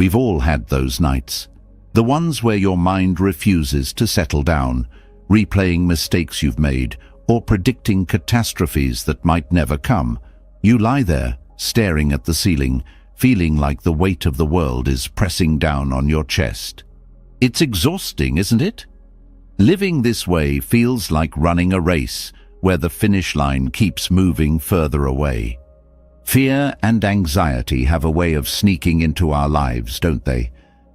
We've all had those nights. The ones where your mind refuses to settle down, replaying mistakes you've made, or predicting catastrophes that might never come. You lie there, staring at the ceiling, feeling like the weight of the world is pressing down on your chest. It's exhausting, isn't it? Living this way feels like running a race, where the finish line keeps moving further away. Fear and anxiety have a way of sneaking into our lives, don't they?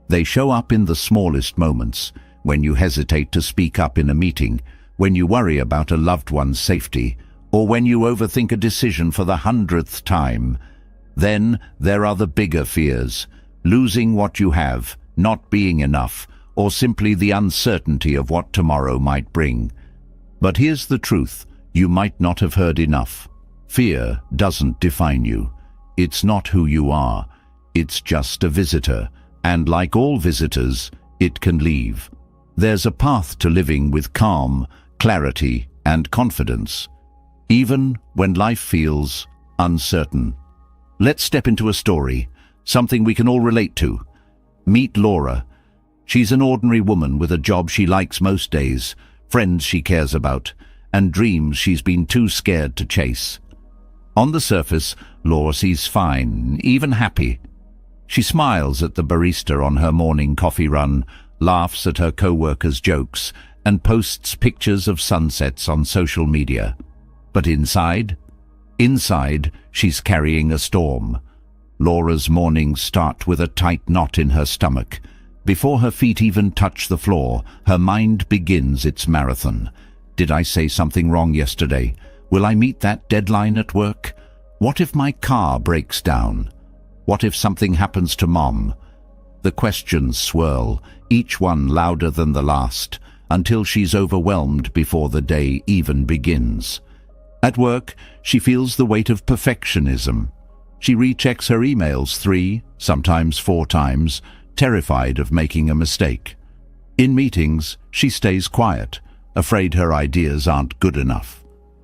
They show up in the smallest moments, when you hesitate to speak up in a meeting, when you worry about a loved one's safety, or when you overthink a decision for the 100th time. Then there are the bigger fears, losing what you have, not being enough, or simply the uncertainty of what tomorrow might bring. But here's the truth, you might not have heard enough. Fear doesn't define you. It's not who you are. It's just a visitor, and like all visitors, it can leave. There's a path to living with calm, clarity, and confidence, even when life feels uncertain. Let's step into a story, something we can all relate to. Meet Laura. She's an ordinary woman with a job she likes most days, friends she cares about, and dreams she's been too scared to chase. On the surface, Laura seems fine, even happy. She smiles at the barista on her morning coffee run, laughs at her co-workers' jokes, and posts pictures of sunsets on social media. But inside, she's carrying a storm. Laura's mornings start with a tight knot in her stomach. Before her feet even touch the floor, her mind begins its marathon. Did I say something wrong yesterday? Will I meet that deadline at work? What if my car breaks down? What if something happens to Mom? The questions swirl, each one louder than the last, until she's overwhelmed before the day even begins. At work, she feels the weight of perfectionism. She rechecks her emails 3, sometimes 4 times, terrified of making a mistake. In meetings, she stays quiet, afraid her ideas aren't good enough.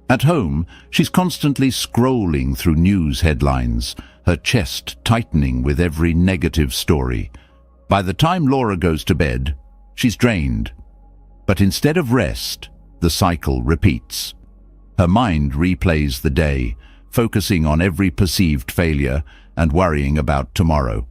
At home, she's constantly scrolling through news headlines, her chest tightening with every negative story. By the time Laura goes to bed, she's drained. But instead of rest, the cycle repeats. Her mind replays the day, focusing on every perceived failure and worrying about tomorrow.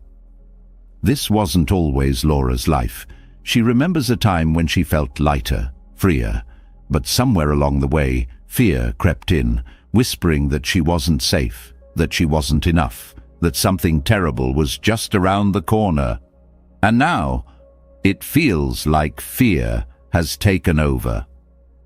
This wasn't always Laura's life. She remembers a time when she felt lighter, freer, but somewhere along the way, fear crept in, whispering that she wasn't safe, that she wasn't enough, that something terrible was just around the corner. And now, it feels like fear has taken over.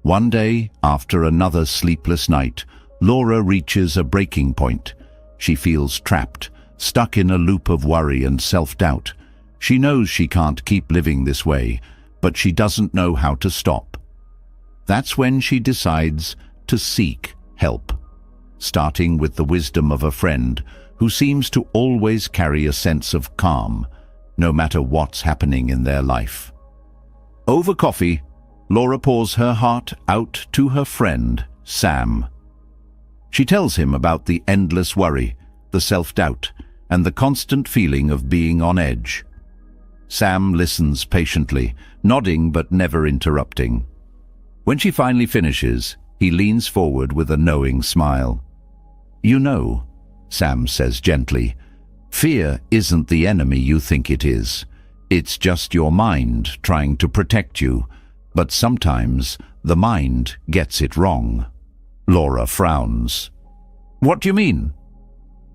One day, after another sleepless night, Laura reaches a breaking point. She feels trapped, stuck in a loop of worry and self-doubt. She knows she can't keep living this way, but she doesn't know how to stop. That's when she decides to seek help, starting with the wisdom of a friend who seems to always carry a sense of calm, no matter what's happening in their life. Over coffee, Laura pours her heart out to her friend, Sam. She tells him about the endless worry, the self-doubt, and the constant feeling of being on edge. Sam listens patiently, nodding but never interrupting. When she finally finishes, he leans forward with a knowing smile. "You know," Sam says gently, "fear isn't the enemy you think it is. It's just your mind trying to protect you, but sometimes the mind gets it wrong." Laura frowns. "What do you mean?"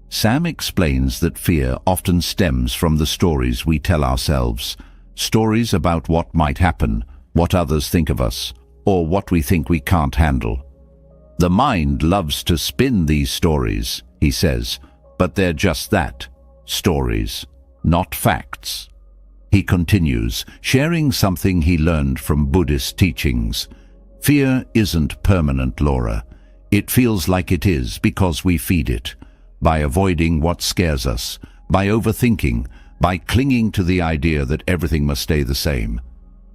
Sam explains that fear often stems from the stories we tell ourselves, stories about what might happen, what others think of us, or what we think we can't handle. The mind loves to spin these stories, he says, but they're just that, stories, not facts. He continues, sharing something he learned from Buddhist teachings. Fear isn't permanent, Laura. It feels like it is because we feed it. By avoiding what scares us, by overthinking, by clinging to the idea that everything must stay the same.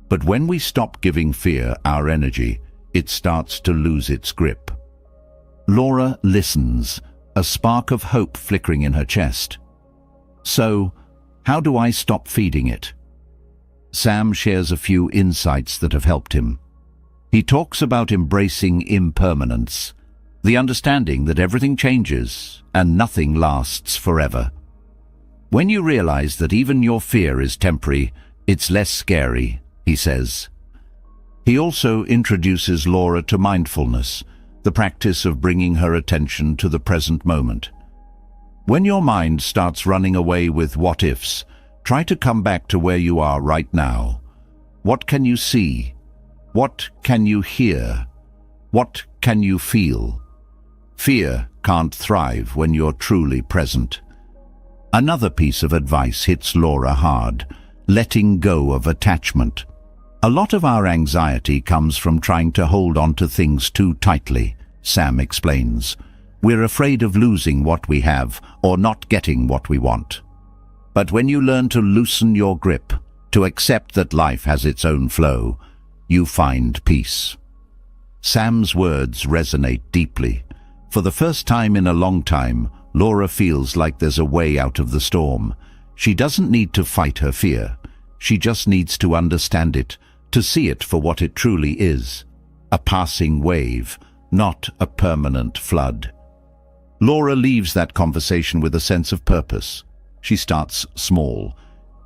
But when we stop giving fear our energy, it starts to lose its grip. Laura listens, a spark of hope flickering in her chest. "So, How do I stop feeding it? Sam shares a few insights that have helped him. He talks about embracing impermanence, the understanding that everything changes and nothing lasts forever. When you realize that even your fear is temporary, it's less scary, he says. He also introduces Laura to mindfulness, the practice of bringing her attention to the present moment. When your mind starts running away with what-ifs, try to come back to where you are right now. What can you see? What can you hear? What can you feel? Fear can't thrive when you're truly present. Another piece of advice hits Laura hard: letting go of attachment. A lot of our anxiety comes from trying to hold on to things too tightly, Sam explains. We're afraid of losing what we have or not getting what we want. But when you learn to loosen your grip, to accept that life has its own flow, you find peace. Sam's words resonate deeply. For the first time in a long time, Laura feels like there's a way out of the storm. She doesn't need to fight her fear. She just needs to understand it, to see it for what it truly is: a passing wave, not a permanent flood. Laura leaves that conversation with a sense of purpose. She starts small.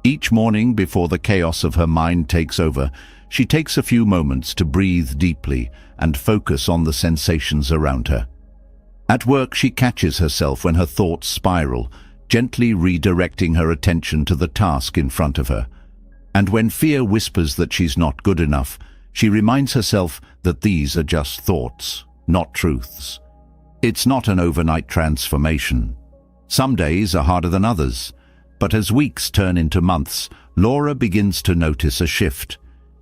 Each morning, before the chaos of her mind takes over, she takes a few moments to breathe deeply and focus on the sensations around her. At work, she catches herself when her thoughts spiral, gently redirecting her attention to the task in front of her. And when fear whispers that she's not good enough, she reminds herself that these are just thoughts, not truths. It's not an overnight transformation. Some days are harder than others, but as weeks turn into months, Laura begins to notice a shift.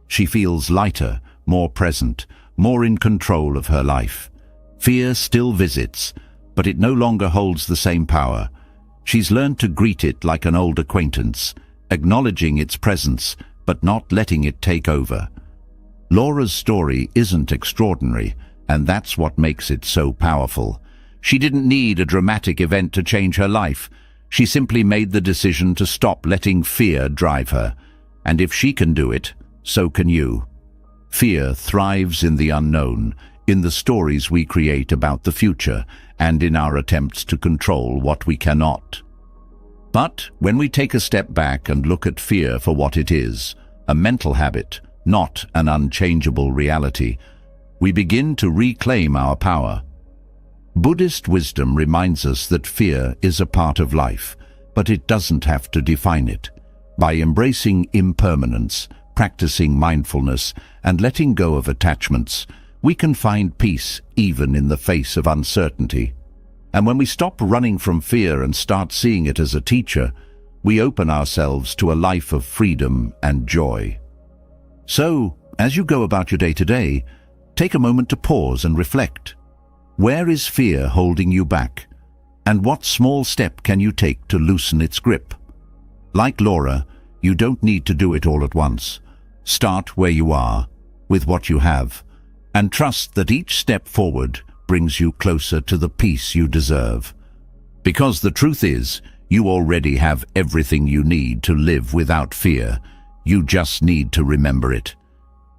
She feels lighter, more present, more in control of her life. Fear still visits, but it no longer holds the same power. She's learned to greet it like an old acquaintance, acknowledging its presence, but not letting it take over. Laura's story isn't extraordinary, and that's what makes it so powerful. She didn't need a dramatic event to change her life. She simply made the decision to stop letting fear drive her. And if she can do it, so can you. Fear thrives in the unknown, in the stories we create about the future, and in our attempts to control what we cannot. But when we take a step back and look at fear for what it is, a mental habit, not an unchangeable reality, we begin to reclaim our power. Buddhist wisdom reminds us that fear is a part of life, but it doesn't have to define it. By embracing impermanence, practicing mindfulness, and letting go of attachments, we can find peace even in the face of uncertainty. And when we stop running from fear and start seeing it as a teacher, we open ourselves to a life of freedom and joy. So, as you go about your day to day, take a moment to pause and reflect. Where is fear holding you back? And what small step can you take to loosen its grip? Like Laura, you don't need to do it all at once. Start where you are, with what you have, and trust that each step forward brings you closer to the peace you deserve. Because the truth is, you already have everything you need to live without fear. You just need to remember it.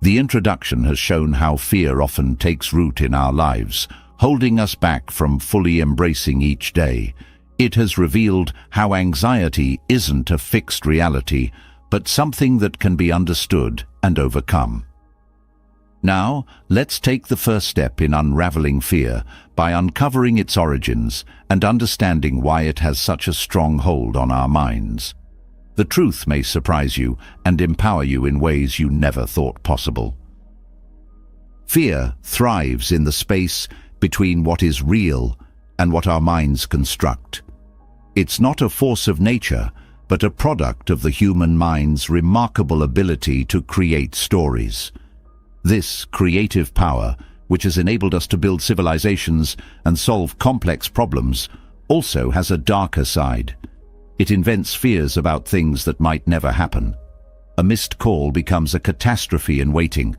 The introduction has shown how fear often takes root in our lives, holding us back from fully embracing each day. It has revealed how anxiety isn't a fixed reality, but something that can be understood and overcome. Now, let's take the first step in unraveling fear by uncovering its origins and understanding why it has such a strong hold on our minds. The truth may surprise you and empower you in ways you never thought possible. Fear thrives in the space between what is real and what our minds construct. It's not a force of nature, but a product of the human mind's remarkable ability to create stories. This creative power, which has enabled us to build civilizations and solve complex problems, also has a darker side. It invents fears about things that might never happen. A missed call becomes a catastrophe in waiting.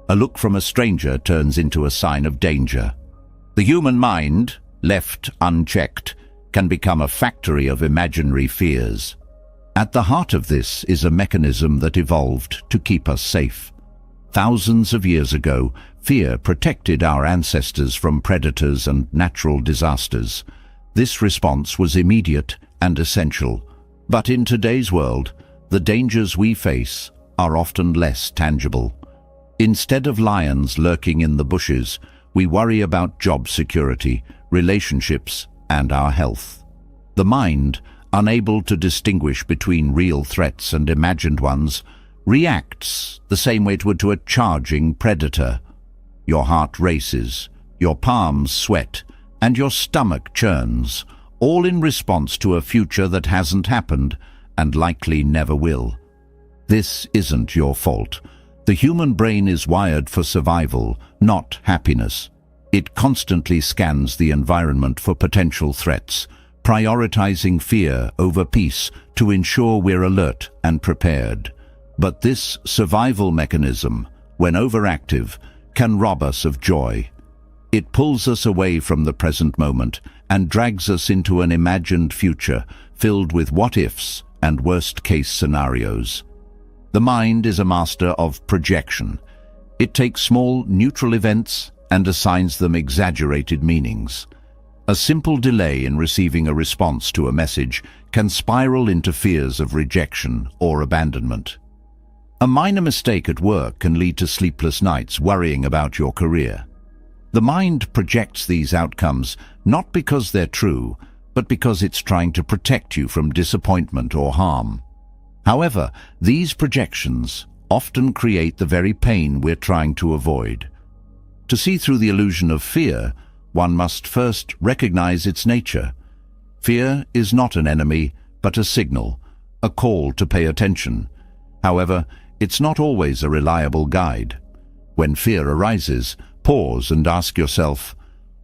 A look from a stranger turns into a sign of danger. The human mind, left unchecked, can become a factory of imaginary fears. At the heart of this is a mechanism that evolved to keep us safe. Thousands of years ago, fear protected our ancestors from predators and natural disasters. This response was immediate and essential. But in today's world, the dangers we face are often less tangible. Instead of lions lurking in the bushes, we worry about job security, relationships, and our health. The mind, unable to distinguish between real threats and imagined ones, reacts the same way it would to a charging predator. Your heart races, your palms sweat, and your stomach churns, all in response to a future that hasn't happened and likely never will. This isn't your fault. The human brain is wired for survival, not happiness. It constantly scans the environment for potential threats, prioritizing fear over peace to ensure we're alert and prepared. But this survival mechanism, when overactive, can rob us of joy. It pulls us away from the present moment and drags us into an imagined future filled with what-ifs and worst-case scenarios. The mind is a master of projection. It takes small, neutral events and assigns them exaggerated meanings. A simple delay in receiving a response to a message can spiral into fears of rejection or abandonment. A minor mistake at work can lead to sleepless nights worrying about your career. The mind projects these outcomes not because they're true, but because it's trying to protect you from disappointment or harm. However, these projections often create the very pain we're trying to avoid. To see through the illusion of fear, one must first recognize its nature. Fear is not an enemy, but a signal, a call to pay attention. However, it's not always a reliable guide. When fear arises, pause and ask yourself,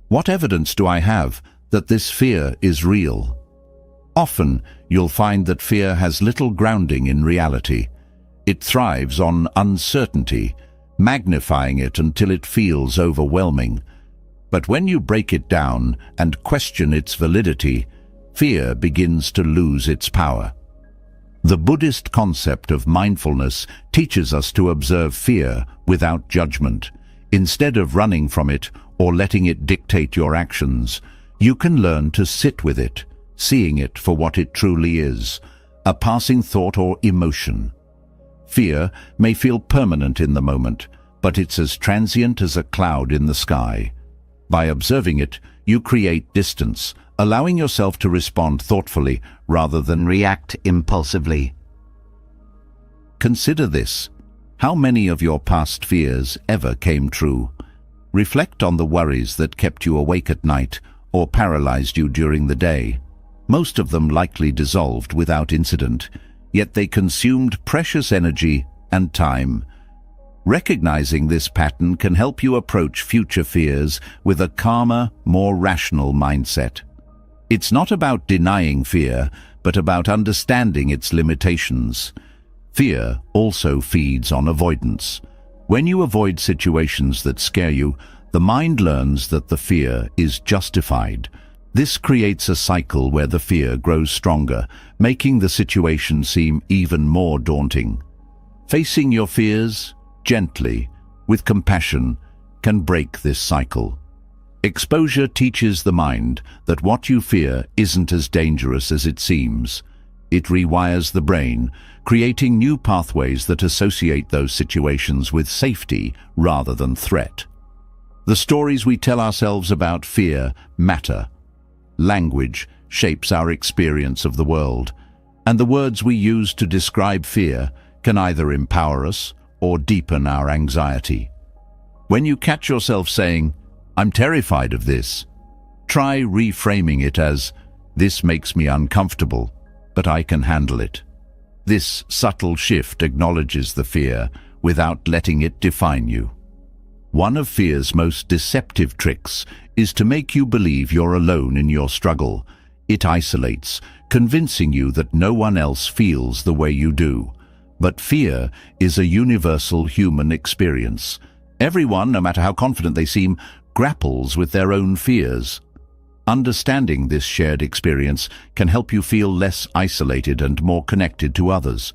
what evidence do I have that this fear is real? Often, you'll find that fear has little grounding in reality. It thrives on uncertainty, magnifying it until it feels overwhelming. But when you break it down and question its validity, fear begins to lose its power. The Buddhist concept of mindfulness teaches us to observe fear without judgment. Instead of running from it or letting it dictate your actions, you can learn to sit with it, seeing it for what it truly is, a passing thought or emotion. Fear may feel permanent in the moment, but it's as transient as a cloud in the sky. By observing it, you create distance, allowing yourself to respond thoughtfully rather than react impulsively. Consider this. How many of your past fears ever came true? Reflect on the worries that kept you awake at night or paralyzed you during the day. Most of them likely dissolved without incident, yet they consumed precious energy and time. Recognizing this pattern can help you approach future fears with a calmer, more rational mindset. It's not about denying fear, but about understanding its limitations. Fear also feeds on avoidance. When you avoid situations that scare you, the mind learns that the fear is justified. This creates a cycle where the fear grows stronger, making the situation seem even more daunting. Facing your fears gently, with compassion, can break this cycle. Exposure teaches the mind that what you fear isn't as dangerous as it seems. It rewires the brain, creating new pathways that associate those situations with safety rather than threat. The stories we tell ourselves about fear matter. Language shapes our experience of the world, and the words we use to describe fear can either empower us or deepen our anxiety. When you catch yourself saying, "I'm terrified of this," try reframing it as, "This makes me uncomfortable, but I can handle it." This subtle shift acknowledges the fear without letting it define you. One of fear's most deceptive tricks is to make you believe you're alone in your struggle. It isolates, convincing you that no one else feels the way you do. But fear is a universal human experience. Everyone, no matter how confident they seem, grapples with their own fears. Understanding this shared experience can help you feel less isolated and more connected to others.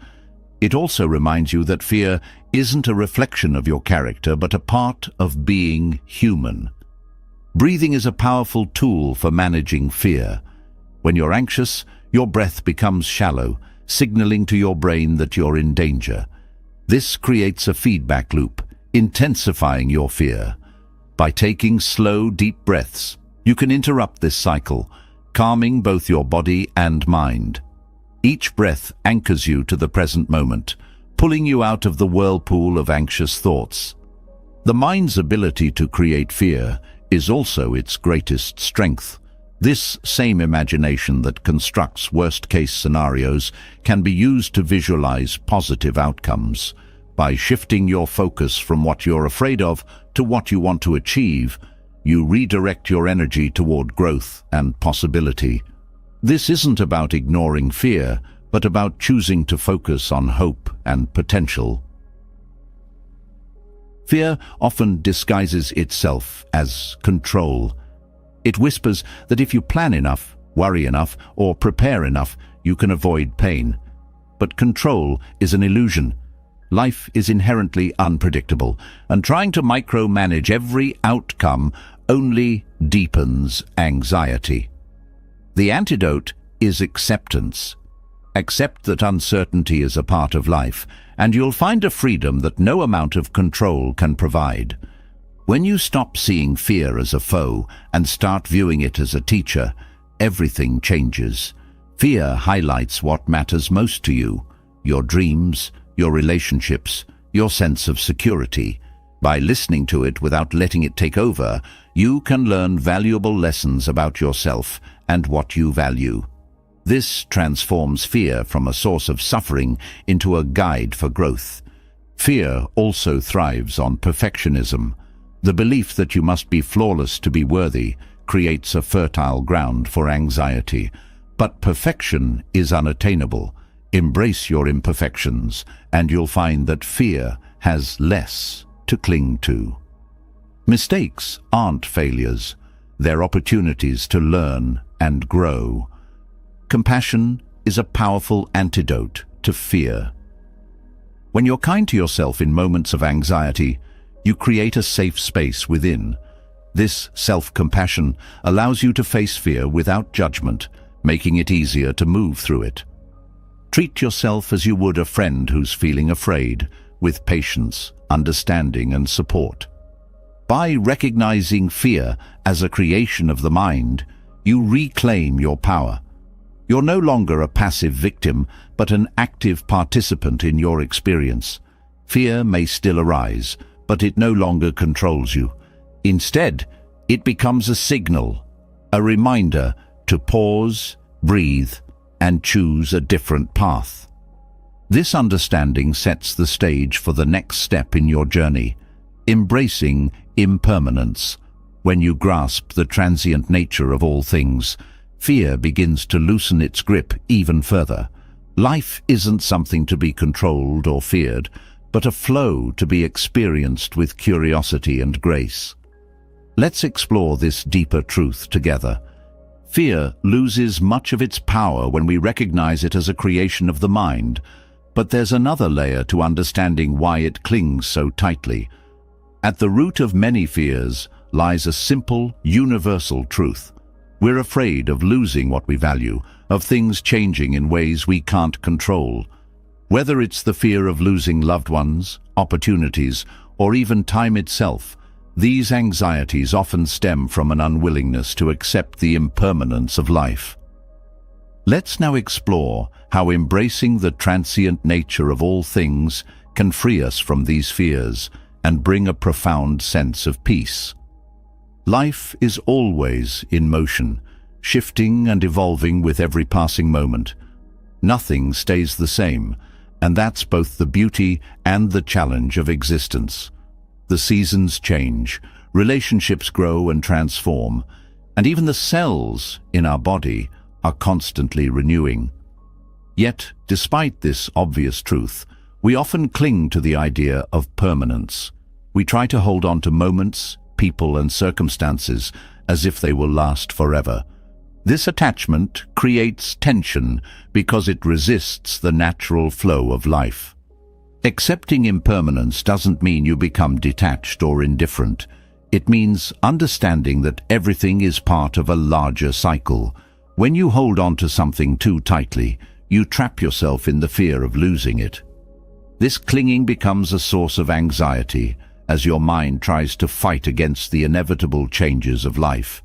It also reminds you that fear isn't a reflection of your character, but a part of being human. Breathing is a powerful tool for managing fear. When you're anxious, your breath becomes shallow, signaling to your brain that you're in danger. This creates a feedback loop, intensifying your fear. By taking slow, deep breaths, you can interrupt this cycle, calming both your body and mind. Each breath anchors you to the present moment, pulling you out of the whirlpool of anxious thoughts. The mind's ability to create fear is also its greatest strength. This same imagination that constructs worst-case scenarios can be used to visualize positive outcomes. By shifting your focus from what you're afraid of to what you want to achieve, you redirect your energy toward growth and possibility. This isn't about ignoring fear, but about choosing to focus on hope and potential. Fear often disguises itself as control. It whispers that if you plan enough, worry enough, or prepare enough, you can avoid pain. But control is an illusion. Life is inherently unpredictable, and trying to micromanage every outcome only deepens anxiety. The antidote is acceptance. Accept that uncertainty is a part of life, and you'll find a freedom that no amount of control can provide. When you stop seeing fear as a foe and start viewing it as a teacher, everything changes. Fear highlights what matters most to you: your dreams, your relationships, your sense of security. By listening to it without letting it take over, you can learn valuable lessons about yourself and what you value. This transforms fear from a source of suffering into a guide for growth. Fear also thrives on perfectionism. The belief that you must be flawless to be worthy creates a fertile ground for anxiety. But perfection is unattainable. Embrace your imperfections, and you'll find that fear has less to cling to. Mistakes aren't failures. They're opportunities to learn and grow. Compassion is a powerful antidote to fear. When you're kind to yourself in moments of anxiety, you create a safe space within. This self-compassion allows you to face fear without judgment, making it easier to move through it. Treat yourself as you would a friend who's feeling afraid, with patience, understanding, and support. By recognizing fear as a creation of the mind, you reclaim your power. You're no longer a passive victim, but an active participant in your experience. Fear may still arise, but it no longer controls you. Instead, it becomes a signal, a reminder to pause, breathe, and choose a different path. This understanding sets the stage for the next step in your journey, embracing impermanence. When you grasp the transient nature of all things, fear begins to loosen its grip even further. Life isn't something to be controlled or feared, but a flow to be experienced with curiosity and grace. Let's explore this deeper truth together. Fear loses much of its power when we recognize it as a creation of the mind, but there's another layer to understanding why it clings so tightly. At the root of many fears lies a simple, universal truth. We're afraid of losing what we value, of things changing in ways we can't control. Whether it's the fear of losing loved ones, opportunities, or even time itself, these anxieties often stem from an unwillingness to accept the impermanence of life. Let's now explore how embracing the transient nature of all things can free us from these fears and bring a profound sense of peace. Life is always in motion, shifting and evolving with every passing moment. Nothing stays the same, and that's both the beauty and the challenge of existence. The seasons change, relationships grow and transform, and even the cells in our body are constantly renewing. Yet, despite this obvious truth, we often cling to the idea of permanence. We try to hold on to moments, people, and circumstances as if they will last forever. This attachment creates tension because it resists the natural flow of life. Accepting impermanence doesn't mean you become detached or indifferent. It means understanding that everything is part of a larger cycle. When you hold on to something too tightly, you trap yourself in the fear of losing it. This clinging becomes a source of anxiety as your mind tries to fight against the inevitable changes of life.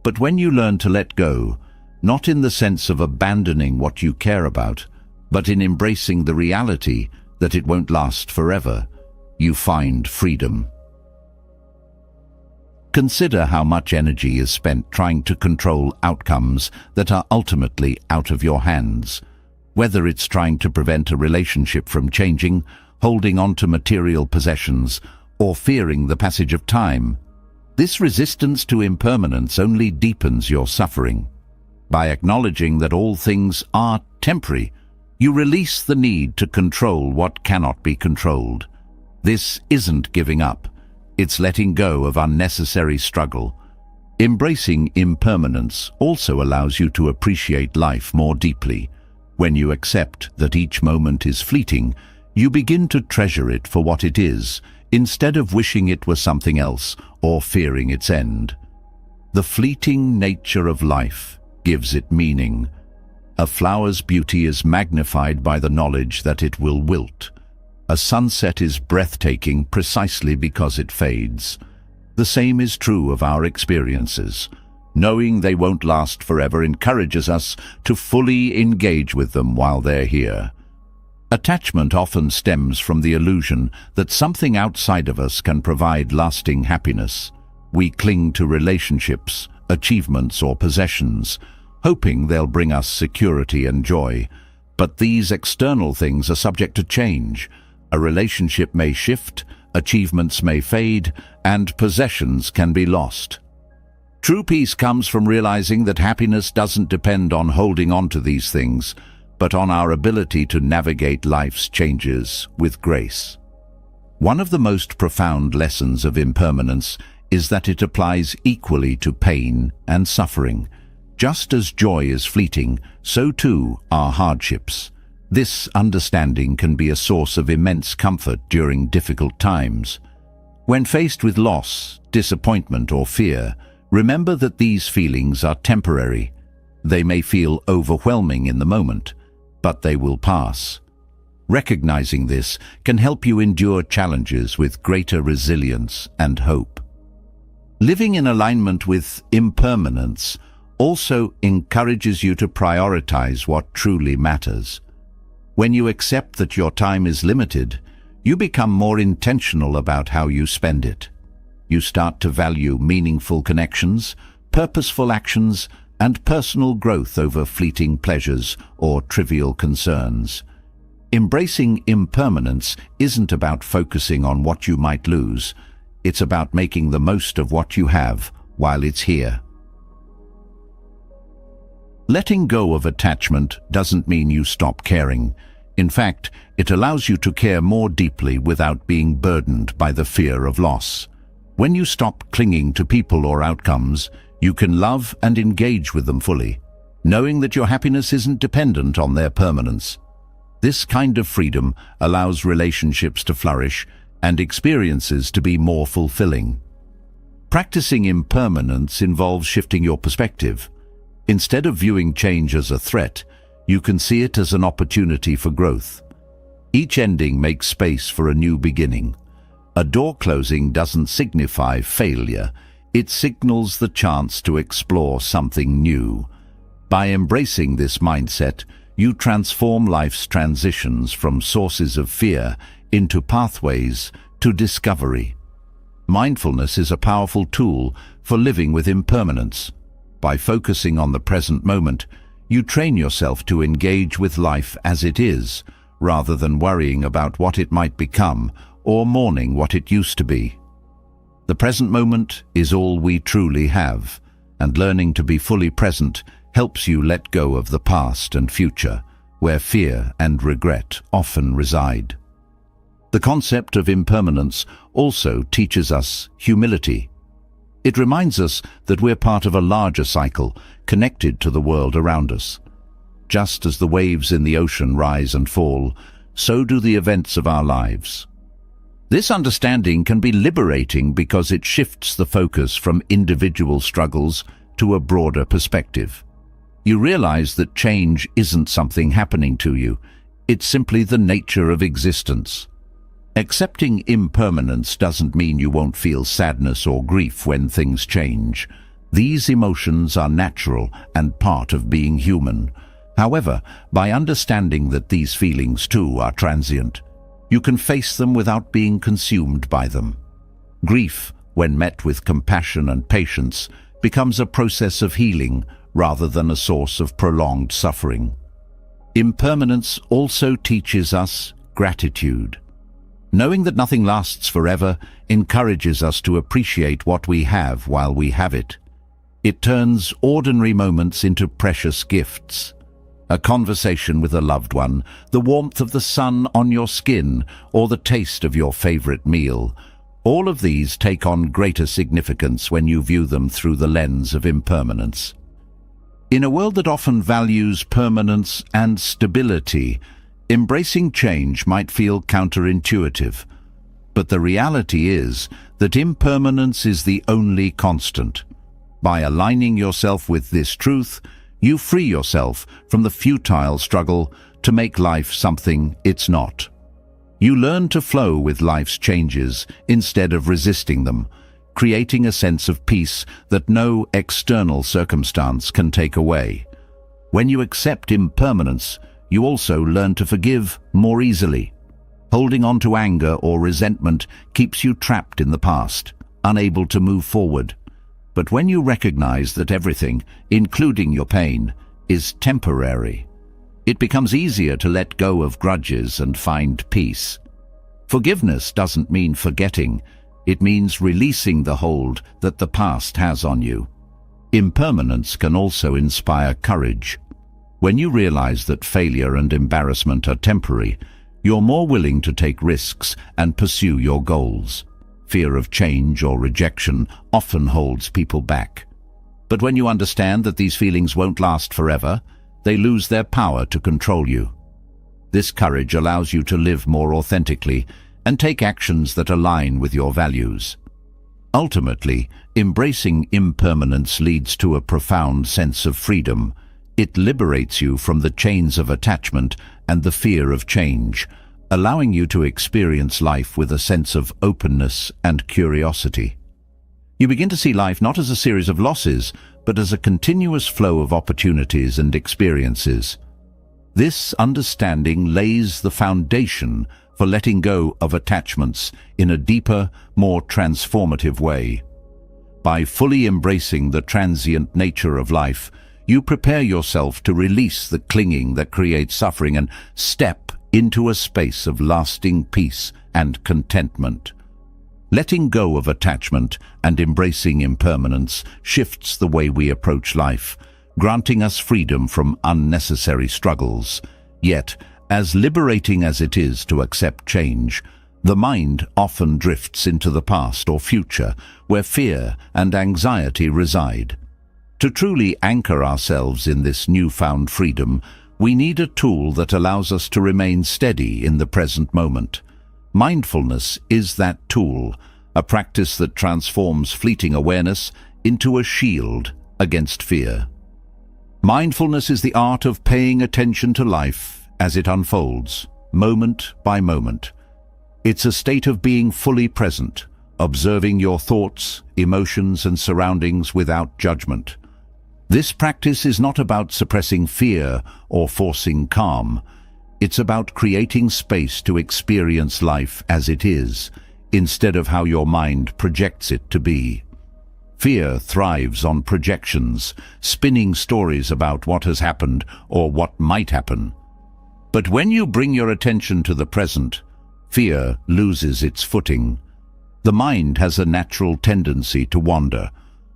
But when you learn to let go, not in the sense of abandoning what you care about, but in embracing the reality that it won't last forever, you find freedom. Consider how much energy is spent trying to control outcomes that are ultimately out of your hands. Whether it's trying to prevent a relationship from changing, holding on to material possessions, or fearing the passage of time, this resistance to impermanence only deepens your suffering. By acknowledging that all things are temporary, you release the need to control what cannot be controlled. This isn't giving up. It's letting go of unnecessary struggle. Embracing impermanence also allows you to appreciate life more deeply. When you accept that each moment is fleeting, you begin to treasure it for what it is, instead of wishing it was something else or fearing its end. The fleeting nature of life gives it meaning. A flower's beauty is magnified by the knowledge that it will wilt. A sunset is breathtaking precisely because it fades. The same is true of our experiences. Knowing they won't last forever encourages us to fully engage with them while they're here. Attachment often stems from the illusion that something outside of us can provide lasting happiness. We cling to relationships, achievements, or possessions, hoping they'll bring us security and joy. But these external things are subject to change. A relationship may shift, achievements may fade, and possessions can be lost. True peace comes from realizing that happiness doesn't depend on holding on to these things, but on our ability to navigate life's changes with grace. One of the most profound lessons of impermanence is that it applies equally to pain and suffering. Just as joy is fleeting, so too are hardships. This understanding can be a source of immense comfort during difficult times. When faced with loss, disappointment, or fear, remember that these feelings are temporary. They may feel overwhelming in the moment, but they will pass. Recognizing this can help you endure challenges with greater resilience and hope. Living in alignment with impermanence also encourages you to prioritize what truly matters. When you accept that your time is limited, you become more intentional about how you spend it. You start to value meaningful connections, purposeful actions, and personal growth over fleeting pleasures or trivial concerns. Embracing impermanence isn't about focusing on what you might lose. It's about making the most of what you have while it's here. Letting go of attachment doesn't mean you stop caring. In fact, it allows you to care more deeply without being burdened by the fear of loss. When you stop clinging to people or outcomes, you can love and engage with them fully, knowing that your happiness isn't dependent on their permanence. This kind of freedom allows relationships to flourish and experiences to be more fulfilling. Practicing impermanence involves shifting your perspective. Instead of viewing change as a threat, you can see it as an opportunity for growth. Each ending makes space for a new beginning. A door closing doesn't signify failure. It signals the chance to explore something new. By embracing this mindset, you transform life's transitions from sources of fear into pathways to discovery. Mindfulness is a powerful tool for living with impermanence. By focusing on the present moment, you train yourself to engage with life as it is, rather than worrying about what it might become or mourning what it used to be. The present moment is all we truly have, and learning to be fully present helps you let go of the past and future, where fear and regret often reside. The concept of impermanence also teaches us humility. It reminds us that we're part of a larger cycle, connected to the world around us. Just as the waves in the ocean rise and fall, so do the events of our lives. This understanding can be liberating because it shifts the focus from individual struggles to a broader perspective. You realize that change isn't something happening to you, it's simply the nature of existence. Accepting impermanence doesn't mean you won't feel sadness or grief when things change. These emotions are natural and part of being human. However, by understanding that these feelings too are transient, you can face them without being consumed by them. Grief, when met with compassion and patience, becomes a process of healing rather than a source of prolonged suffering. Impermanence also teaches us gratitude. Knowing that nothing lasts forever encourages us to appreciate what we have while we have it. It turns ordinary moments into precious gifts. A conversation with a loved one, the warmth of the sun on your skin, or the taste of your favorite meal. All of these take on greater significance when you view them through the lens of impermanence. In a world that often values permanence and stability, embracing change might feel counterintuitive. But the reality is that impermanence is the only constant. By aligning yourself with this truth, you free yourself from the futile struggle to make life something it's not. You learn to flow with life's changes instead of resisting them, creating a sense of peace that no external circumstance can take away. When you accept impermanence, you also learn to forgive more easily. Holding on to anger or resentment keeps you trapped in the past, unable to move forward. But when you recognize that everything, including your pain, is temporary, it becomes easier to let go of grudges and find peace. Forgiveness doesn't mean forgetting. It means releasing the hold that the past has on you. Impermanence can also inspire courage. When you realize that failure and embarrassment are temporary, you're more willing to take risks and pursue your goals. Fear of change or rejection often holds people back. But when you understand that these feelings won't last forever, they lose their power to control you. This courage allows you to live more authentically and take actions that align with your values. Ultimately, embracing impermanence leads to a profound sense of freedom. It liberates you from the chains of attachment and the fear of change, allowing you to experience life with a sense of openness and curiosity. You begin to see life not as a series of losses, but as a continuous flow of opportunities and experiences. This understanding lays the foundation for letting go of attachments in a deeper, more transformative way. By fully embracing the transient nature of life, you prepare yourself to release the clinging that creates suffering and step into a space of lasting peace and contentment. Letting go of attachment and embracing impermanence shifts the way we approach life, granting us freedom from unnecessary struggles. Yet, as liberating as it is to accept change, the mind often drifts into the past or future, where fear and anxiety reside. To truly anchor ourselves in this newfound freedom, we need a tool that allows us to remain steady in the present moment. Mindfulness is that tool, a practice that transforms fleeting awareness into a shield against fear. Mindfulness is the art of paying attention to life as it unfolds, moment by moment. It's a state of being fully present, observing your thoughts, emotions, and surroundings without judgment. This practice is not about suppressing fear or forcing calm. It's about creating space to experience life as it is, instead of how your mind projects it to be. Fear thrives on projections, spinning stories about what has happened or what might happen. But when you bring your attention to the present, fear loses its footing. The mind has a natural tendency to wander.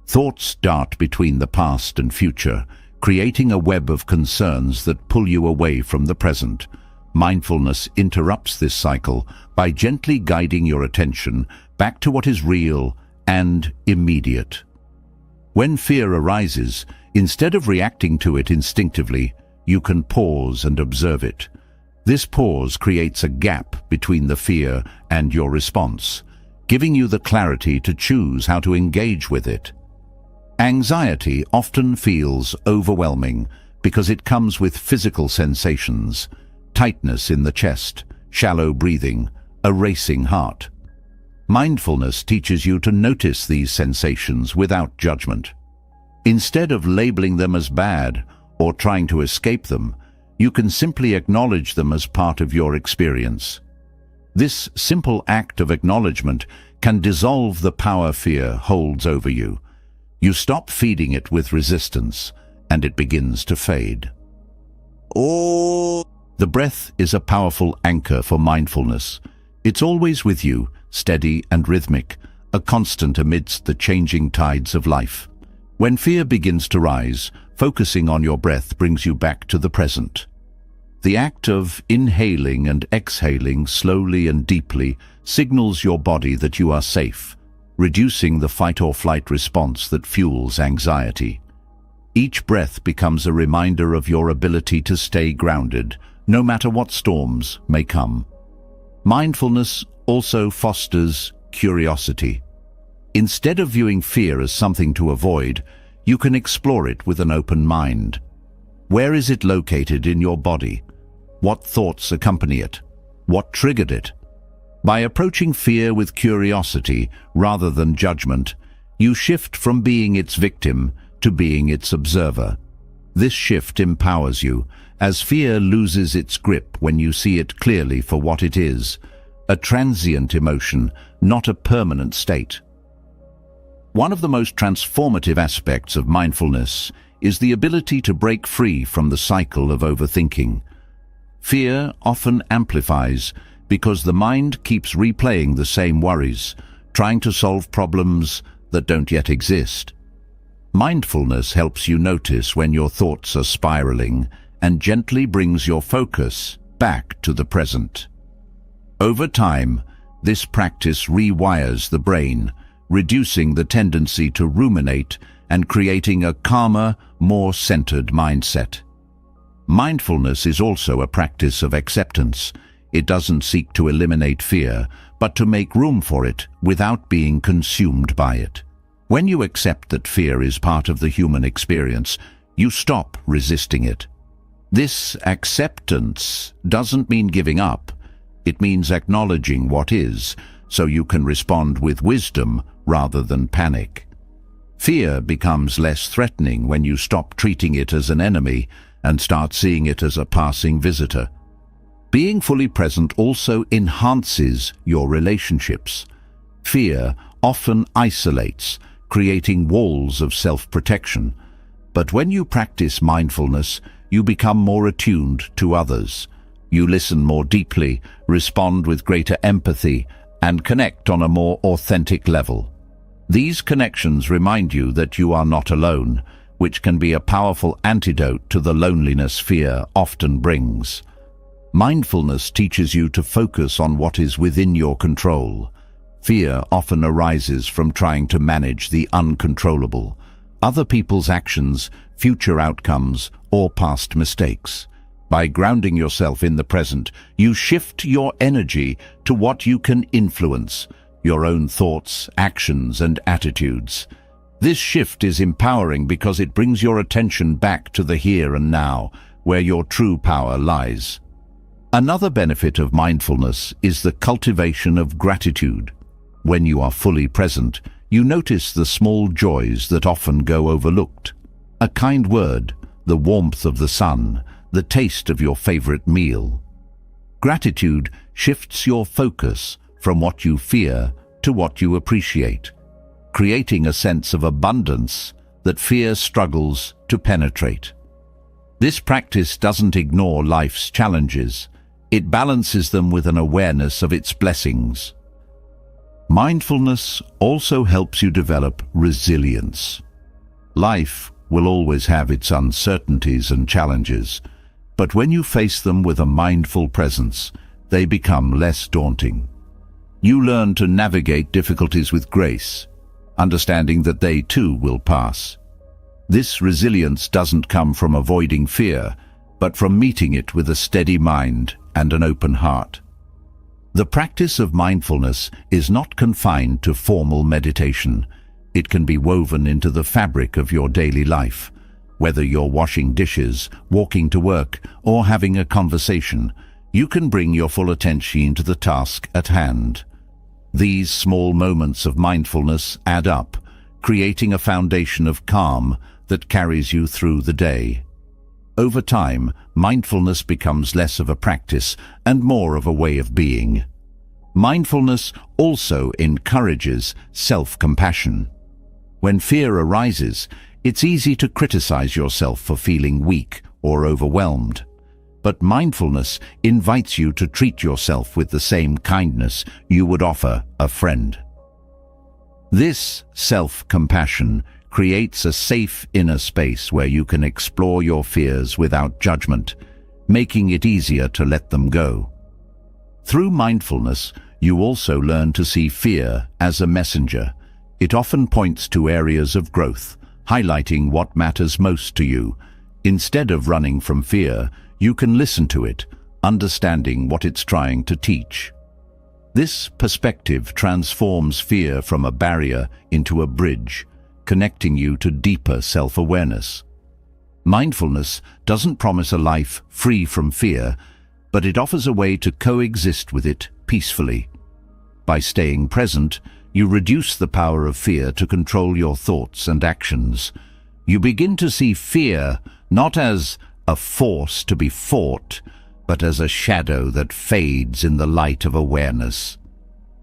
Thoughts dart between the past and future, creating a web of concerns that pull you away from the present. Mindfulness interrupts this cycle by gently guiding your attention back to what is real and immediate. When fear arises, instead of reacting to it instinctively, you can pause and observe it. This pause creates a gap between the fear and your response, giving you the clarity to choose how to engage with it. Anxiety often feels overwhelming because it comes with physical sensations, tightness in the chest, shallow breathing, a racing heart. Mindfulness teaches you to notice these sensations without judgment. Instead of labeling them as bad or trying to escape them, you can simply acknowledge them as part of your experience. This simple act of acknowledgement can dissolve the power fear holds over you. You stop feeding it with resistance, and it begins to fade. The breath is a powerful anchor for mindfulness. It's always with you, steady and rhythmic, a constant amidst the changing tides of life. When fear begins to rise, focusing on your breath brings you back to the present. The act of inhaling and exhaling slowly and deeply signals your body that you are safe, reducing the fight-or-flight response that fuels anxiety. Each breath becomes a reminder of your ability to stay grounded, no matter what storms may come. Mindfulness also fosters curiosity. Instead of viewing fear as something to avoid, you can explore it with an open mind. Where is it located in your body? What thoughts accompany it? What triggered it? By approaching fear with curiosity rather than judgment, you shift from being its victim to being its observer. This shift empowers you, as fear loses its grip when you see it clearly for what it is, a transient emotion, not a permanent state. One of the most transformative aspects of mindfulness is the ability to break free from the cycle of overthinking. Fear often amplifies because the mind keeps replaying the same worries, trying to solve problems that don't yet exist. Mindfulness helps you notice when your thoughts are spiraling and gently brings your focus back to the present. Over time, this practice rewires the brain, reducing the tendency to ruminate and creating a calmer, more centered mindset. Mindfulness is also a practice of acceptance. It doesn't seek to eliminate fear, but to make room for it without being consumed by it. When you accept that fear is part of the human experience, you stop resisting it. This acceptance doesn't mean giving up. It means acknowledging what is, so you can respond with wisdom rather than panic. Fear becomes less threatening when you stop treating it as an enemy and start seeing it as a passing visitor. Being fully present also enhances your relationships. Fear often isolates, creating walls of self-protection. But when you practice mindfulness, you become more attuned to others. You listen more deeply, respond with greater empathy, and connect on a more authentic level. These connections remind you that you are not alone, which can be a powerful antidote to the loneliness fear often brings. Mindfulness teaches you to focus on what is within your control. Fear often arises from trying to manage the uncontrollable, other people's actions, future outcomes, or past mistakes. By grounding yourself in the present, you shift your energy to what you can influence, your own thoughts, actions, and attitudes. This shift is empowering because it brings your attention back to the here and now, where your true power lies. Another benefit of mindfulness is the cultivation of gratitude. When you are fully present, you notice the small joys that often go overlooked. A kind word, the warmth of the sun, the taste of your favorite meal. Gratitude shifts your focus from what you fear to what you appreciate, creating a sense of abundance that fear struggles to penetrate. This practice doesn't ignore life's challenges. It balances them with an awareness of its blessings. Mindfulness also helps you develop resilience. Life will always have its uncertainties and challenges, but when you face them with a mindful presence, they become less daunting. You learn to navigate difficulties with grace, understanding that they too will pass. This resilience doesn't come from avoiding fear, but from meeting it with a steady mind and an open heart. The practice of mindfulness is not confined to formal meditation. It can be woven into the fabric of your daily life. Whether you're washing dishes, walking to work, or having a conversation, you can bring your full attention to the task at hand. These small moments of mindfulness add up, creating a foundation of calm that carries you through the day. Over time, mindfulness becomes less of a practice and more of a way of being. Mindfulness also encourages self-compassion. When fear arises, it's easy to criticize yourself for feeling weak or overwhelmed. But mindfulness invites you to treat yourself with the same kindness you would offer a friend. This self-compassion creates a safe inner space where you can explore your fears without judgment, making it easier to let them go. Through mindfulness, you also learn to see fear as a messenger. It often points to areas of growth, highlighting what matters most to you. Instead of running from fear, you can listen to it, understanding what it's trying to teach. This perspective transforms fear from a barrier into a bridge, connecting you to deeper self-awareness. Mindfulness doesn't promise a life free from fear, but it offers a way to coexist with it peacefully. By staying present, you reduce the power of fear to control your thoughts and actions. You begin to see fear not as a force to be fought, but as a shadow that fades in the light of awareness.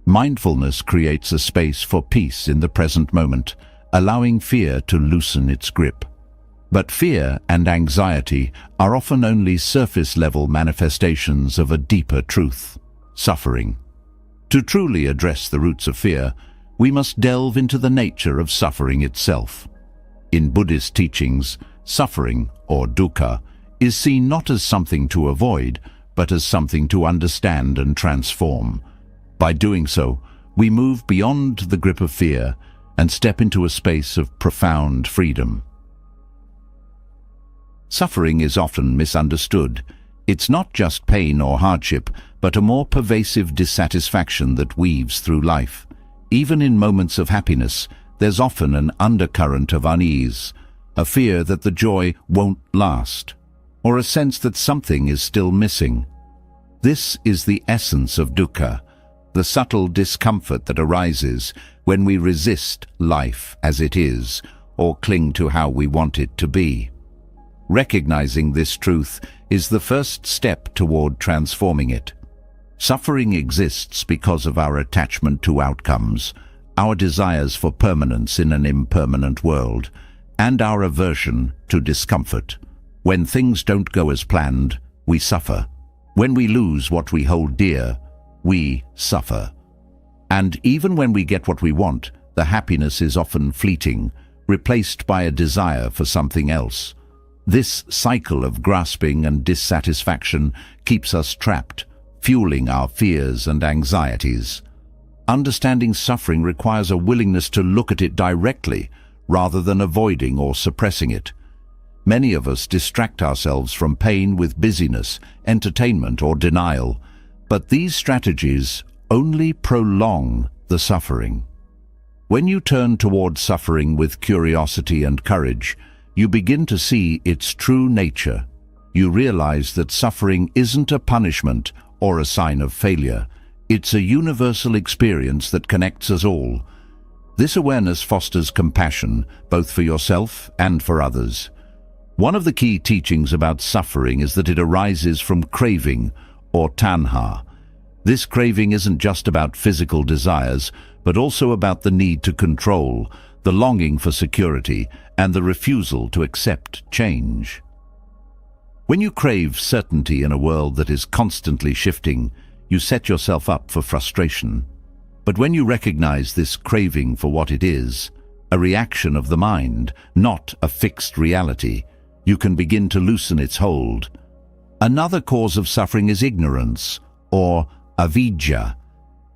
Mindfulness creates a space for peace in the present moment, allowing fear to loosen its grip. But fear and anxiety are often only surface-level manifestations of a deeper truth: suffering. To truly address the roots of fear, we must delve into the nature of suffering itself. In Buddhist teachings, suffering, or dukkha, is seen not as something to avoid, but as something to understand and transform. By doing so, we move beyond the grip of fear and step into a space of profound freedom. Suffering is often misunderstood. It's not just pain or hardship, but a more pervasive dissatisfaction that weaves through life. Even in moments of happiness, there's often an undercurrent of unease, a fear that the joy won't last, or a sense that something is still missing. This is the essence of dukkha, the subtle discomfort that arises when we resist life as it is, or cling to how we want it to be. Recognizing this truth is the first step toward transforming it. Suffering exists because of our attachment to outcomes, our desires for permanence in an impermanent world, and our aversion to discomfort. When things don't go as planned, we suffer. When we lose what we hold dear, we suffer. And even when we get what we want, the happiness is often fleeting, replaced by a desire for something else. This cycle of grasping and dissatisfaction keeps us trapped, fueling our fears and anxieties. Understanding suffering requires a willingness to look at it directly, rather than avoiding or suppressing it. Many of us distract ourselves from pain with busyness, entertainment, or denial, but these strategies only prolong the suffering. When you turn toward suffering with curiosity and courage, you begin to see its true nature. You realize that suffering isn't a punishment or a sign of failure. It's a universal experience that connects us all. This awareness fosters compassion, both for yourself and for others. One of the key teachings about suffering is that it arises from craving, or tanha. This craving isn't just about physical desires, but also about the need to control, the longing for security, and the refusal to accept change. When you crave certainty in a world that is constantly shifting, you set yourself up for frustration. But when you recognize this craving for what it is, a reaction of the mind, not a fixed reality, you can begin to loosen its hold. Another cause of suffering is ignorance, or avidya.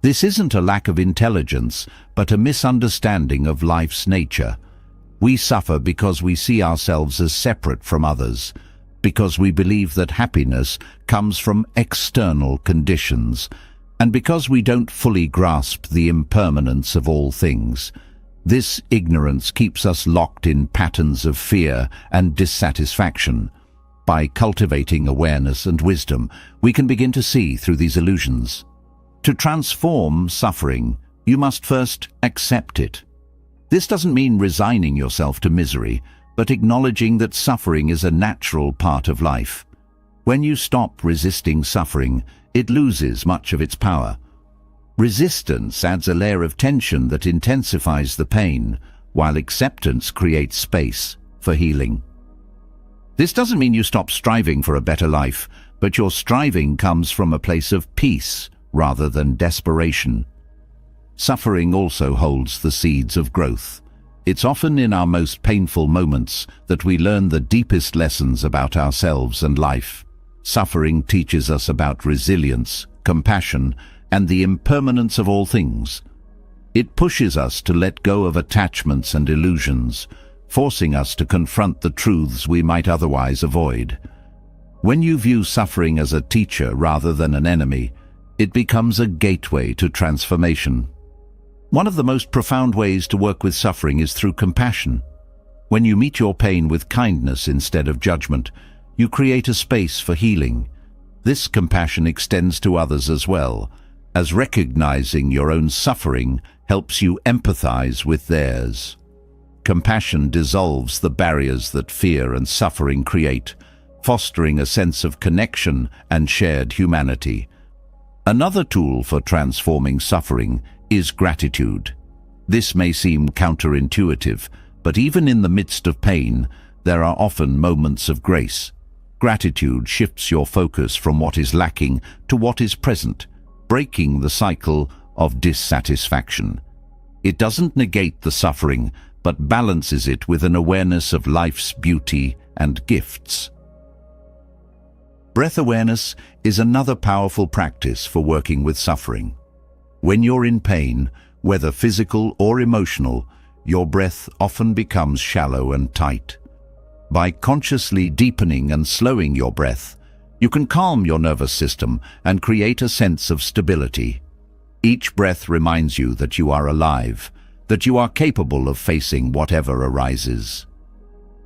This isn't a lack of intelligence, but a misunderstanding of life's nature. We suffer because we see ourselves as separate from others, because we believe that happiness comes from external conditions, and because we don't fully grasp the impermanence of all things. This ignorance keeps us locked in patterns of fear and dissatisfaction. By cultivating awareness and wisdom, we can begin to see through these illusions. To transform suffering, you must first accept it. This doesn't mean resigning yourself to misery, but acknowledging that suffering is a natural part of life. When you stop resisting suffering, it loses much of its power. Resistance adds a layer of tension that intensifies the pain, while acceptance creates space for healing. This doesn't mean you stop striving for a better life, but your striving comes from a place of peace rather than desperation. Suffering also holds the seeds of growth. It's often in our most painful moments that we learn the deepest lessons about ourselves and life. Suffering teaches us about resilience, compassion, and the impermanence of all things. It pushes us to let go of attachments and illusions, forcing us to confront the truths we might otherwise avoid. When you view suffering as a teacher rather than an enemy, it becomes a gateway to transformation. One of the most profound ways to work with suffering is through compassion. When you meet your pain with kindness instead of judgment, you create a space for healing. This compassion extends to others as well, as recognizing your own suffering helps you empathize with theirs. Compassion dissolves the barriers that fear and suffering create, fostering a sense of connection and shared humanity. Another tool for transforming suffering is gratitude. This may seem counterintuitive, but even in the midst of pain, there are often moments of grace. Gratitude shifts your focus from what is lacking to what is present, breaking the cycle of dissatisfaction. It doesn't negate the suffering, but balances it with an awareness of life's beauty and gifts. Breath awareness is another powerful practice for working with suffering. When you're in pain, whether physical or emotional, your breath often becomes shallow and tight. By consciously deepening and slowing your breath, you can calm your nervous system and create a sense of stability. Each breath reminds you that you are alive, that you are capable of facing whatever arises.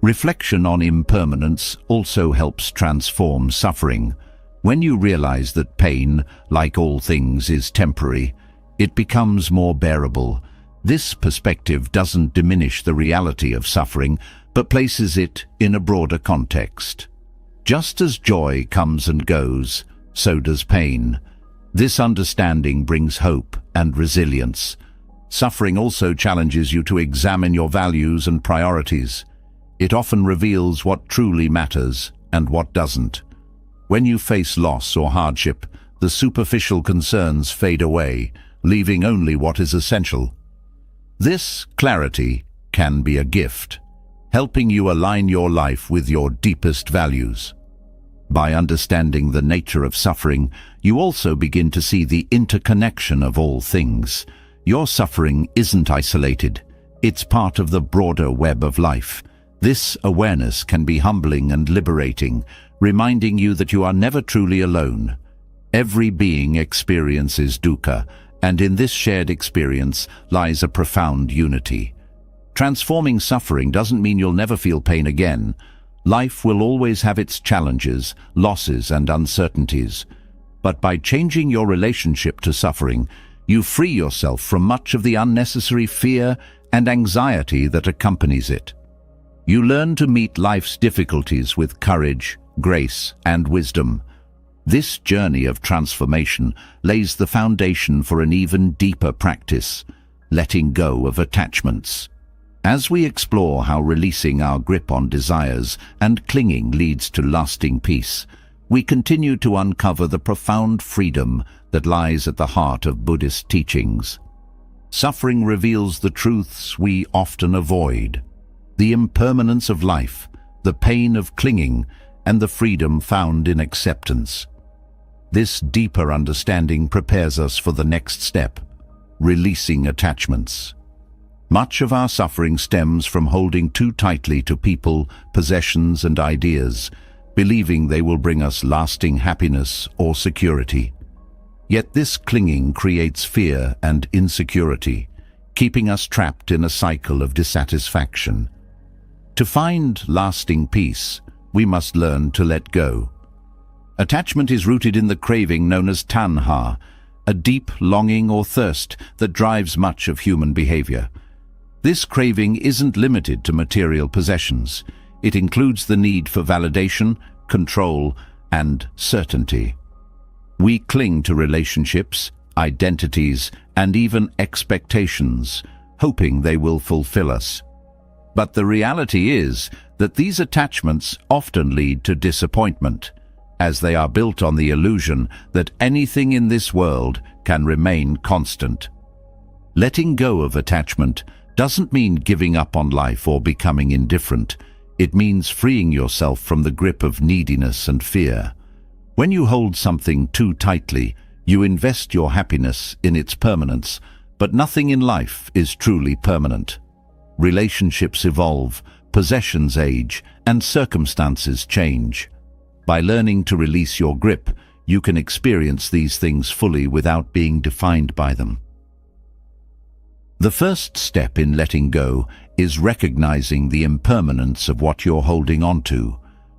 Reflection on impermanence also helps transform suffering. When you realize that pain, like all things, is temporary, it becomes more bearable. This perspective doesn't diminish the reality of suffering, but places it in a broader context. Just as joy comes and goes, so does pain. This understanding brings hope and resilience. Suffering also challenges you to examine your values and priorities. It often reveals what truly matters and what doesn't. When you face loss or hardship, the superficial concerns fade away, leaving only what is essential. This clarity can be a gift, helping you align your life with your deepest values. By understanding the nature of suffering, you also begin to see the interconnection of all things. Your suffering isn't isolated. It's part of the broader web of life. This awareness can be humbling and liberating, reminding you that you are never truly alone. Every being experiences dukkha, and in this shared experience lies a profound unity. Transforming suffering doesn't mean you'll never feel pain again. Life will always have its challenges, losses, and uncertainties. But by changing your relationship to suffering, you free yourself from much of the unnecessary fear and anxiety that accompanies it. You learn to meet life's difficulties with courage, grace, and wisdom. This journey of transformation lays the foundation for an even deeper practice, letting go of attachments. As we explore how releasing our grip on desires and clinging leads to lasting peace, we continue to uncover the profound freedom that lies at the heart of Buddhist teachings. Suffering reveals the truths we often avoid: the impermanence of life, the pain of clinging, and the freedom found in acceptance. This deeper understanding prepares us for the next step, releasing attachments. Much of our suffering stems from holding too tightly to people, possessions, and ideas, believing they will bring us lasting happiness or security. Yet this clinging creates fear and insecurity, keeping us trapped in a cycle of dissatisfaction. To find lasting peace, we must learn to let go. Attachment is rooted in the craving known as tanha, a deep longing or thirst that drives much of human behavior. This craving isn't limited to material possessions. It includes the need for validation, control, and certainty. We cling to relationships, identities, and even expectations, hoping they will fulfill us. But the reality is that these attachments often lead to disappointment, as they are built on the illusion that anything in this world can remain constant. Letting go of attachment doesn't mean giving up on life or becoming indifferent. It means freeing yourself from the grip of neediness and fear. When you hold something too tightly, you invest your happiness in its permanence, but nothing in life is truly permanent. Relationships evolve, possessions age, and circumstances change. By learning to release your grip, you can experience these things fully without being defined by them. The first step in letting go is recognizing the impermanence of what you're holding on to,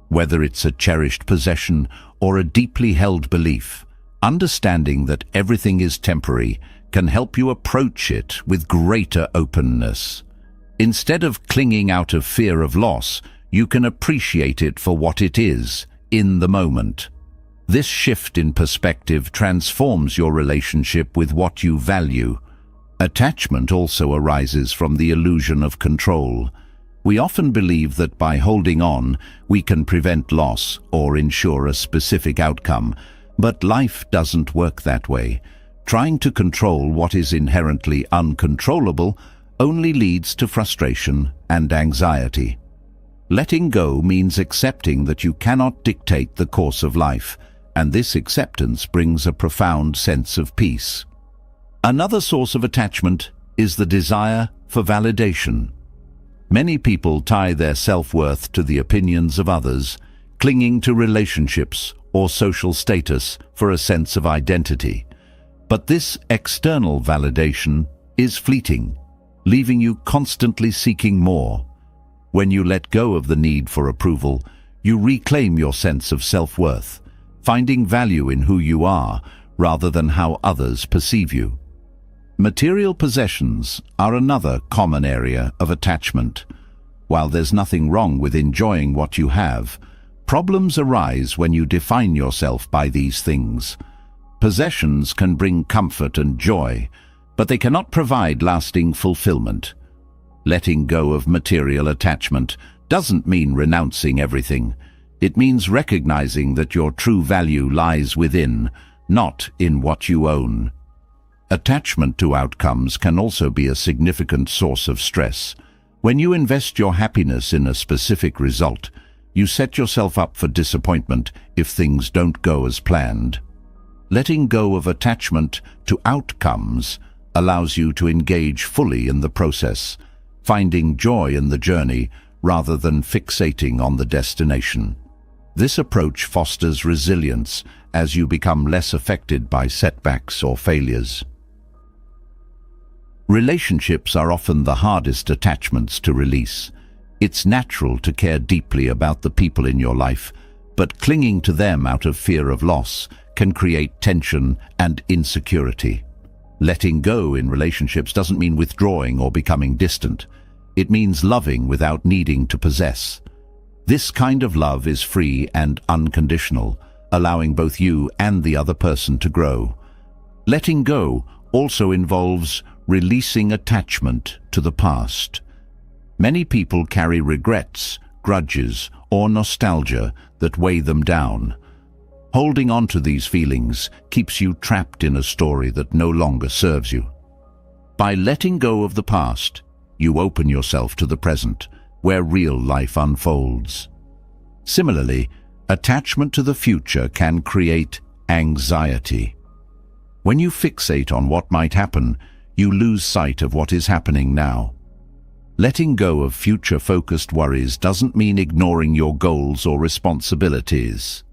whether it's a cherished possession or a deeply held belief. Understanding that everything is temporary can help you approach it with greater openness. Instead of clinging out of fear of loss, you can appreciate it for what it is, in the moment. This shift in perspective transforms your relationship with what you value. Attachment also arises from the illusion of control. We often believe that by holding on, we can prevent loss or ensure a specific outcome, but life doesn't work that way. Trying to control what is inherently uncontrollable only leads to frustration and anxiety. Letting go means accepting that you cannot dictate the course of life, and this acceptance brings a profound sense of peace. Another source of attachment is the desire for validation. Many people tie their self-worth to the opinions of others, clinging to relationships or social status for a sense of identity. But this external validation is fleeting, leaving you constantly seeking more. When you let go of the need for approval, you reclaim your sense of self-worth, finding value in who you are rather than how others perceive you. Material possessions are another common area of attachment. While there's nothing wrong with enjoying what you have, problems arise when you define yourself by these things. Possessions can bring comfort and joy, but they cannot provide lasting fulfillment. Letting go of material attachment doesn't mean renouncing everything. It means recognizing that your true value lies within, not in what you own. Attachment to outcomes can also be a significant source of stress. When you invest your happiness in a specific result, you set yourself up for disappointment if things don't go as planned. Letting go of attachment to outcomes allows you to engage fully in the process, finding joy in the journey rather than fixating on the destination. This approach fosters resilience as you become less affected by setbacks or failures. Relationships are often the hardest attachments to release. It's natural to care deeply about the people in your life, but clinging to them out of fear of loss can create tension and insecurity. Letting go in relationships doesn't mean withdrawing or becoming distant. It means loving without needing to possess. This kind of love is free and unconditional, allowing both you and the other person to grow. Letting go also involves releasing attachment to the past. Many people carry regrets, grudges, or nostalgia that weigh them down. Holding on to these feelings keeps you trapped in a story that no longer serves you. By letting go of the past, you open yourself to the present, where real life unfolds. Similarly, attachment to the future can create anxiety. When you fixate on what might happen, you lose sight of what is happening now. Letting go of future-focused worries doesn't mean ignoring your goals or responsibilities.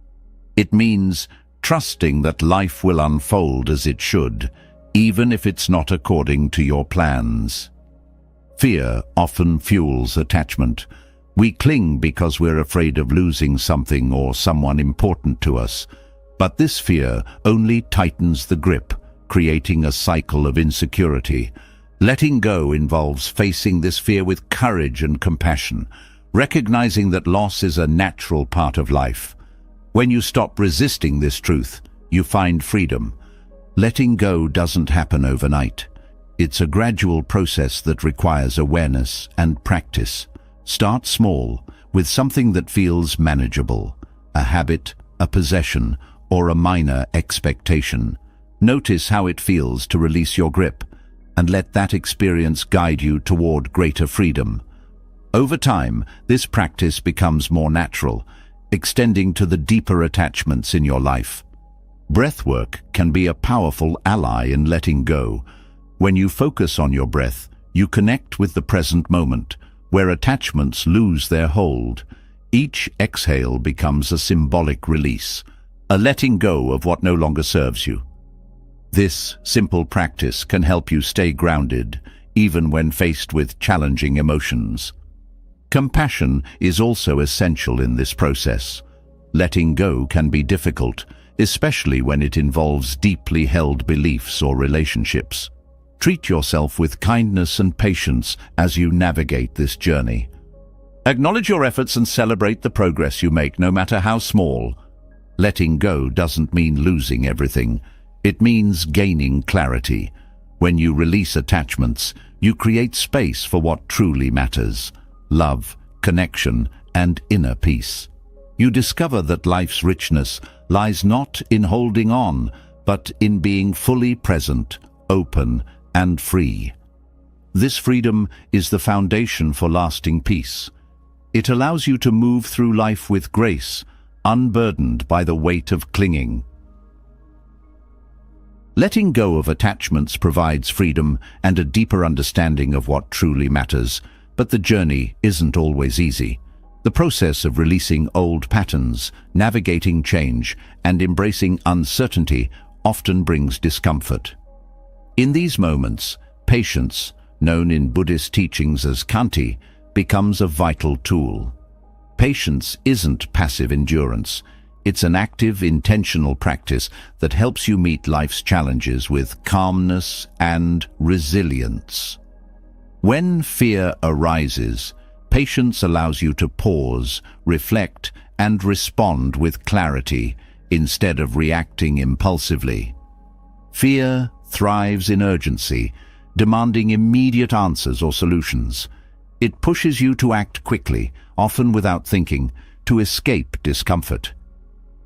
It means trusting that life will unfold as it should, even if it's not according to your plans. Fear often fuels attachment. We cling because we're afraid of losing something or someone important to us. But this fear only tightens the grip, creating a cycle of insecurity. Letting go involves facing this fear with courage and compassion, recognizing that loss is a natural part of life. When you stop resisting this truth, you find freedom. Letting go doesn't happen overnight. It's a gradual process that requires awareness and practice. Start small, with something that feels manageable, a habit, a possession, or a minor expectation. Notice how it feels to release your grip, and let that experience guide you toward greater freedom. Over time, this practice becomes more natural, extending to the deeper attachments in your life. Breathwork can be a powerful ally in letting go. When you focus on your breath, you connect with the present moment, where attachments lose their hold. Each exhale becomes a symbolic release, a letting go of what no longer serves you. This simple practice can help you stay grounded, even when faced with challenging emotions. Compassion is also essential in this process. Letting go can be difficult, especially when it involves deeply held beliefs or relationships. Treat yourself with kindness and patience as you navigate this journey. Acknowledge your efforts and celebrate the progress you make, no matter how small. Letting go doesn't mean losing everything. It means gaining clarity. When you release attachments, you create space for what truly matters: love, connection, and inner peace. You discover that life's richness lies not in holding on, but in being fully present, open, and free. This freedom is the foundation for lasting peace. It allows you to move through life with grace, unburdened by the weight of clinging. Letting go of attachments provides freedom and a deeper understanding of what truly matters, but the journey isn't always easy. The process of releasing old patterns, navigating change, and embracing uncertainty often brings discomfort. In these moments, patience, known in Buddhist teachings as khanti, becomes a vital tool. Patience isn't passive endurance. It's an active, intentional practice that helps you meet life's challenges with calmness and resilience. When fear arises, patience allows you to pause, reflect, and respond with clarity instead of reacting impulsively. Fear thrives in urgency, demanding immediate answers or solutions. It pushes you to act quickly, often without thinking, to escape discomfort.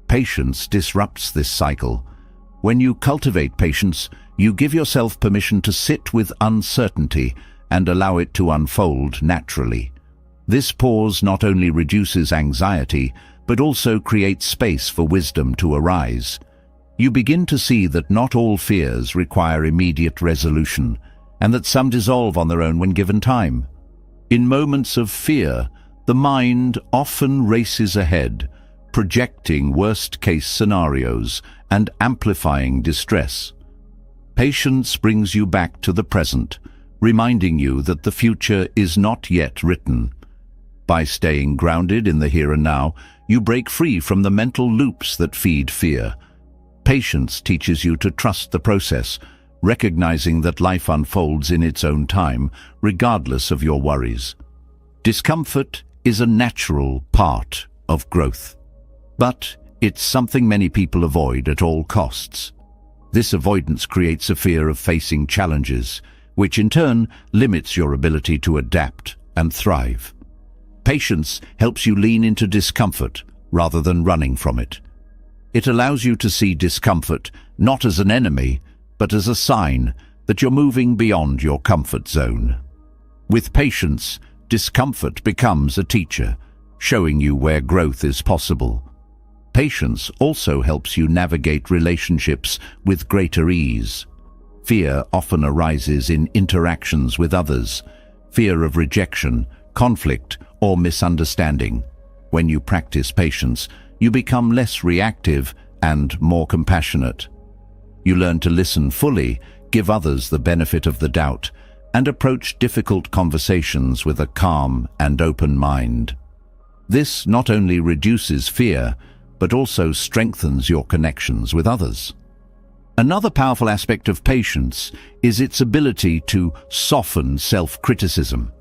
Patience disrupts this cycle. When you cultivate patience, you give yourself permission to sit with uncertainty and allow it to unfold naturally. This pause not only reduces anxiety, but also creates space for wisdom to arise. You begin to see that not all fears require immediate resolution, and that some dissolve on their own when given time. In moments of fear, the mind often races ahead, projecting worst-case scenarios and amplifying distress. Patience brings you back to the present, reminding you that the future is not yet written. By staying grounded in the here and now, you break free from the mental loops that feed fear. Patience teaches you to trust the process, recognizing that life unfolds in its own time, regardless of your worries. Discomfort is a natural part of growth, but it's something many people avoid at all costs. This avoidance creates a fear of facing challenges, which in turn limits your ability to adapt and thrive. Patience helps you lean into discomfort rather than running from it. It allows you to see discomfort not as an enemy, but as a sign that you're moving beyond your comfort zone. With patience, discomfort becomes a teacher, showing you where growth is possible. Patience also helps you navigate relationships with greater ease. Fear often arises in interactions with others, fear of rejection, conflict, or misunderstanding. When you practice patience, you become less reactive and more compassionate. You learn to listen fully, give others the benefit of the doubt, and approach difficult conversations with a calm and open mind. This not only reduces fear, but also strengthens your connections with others. Another powerful aspect of patience is its ability to soften self-criticism.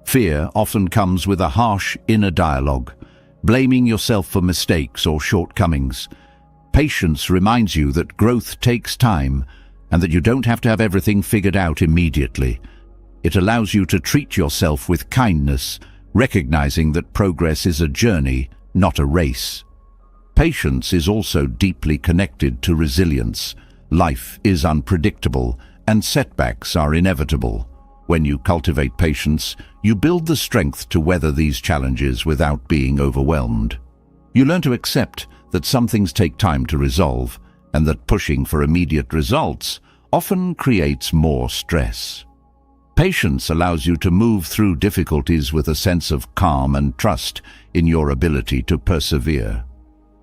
Fear often comes with a harsh inner dialogue, blaming yourself for mistakes or shortcomings. Patience reminds you that growth takes time and that you don't have to have everything figured out immediately. It allows you to treat yourself with kindness, recognizing that progress is a journey, not a race. Patience is also deeply connected to resilience. Life is unpredictable, and setbacks are inevitable. When you cultivate patience, you build the strength to weather these challenges without being overwhelmed. You learn to accept that some things take time to resolve, and that pushing for immediate results often creates more stress. Patience allows you to move through difficulties with a sense of calm and trust in your ability to persevere.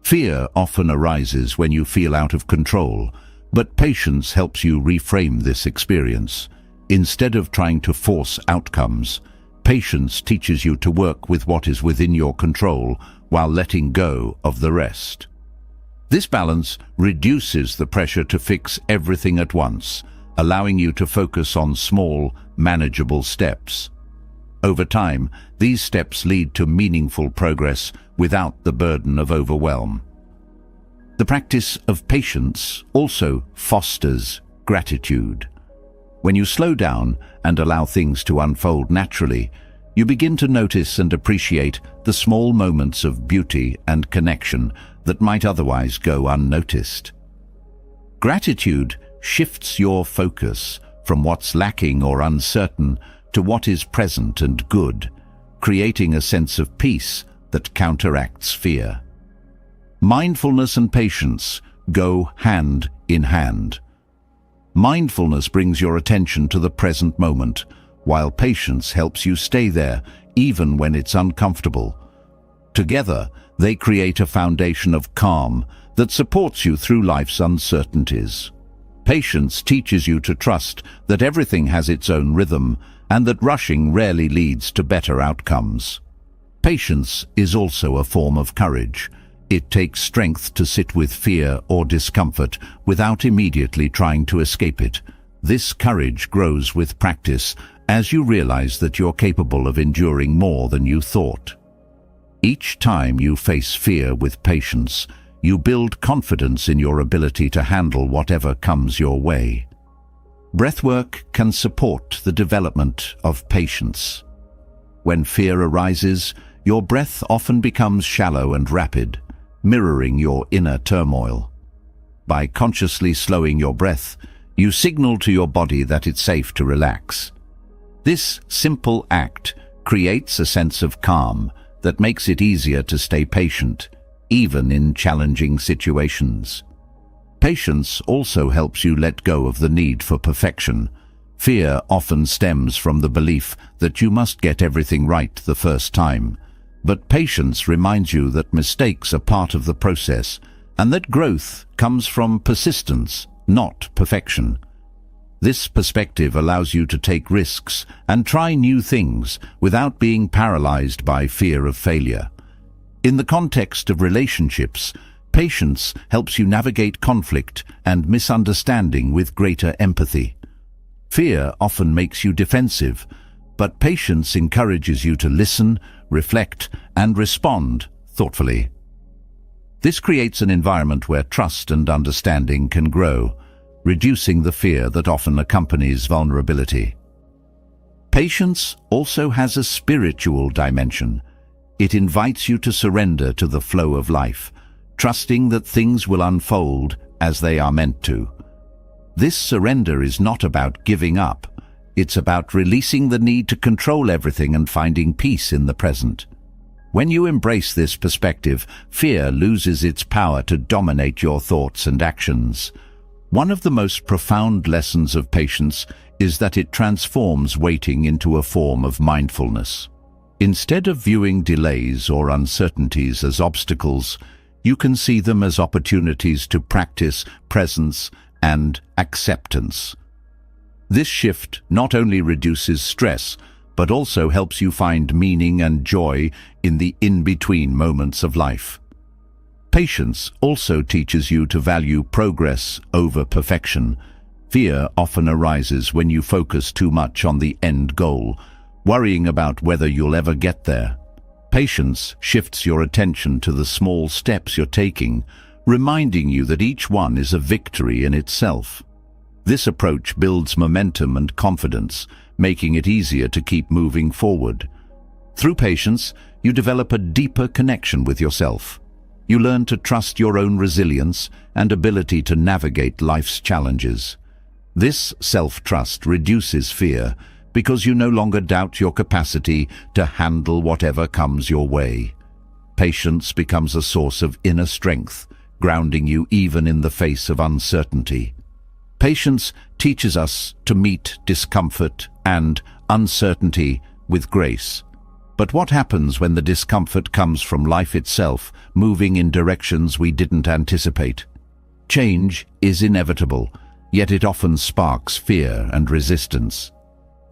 Fear often arises when you feel out of control, but patience helps you reframe this experience. Instead of trying to force outcomes, patience teaches you to work with what is within your control while letting go of the rest. This balance reduces the pressure to fix everything at once, allowing you to focus on small, manageable steps. Over time, these steps lead to meaningful progress without the burden of overwhelm. The practice of patience also fosters gratitude. When you slow down and allow things to unfold naturally, you begin to notice and appreciate the small moments of beauty and connection that might otherwise go unnoticed. Gratitude shifts your focus from what's lacking or uncertain to what is present and good, creating a sense of peace that counteracts fear. Mindfulness and patience go hand in hand. Mindfulness brings your attention to the present moment, while patience helps you stay there even when it's uncomfortable. Together, they create a foundation of calm that supports you through life's uncertainties. Patience teaches you to trust that everything has its own rhythm and that rushing rarely leads to better outcomes. Patience is also a form of courage. It takes strength to sit with fear or discomfort without immediately trying to escape it. This courage grows with practice as you realize that you're capable of enduring more than you thought. Each time you face fear with patience, you build confidence in your ability to handle whatever comes your way. Breathwork can support the development of patience. When fear arises, your breath often becomes shallow and rapid, mirroring your inner turmoil. By consciously slowing your breath, you signal to your body that it's safe to relax. This simple act creates a sense of calm that makes it easier to stay patient, even in challenging situations. Patience also helps you let go of the need for perfection. Fear often stems from the belief that you must get everything right the first time. But patience reminds you that mistakes are part of the process and that growth comes from persistence, not perfection. This perspective allows you to take risks and try new things without being paralyzed by fear of failure. In the context of relationships, patience helps you navigate conflict and misunderstanding with greater empathy. Fear often makes you defensive, but patience encourages you to listen, reflect, and respond thoughtfully. This creates an environment where trust and understanding can grow, reducing the fear that often accompanies vulnerability. Patience also has a spiritual dimension. It invites you to surrender to the flow of life, trusting that things will unfold as they are meant to. This surrender is not about giving up. It's about releasing the need to control everything and finding peace in the present. When you embrace this perspective, fear loses its power to dominate your thoughts and actions. One of the most profound lessons of patience is that it transforms waiting into a form of mindfulness. Instead of viewing delays or uncertainties as obstacles, you can see them as opportunities to practice presence and acceptance. This shift not only reduces stress, but also helps you find meaning and joy in the in-between moments of life. Patience also teaches you to value progress over perfection. Fear often arises when you focus too much on the end goal, worrying about whether you'll ever get there. Patience shifts your attention to the small steps you're taking, reminding you that each one is a victory in itself. This approach builds momentum and confidence, making it easier to keep moving forward. Through patience, you develop a deeper connection with yourself. You learn to trust your own resilience and ability to navigate life's challenges. This self-trust reduces fear because you no longer doubt your capacity to handle whatever comes your way. Patience becomes a source of inner strength, grounding you even in the face of uncertainty. Patience teaches us to meet discomfort and uncertainty with grace. But what happens when the discomfort comes from life itself, moving in directions we didn't anticipate? Change is inevitable, yet it often sparks fear and resistance.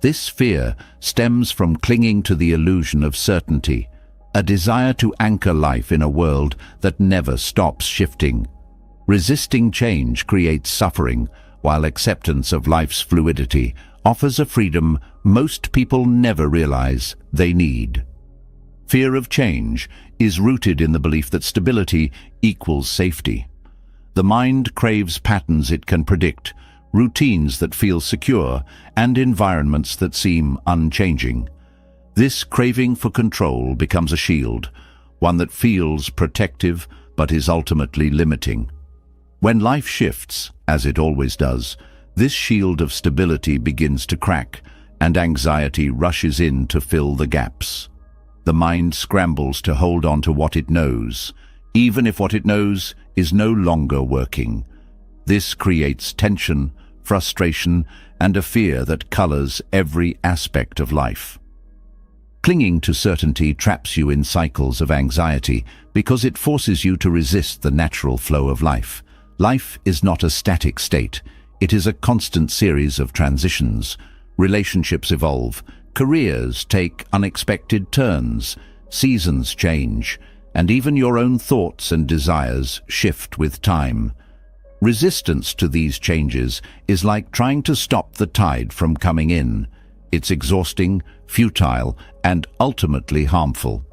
This fear stems from clinging to the illusion of certainty, a desire to anchor life in a world that never stops shifting. Resisting change creates suffering, while acceptance of life's fluidity offers a freedom most people never realize they need. Fear of change is rooted in the belief that stability equals safety. The mind craves patterns it can predict, routines that feel secure, and environments that seem unchanging. This craving for control becomes a shield, one that feels protective but is ultimately limiting. When life shifts, as it always does, this shield of stability begins to crack, and anxiety rushes in to fill the gaps. The mind scrambles to hold on to what it knows, even if what it knows is no longer working. This creates tension, frustration, and a fear that colors every aspect of life. Clinging to certainty traps you in cycles of anxiety because it forces you to resist the natural flow of life. Life is not a static state. It is a constant series of transitions. Relationships evolve, careers take unexpected turns, seasons change, and even your own thoughts and desires shift with time. Resistance to these changes is like trying to stop the tide from coming in. It's exhausting, futile, and ultimately harmful.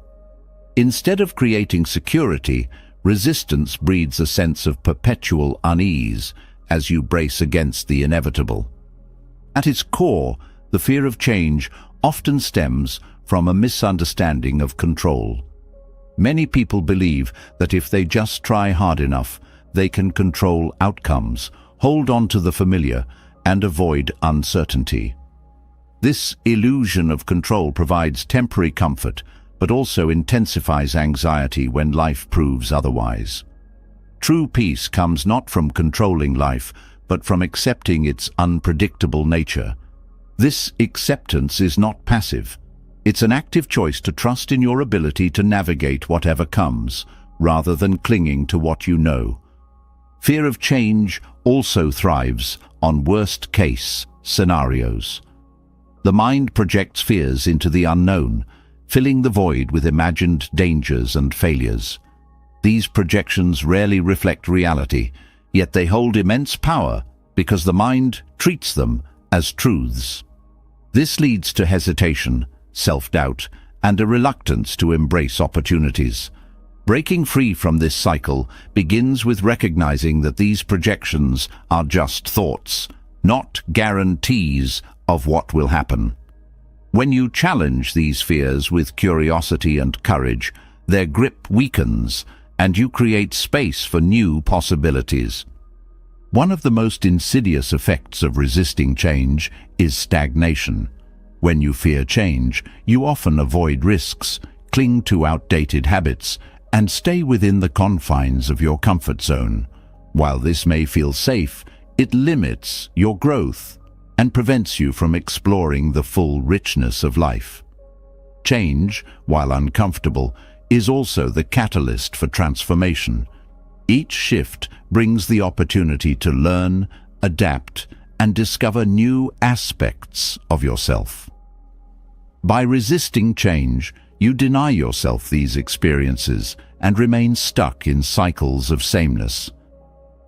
Instead of creating security, resistance breeds a sense of perpetual unease as you brace against the inevitable. At its core, the fear of change often stems from a misunderstanding of control. Many people believe that if they just try hard enough, they can control outcomes, hold on to the familiar, and avoid uncertainty. This illusion of control provides temporary comfort, but also intensifies anxiety when life proves otherwise. True peace comes not from controlling life, but from accepting its unpredictable nature. This acceptance is not passive. It's an active choice to trust in your ability to navigate whatever comes, rather than clinging to what you know. Fear of change also thrives on worst-case scenarios. The mind projects fears into the unknown, filling the void with imagined dangers and failures. These projections rarely reflect reality, yet they hold immense power because the mind treats them as truths. This leads to hesitation, self-doubt, and a reluctance to embrace opportunities. Breaking free from this cycle begins with recognizing that these projections are just thoughts, not guarantees of what will happen. When you challenge these fears with curiosity and courage, their grip weakens, and you create space for new possibilities. One of the most insidious effects of resisting change is stagnation. When you fear change, you often avoid risks, cling to outdated habits, and stay within the confines of your comfort zone. While this may feel safe, it limits your growth and prevents you from exploring the full richness of life. Change, while uncomfortable, is also the catalyst for transformation. Each shift brings the opportunity to learn, adapt, and discover new aspects of yourself. By resisting change, you deny yourself these experiences and remain stuck in cycles of sameness.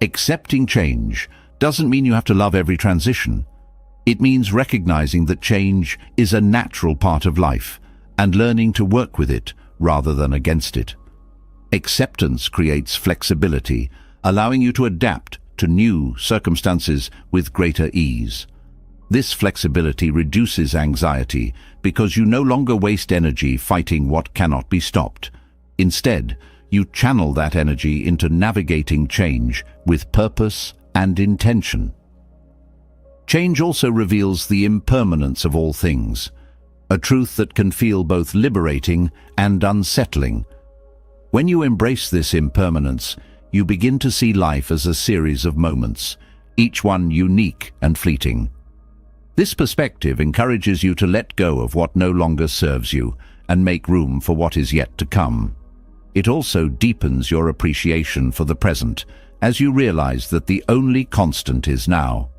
Accepting change doesn't mean you have to love every transition. It means recognizing that change is a natural part of life and learning to work with it rather than against it. Acceptance creates flexibility, allowing you to adapt to new circumstances with greater ease. This flexibility reduces anxiety because you no longer waste energy fighting what cannot be stopped. Instead, you channel that energy into navigating change with purpose and intention. Change also reveals the impermanence of all things, a truth that can feel both liberating and unsettling. When you embrace this impermanence, you begin to see life as a series of moments, each one unique and fleeting. This perspective encourages you to let go of what no longer serves you and make room for what is yet to come. It also deepens your appreciation for the present, as you realize that the only constant is now.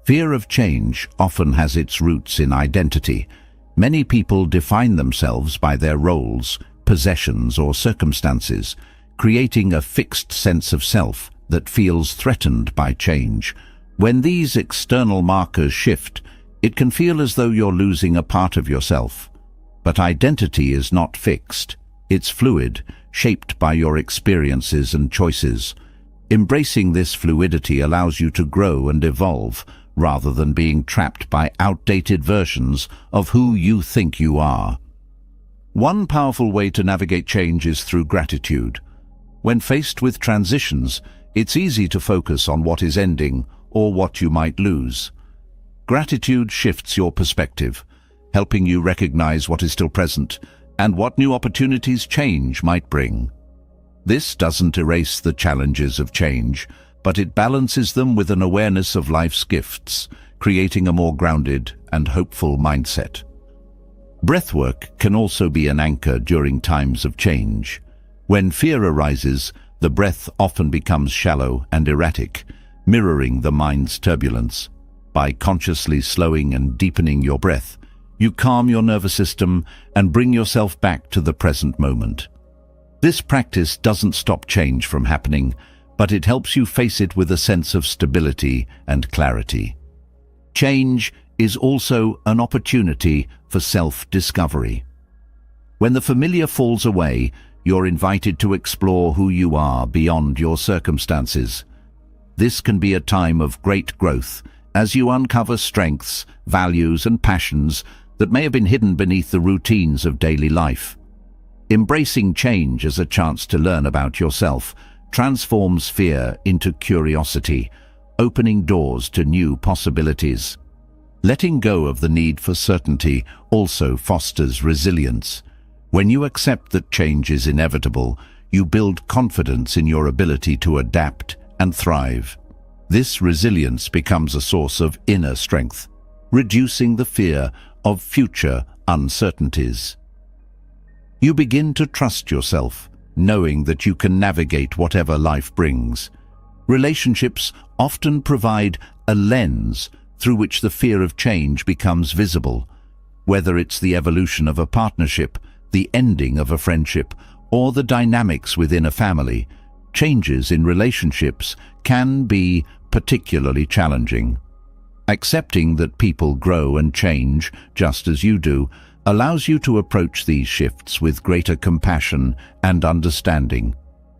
Fear of change often has its roots in identity. Many people define themselves by their roles, possessions, or circumstances, creating a fixed sense of self that feels threatened by change. When these external markers shift, it can feel as though you're losing a part of yourself. But identity is not fixed. It's fluid, shaped by your experiences and choices. Embracing this fluidity allows you to grow and evolve, rather than being trapped by outdated versions of who you think you are. One powerful way to navigate change is through gratitude. When faced with transitions, it's easy to focus on what is ending or what you might lose. Gratitude shifts your perspective, helping you recognize what is still present and what new opportunities change might bring. This doesn't erase the challenges of change, but it balances them with an awareness of life's gifts, creating a more grounded and hopeful mindset. Breathwork can also be an anchor during times of change. When fear arises, the breath often becomes shallow and erratic, mirroring the mind's turbulence. By consciously slowing and deepening your breath, you calm your nervous system and bring yourself back to the present moment. This practice doesn't stop change from happening, but it helps you face it with a sense of stability and clarity. Change is also an opportunity for self-discovery. When the familiar falls away, you're invited to explore who you are beyond your circumstances. This can be a time of great growth as you uncover strengths, values, and passions that may have been hidden beneath the routines of daily life. Embracing change as a chance to learn about yourself transforms fear into curiosity, opening doors to new possibilities. Letting go of the need for certainty also fosters resilience. When you accept that change is inevitable, you build confidence in your ability to adapt and thrive. This resilience becomes a source of inner strength, reducing the fear of future uncertainties. You begin to trust yourself, knowing that you can navigate whatever life brings. Relationships often provide a lens through which the fear of change becomes visible. Whether it's the evolution of a partnership, the ending of a friendship, or the dynamics within a family, changes in relationships can be particularly challenging. Accepting that people grow and change just as you do allows you to approach these shifts with greater compassion and understanding.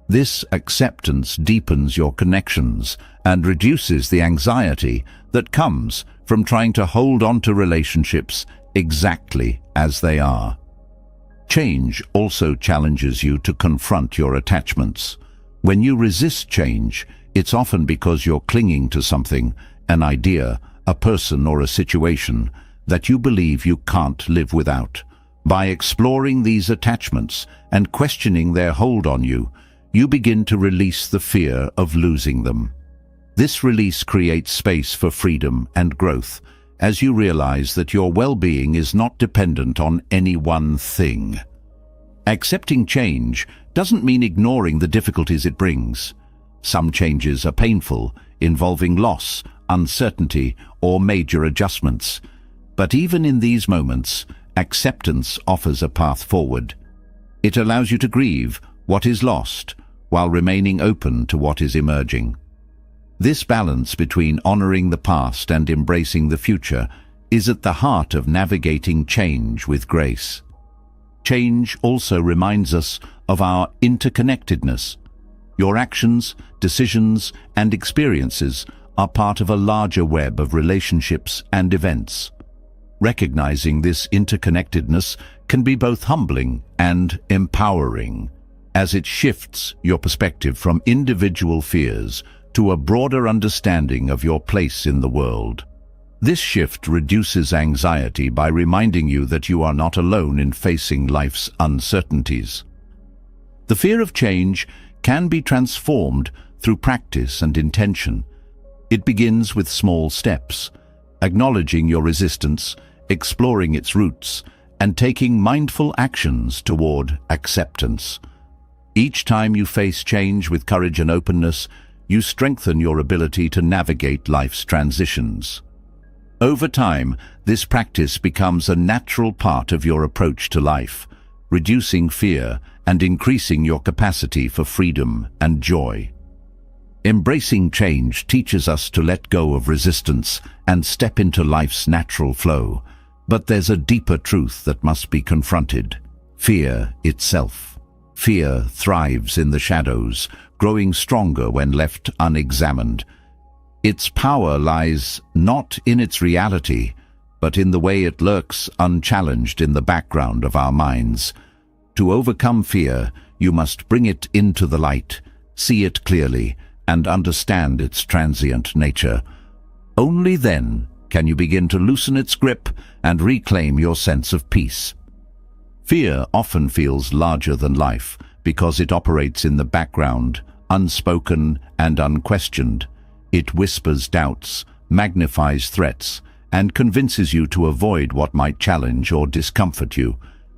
This acceptance deepens your connections and reduces the anxiety that comes from trying to hold on to relationships exactly as they are. Change also challenges you to confront your attachments. When you resist change, it's often because you're clinging to something, an idea, a person, or a situation that you believe you can't live without. By exploring these attachments and questioning their hold on you, you begin to release the fear of losing them. This release creates space for freedom and growth, as you realize that your well-being is not dependent on any one thing. Accepting change doesn't mean ignoring the difficulties it brings. Some changes are painful, involving loss, uncertainty, or major adjustments. But even in these moments, acceptance offers a path forward. It allows you to grieve what is lost while remaining open to what is emerging. This balance between honoring the past and embracing the future is at the heart of navigating change with grace. Change also reminds us of our interconnectedness. Your actions, decisions, and experiences are part of a larger web of relationships and events. Recognizing this interconnectedness can be both humbling and empowering, as it shifts your perspective from individual fears to a broader understanding of your place in the world. This shift reduces anxiety by reminding you that you are not alone in facing life's uncertainties. The fear of change can be transformed through practice and intention. It begins with small steps, acknowledging your resistance, exploring its roots, and taking mindful actions toward acceptance. Each time you face change with courage and openness, you strengthen your ability to navigate life's transitions. Over time, this practice becomes a natural part of your approach to life, reducing fear and increasing your capacity for freedom and joy. Embracing change teaches us to let go of resistance and step into life's natural flow. But there's a deeper truth that must be confronted: fear itself. Fear thrives in the shadows, growing stronger when left unexamined. Its power lies not in its reality, but in the way it lurks unchallenged in the background of our minds. To overcome fear, you must bring it into the light, see it clearly, and understand its transient nature. Only then can you begin to loosen its grip and reclaim your sense of peace. Fear often feels larger than life because it operates in the background, unspoken and unquestioned. It whispers doubts, magnifies threats, and convinces you to avoid what might challenge or discomfort you.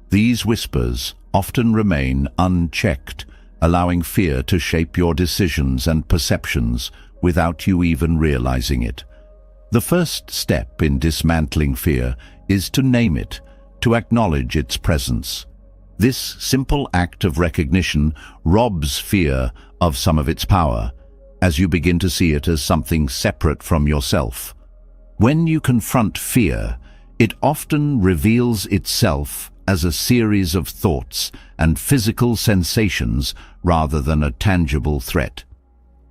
These whispers often remain unchecked, allowing fear to shape your decisions and perceptions without you even realizing it. The first step in dismantling fear is to name it, to acknowledge its presence. This simple act of recognition robs fear of some of its power, as you begin to see it as something separate from yourself. When you confront fear, it often reveals itself as a series of thoughts and physical sensations rather than a tangible threat.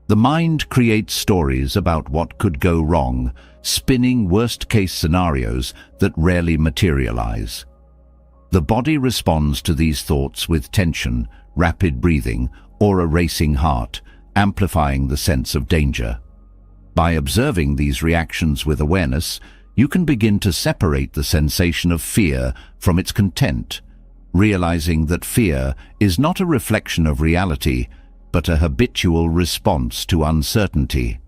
The mind creates stories about what could go wrong, spinning worst-case scenarios that rarely materialize. The body responds to these thoughts with tension, rapid breathing, or a racing heart, amplifying the sense of danger. By observing these reactions with awareness, you can begin to separate the sensation of fear from its content, realizing that fear is not a reflection of reality, but a habitual response to uncertainty.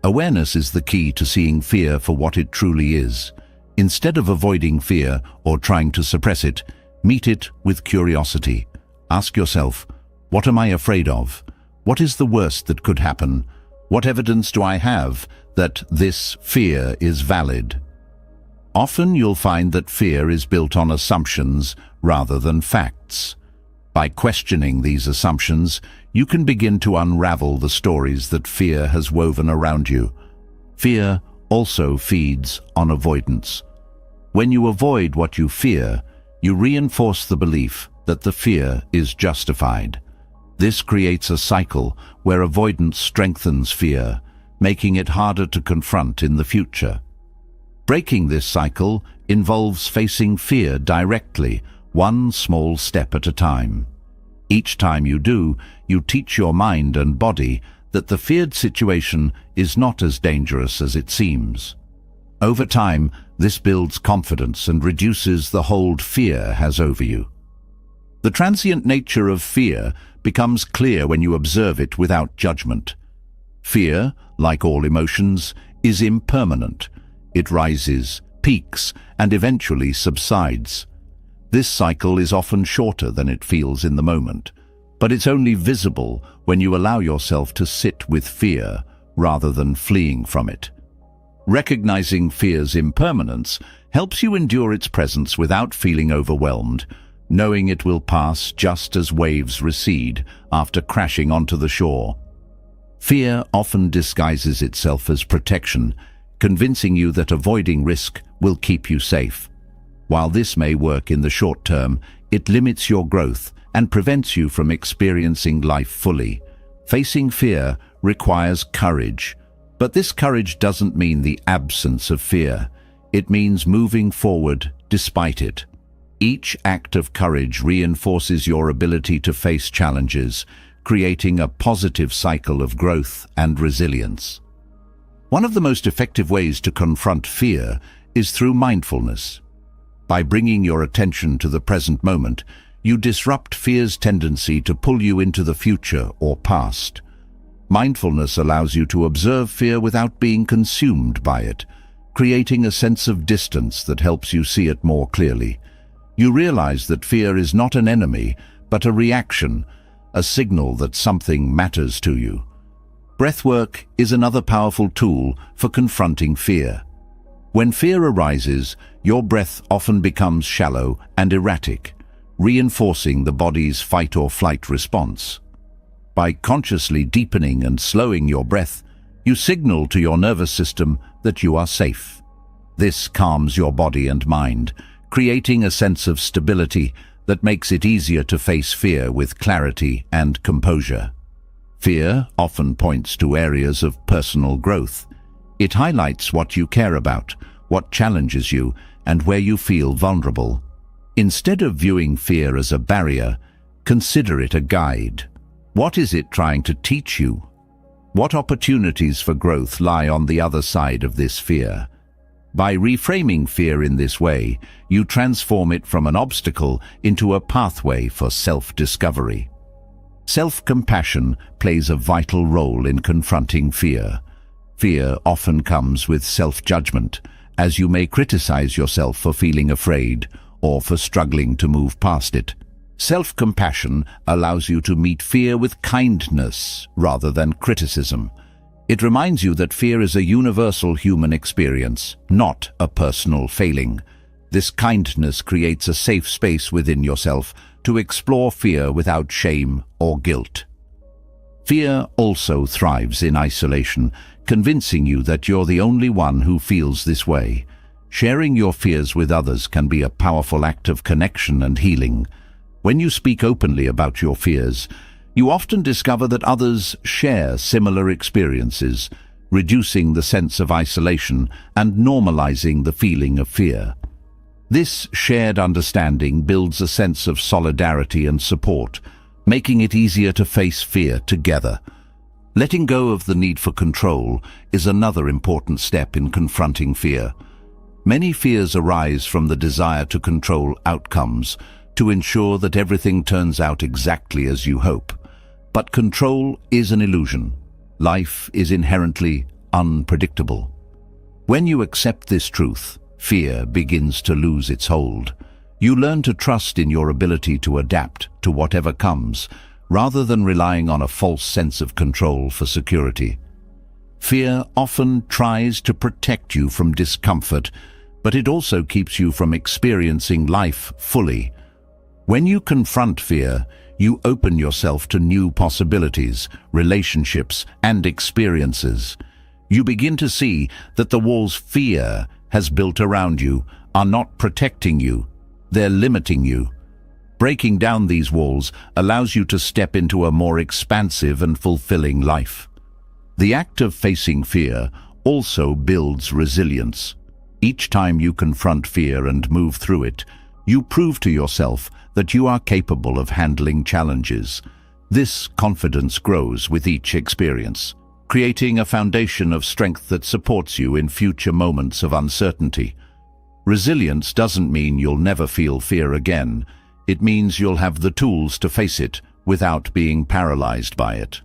Awareness is the key to seeing fear for what it truly is. Instead of avoiding fear or trying to suppress it, meet it with curiosity. Ask yourself, what am I afraid of? What is the worst that could happen? What evidence do I have that this fear is valid? Often you'll find that fear is built on assumptions rather than facts. By questioning these assumptions, you can begin to unravel the stories that fear has woven around you. Fear also feeds on avoidance. When you avoid what you fear, you reinforce the belief that the fear is justified. This creates a cycle where avoidance strengthens fear, making it harder to confront in the future. Breaking this cycle involves facing fear directly, one small step at a time. Each time you do, you teach your mind and body that the feared situation is not as dangerous as it seems. Over time, this builds confidence and reduces the hold fear has over you. The transient nature of fear becomes clear when you observe it without judgment. Fear, like all emotions, is impermanent. It rises, peaks, and eventually subsides. This cycle is often shorter than it feels in the moment, but it's only visible when you allow yourself to sit with fear rather than fleeing from it. Recognizing fear's impermanence helps you endure its presence without feeling overwhelmed, knowing it will pass just as waves recede after crashing onto the shore. Fear often disguises itself as protection, convincing you that avoiding risk will keep you safe. While this may work in the short term, it limits your growth and prevents you from experiencing life fully. Facing fear requires courage, but this courage doesn't mean the absence of fear. It means moving forward despite it. Each act of courage reinforces your ability to face challenges, creating a positive cycle of growth and resilience. One of the most effective ways to confront fear is through mindfulness. By bringing your attention to the present moment, you disrupt fear's tendency to pull you into the future or past. Mindfulness allows you to observe fear without being consumed by it, creating a sense of distance that helps you see it more clearly. You realize that fear is not an enemy, but a reaction, a signal that something matters to you. Breathwork is another powerful tool for confronting fear. When fear arises, your breath often becomes shallow and erratic, reinforcing the body's fight-or-flight response. By consciously deepening and slowing your breath, you signal to your nervous system that you are safe. This calms your body and mind, creating a sense of stability that makes it easier to face fear with clarity and composure. Fear often points to areas of personal growth. It highlights what you care about, what challenges you, and where you feel vulnerable. Instead of viewing fear as a barrier, consider it a guide. What is it trying to teach you? What opportunities for growth lie on the other side of this fear? By reframing fear in this way, you transform it from an obstacle into a pathway for self-discovery. Self-compassion plays a vital role in confronting fear. Fear often comes with self-judgment, as you may criticize yourself for feeling afraid or for struggling to move past it. Self-compassion allows you to meet fear with kindness rather than criticism. It reminds you that fear is a universal human experience, not a personal failing. This kindness creates a safe space within yourself to explore fear without shame or guilt. Fear also thrives in isolation, convincing you that you're the only one who feels this way. Sharing your fears with others can be a powerful act of connection and healing. When you speak openly about your fears, you often discover that others share similar experiences, reducing the sense of isolation and normalizing the feeling of fear. This shared understanding builds a sense of solidarity and support, making it easier to face fear together. Letting go of the need for control is another important step in confronting fear. Many fears arise from the desire to control outcomes, to ensure that everything turns out exactly as you hope. But control is an illusion. Life is inherently unpredictable. When you accept this truth, fear begins to lose its hold. You learn to trust in your ability to adapt to whatever comes, rather than relying on a false sense of control for security. Fear often tries to protect you from discomfort, but it also keeps you from experiencing life fully. When you confront fear, you open yourself to new possibilities, relationships, and experiences. You begin to see that the walls fear has built around you are not protecting you, they're limiting you. Breaking down these walls allows you to step into a more expansive and fulfilling life. The act of facing fear also builds resilience. Each time you confront fear and move through it, you prove to yourself that you are capable of handling challenges. This confidence grows with each experience. creating a foundation of strength that supports you in future moments of uncertainty. Resilience doesn't mean you'll never feel fear again. It means you'll have the tools to face it without being paralyzed by it.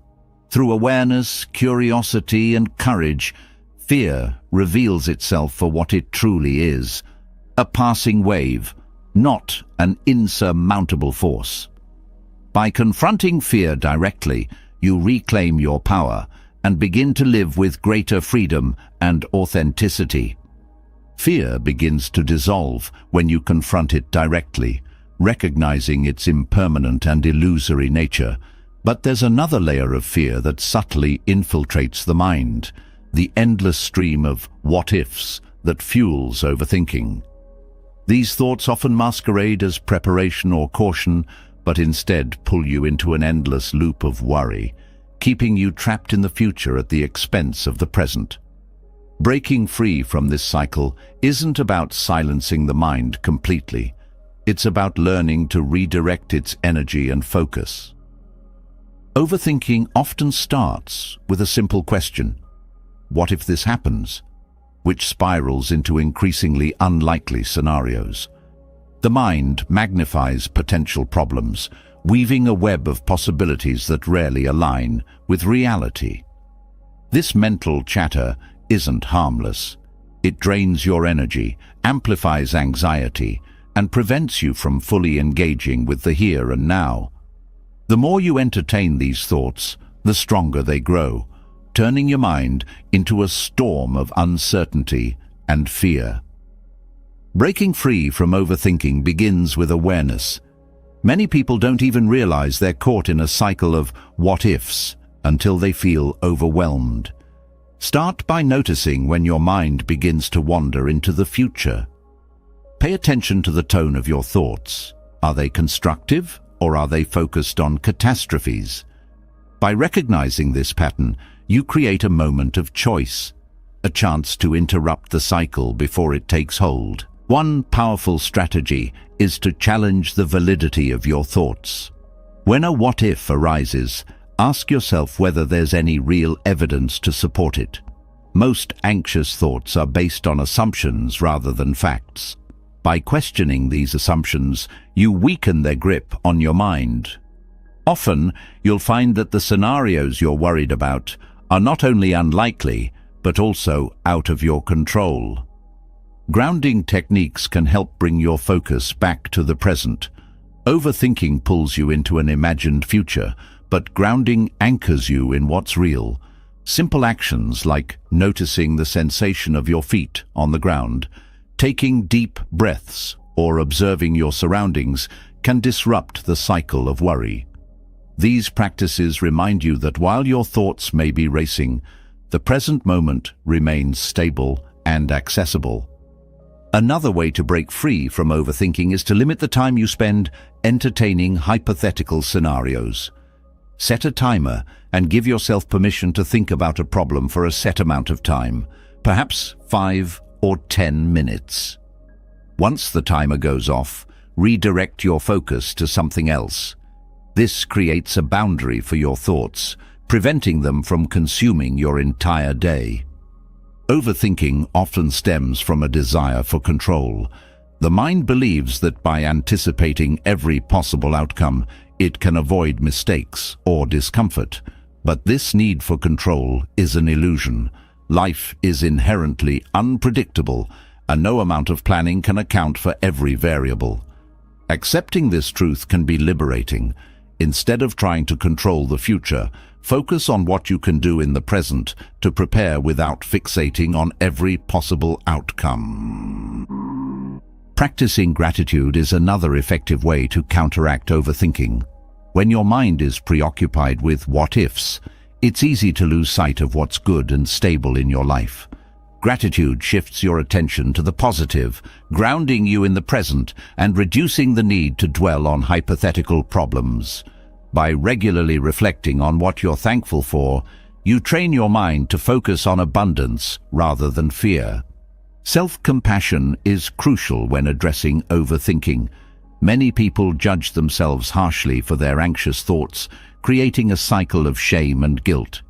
Through awareness, curiosity, and courage, fear reveals itself for what it truly is: a passing wave, not an insurmountable force. By confronting fear directly, you reclaim your power and begin to live with greater freedom and authenticity. Fear begins to dissolve when you confront it directly, recognizing its impermanent and illusory nature. But there's another layer of fear that subtly infiltrates the mind, the endless stream of what-ifs that fuels overthinking. These thoughts often masquerade as preparation or caution, but instead pull you into an endless loop of worry, keeping you trapped in the future at the expense of the present. Breaking free from this cycle isn't about silencing the mind completely. It's about learning to redirect its energy and focus. Overthinking often starts with a simple question: what if this happens? Which spirals into increasingly unlikely scenarios. The mind magnifies potential problems, weaving a web of possibilities that rarely align with reality. This mental chatter isn't harmless. It drains your energy, amplifies anxiety, and prevents you from fully engaging with the here and now. The more you entertain these thoughts, the stronger they grow, turning your mind into a storm of uncertainty and fear. Breaking free from overthinking begins with awareness. Many people don't even realize they're caught in a cycle of what-ifs until they feel overwhelmed. Start by noticing when your mind begins to wander into the future. Pay attention to the tone of your thoughts. Are they constructive, or are they focused on catastrophes? By recognizing this pattern, you create a moment of choice, a chance to interrupt the cycle before it takes hold. One powerful strategy is to challenge the validity of your thoughts. When a what-if arises, ask yourself whether there's any real evidence to support it. Most anxious thoughts are based on assumptions rather than facts. By questioning these assumptions, you weaken their grip on your mind. Often, you'll find that the scenarios you're worried about are not only unlikely, but also out of your control. Grounding techniques can help bring your focus back to the present. Overthinking pulls you into an imagined future, but grounding anchors you in what's real. Simple actions like noticing the sensation of your feet on the ground, taking deep breaths, or observing your surroundings can disrupt the cycle of worry. These practices remind you that while your thoughts may be racing, the present moment remains stable and accessible. Another way to break free from overthinking is to limit the time you spend entertaining hypothetical scenarios. Set a timer and give yourself permission to think about a problem for a set amount of time, perhaps 5 or 10 minutes. Once the timer goes off, redirect your focus to something else. This creates a boundary for your thoughts, preventing them from consuming your entire day. Overthinking often stems from a desire for control. The mind believes that by anticipating every possible outcome, it can avoid mistakes or discomfort. But this need for control is an illusion. Life is inherently unpredictable, and no amount of planning can account for every variable. Accepting this truth can be liberating. Instead of trying to control the future, focus on what you can do in the present to prepare without fixating on every possible outcome. Practicing gratitude is another effective way to counteract overthinking. When your mind is preoccupied with what-ifs, it's easy to lose sight of what's good and stable in your life. Gratitude shifts your attention to the positive, grounding you in the present and reducing the need to dwell on hypothetical problems. By regularly reflecting on what you're thankful for, you train your mind to focus on abundance rather than fear. Self-compassion is crucial when addressing overthinking. Many people judge themselves harshly for their anxious thoughts, creating a cycle of shame and guilt.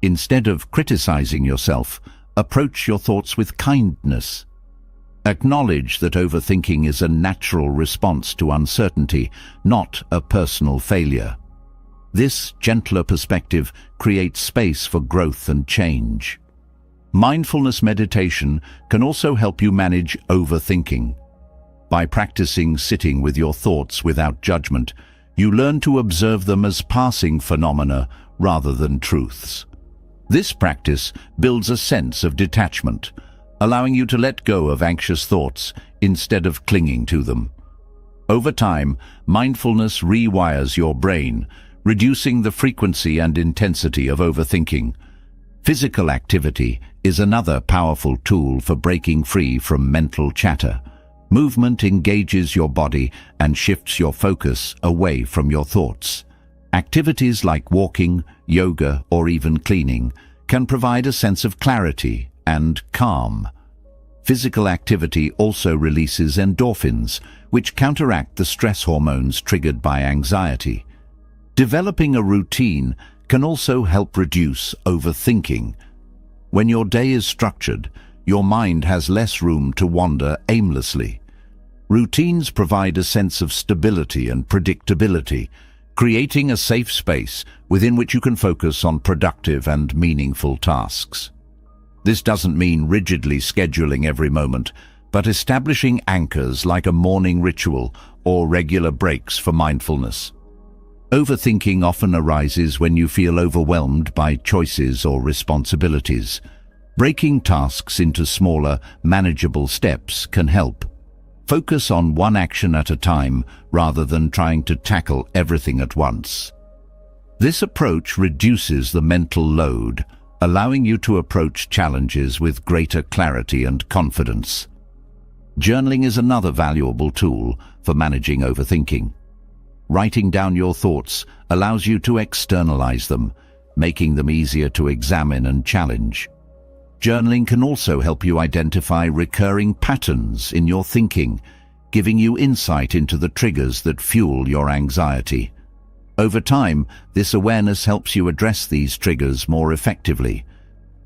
Instead of criticizing yourself, approach your thoughts with kindness. Acknowledge that overthinking is a natural response to uncertainty, not a personal failure. This gentler perspective creates space for growth and change. Mindfulness meditation can also help you manage overthinking. By practicing sitting with your thoughts without judgment, you learn to observe them as passing phenomena rather than truths. This practice builds a sense of detachment, allowing you to let go of anxious thoughts instead of clinging to them. Over time, mindfulness rewires your brain, reducing the frequency and intensity of overthinking. Physical activity is another powerful tool for breaking free from mental chatter. Movement engages your body and shifts your focus away from your thoughts. Activities like walking, yoga, or even cleaning can provide a sense of clarity and calm. Physical activity also releases endorphins, which counteract the stress hormones triggered by anxiety. Developing a routine can also help reduce overthinking. When your day is structured, your mind has less room to wander aimlessly. Routines provide a sense of stability and predictability, creating a safe space within which you can focus on productive and meaningful tasks. This doesn't mean rigidly scheduling every moment, but establishing anchors like a morning ritual or regular breaks for mindfulness. Overthinking often arises when you feel overwhelmed by choices or responsibilities. Breaking tasks into smaller, manageable steps can help. Focus on one action at a time rather than trying to tackle everything at once. This approach reduces the mental load, allowing you to approach challenges with greater clarity and confidence. Journaling is another valuable tool for managing overthinking. Writing down your thoughts allows you to externalize them, making them easier to examine and challenge. Journaling can also help you identify recurring patterns in your thinking, giving you insight into the triggers that fuel your anxiety. Over time, this awareness helps you address these triggers more effectively.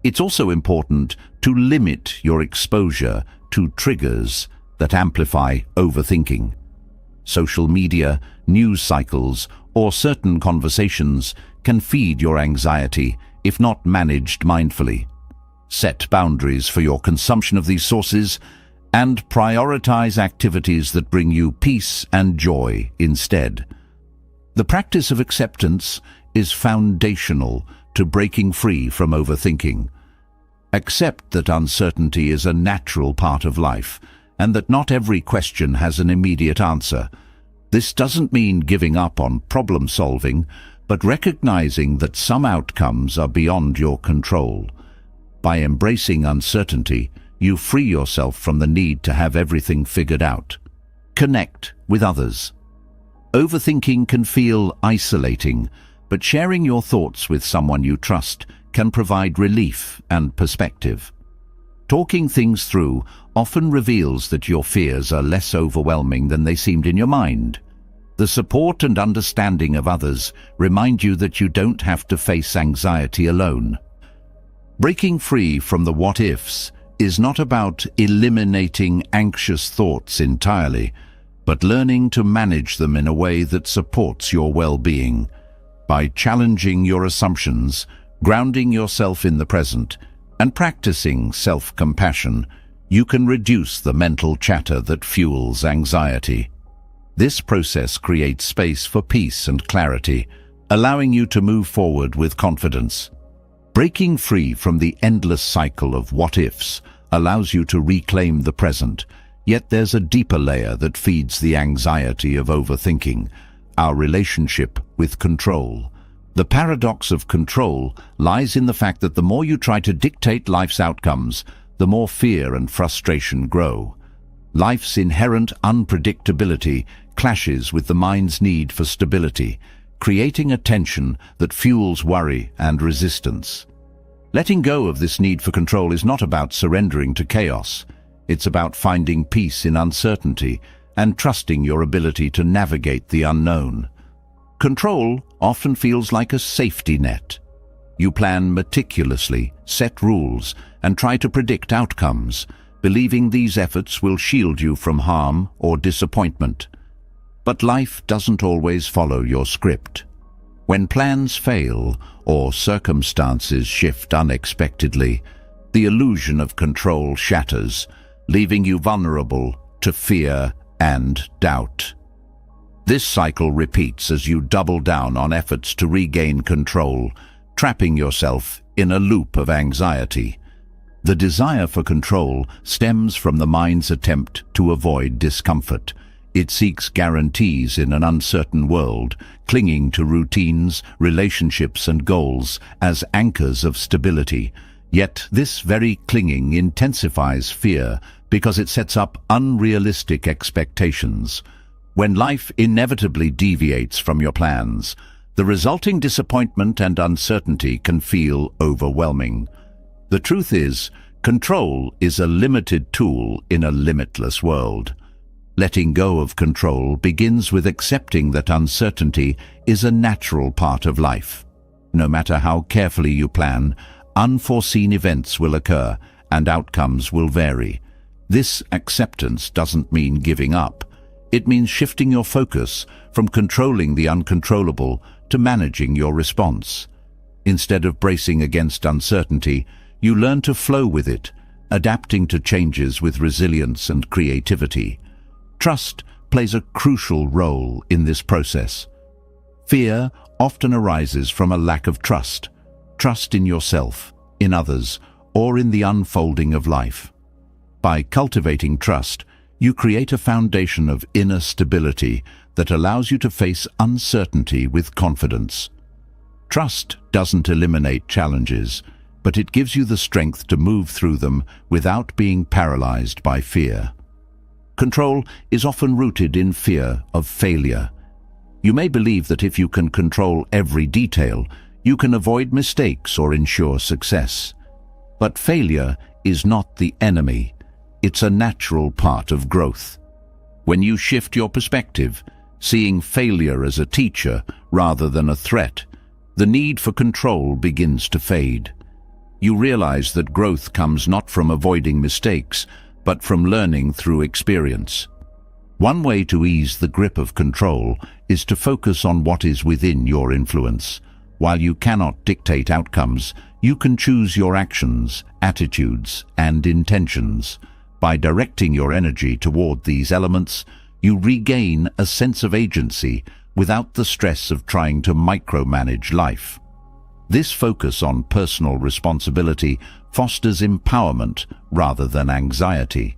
It's also important to limit your exposure to triggers that amplify overthinking. Social media, news cycles, or certain conversations can feed your anxiety if not managed mindfully. Set boundaries for your consumption of these sources and prioritize activities that bring you peace and joy instead. The practice of acceptance is foundational to breaking free from overthinking. Accept that uncertainty is a natural part of life and that not every question has an immediate answer. This doesn't mean giving up on problem solving, but recognizing that some outcomes are beyond your control. By embracing uncertainty, you free yourself from the need to have everything figured out. Connect with others. Overthinking can feel isolating, but sharing your thoughts with someone you trust can provide relief and perspective. Talking things through often reveals that your fears are less overwhelming than they seemed in your mind. The support and understanding of others remind you that you don't have to face anxiety alone. Breaking free from the what-ifs is not about eliminating anxious thoughts entirely, but learning to manage them in a way that supports your well-being. By challenging your assumptions, grounding yourself in the present, and practicing self-compassion, you can reduce the mental chatter that fuels anxiety. This process creates space for peace and clarity, allowing you to move forward with confidence. Breaking free from the endless cycle of what-ifs allows you to reclaim the present, yet there's a deeper layer that feeds the anxiety of overthinking, our relationship with control. The paradox of control lies in the fact that the more you try to dictate life's outcomes, the more fear and frustration grow. Life's inherent unpredictability clashes with the mind's need for stability, creating a tension that fuels worry and resistance. Letting go of this need for control is not about surrendering to chaos. It's about finding peace in uncertainty and trusting your ability to navigate the unknown. Control often feels like a safety net. You plan meticulously, set rules, and try to predict outcomes, believing these efforts will shield you from harm or disappointment. But life doesn't always follow your script. When plans fail or circumstances shift unexpectedly, the illusion of control shatters, leaving you vulnerable to fear and doubt. This cycle repeats as you double down on efforts to regain control, trapping yourself in a loop of anxiety. The desire for control stems from the mind's attempt to avoid discomfort. It seeks guarantees in an uncertain world, clinging to routines, relationships, and goals as anchors of stability. Yet this very clinging intensifies fear because it sets up unrealistic expectations. When life inevitably deviates from your plans, the resulting disappointment and uncertainty can feel overwhelming. The truth is, control is a limited tool in a limitless world. Letting go of control begins with accepting that uncertainty is a natural part of life. No matter how carefully you plan, unforeseen events will occur and outcomes will vary. This acceptance doesn't mean giving up. It means shifting your focus from controlling the uncontrollable to managing your response. Instead of bracing against uncertainty, you learn to flow with it, adapting to changes with resilience and creativity. Trust plays a crucial role in this process. Fear often arises from a lack of trust in yourself, in others, or in the unfolding of life. By cultivating trust, you create a foundation of inner stability that allows you to face uncertainty with confidence. Trust doesn't eliminate challenges, but it gives you the strength to move through them without being paralyzed by fear. Control is often rooted in fear of failure. You may believe that if you can control every detail, you can avoid mistakes or ensure success. But failure is not the enemy. It's a natural part of growth. When you shift your perspective, seeing failure as a teacher rather than a threat, the need for control begins to fade. You realize that growth comes not from avoiding mistakes, but from learning through experience. One way to ease the grip of control is to focus on what is within your influence. While you cannot dictate outcomes, you can choose your actions, attitudes, and intentions. By directing your energy toward these elements, you regain a sense of agency without the stress of trying to micromanage life. This focus on personal responsibility fosters empowerment rather than anxiety.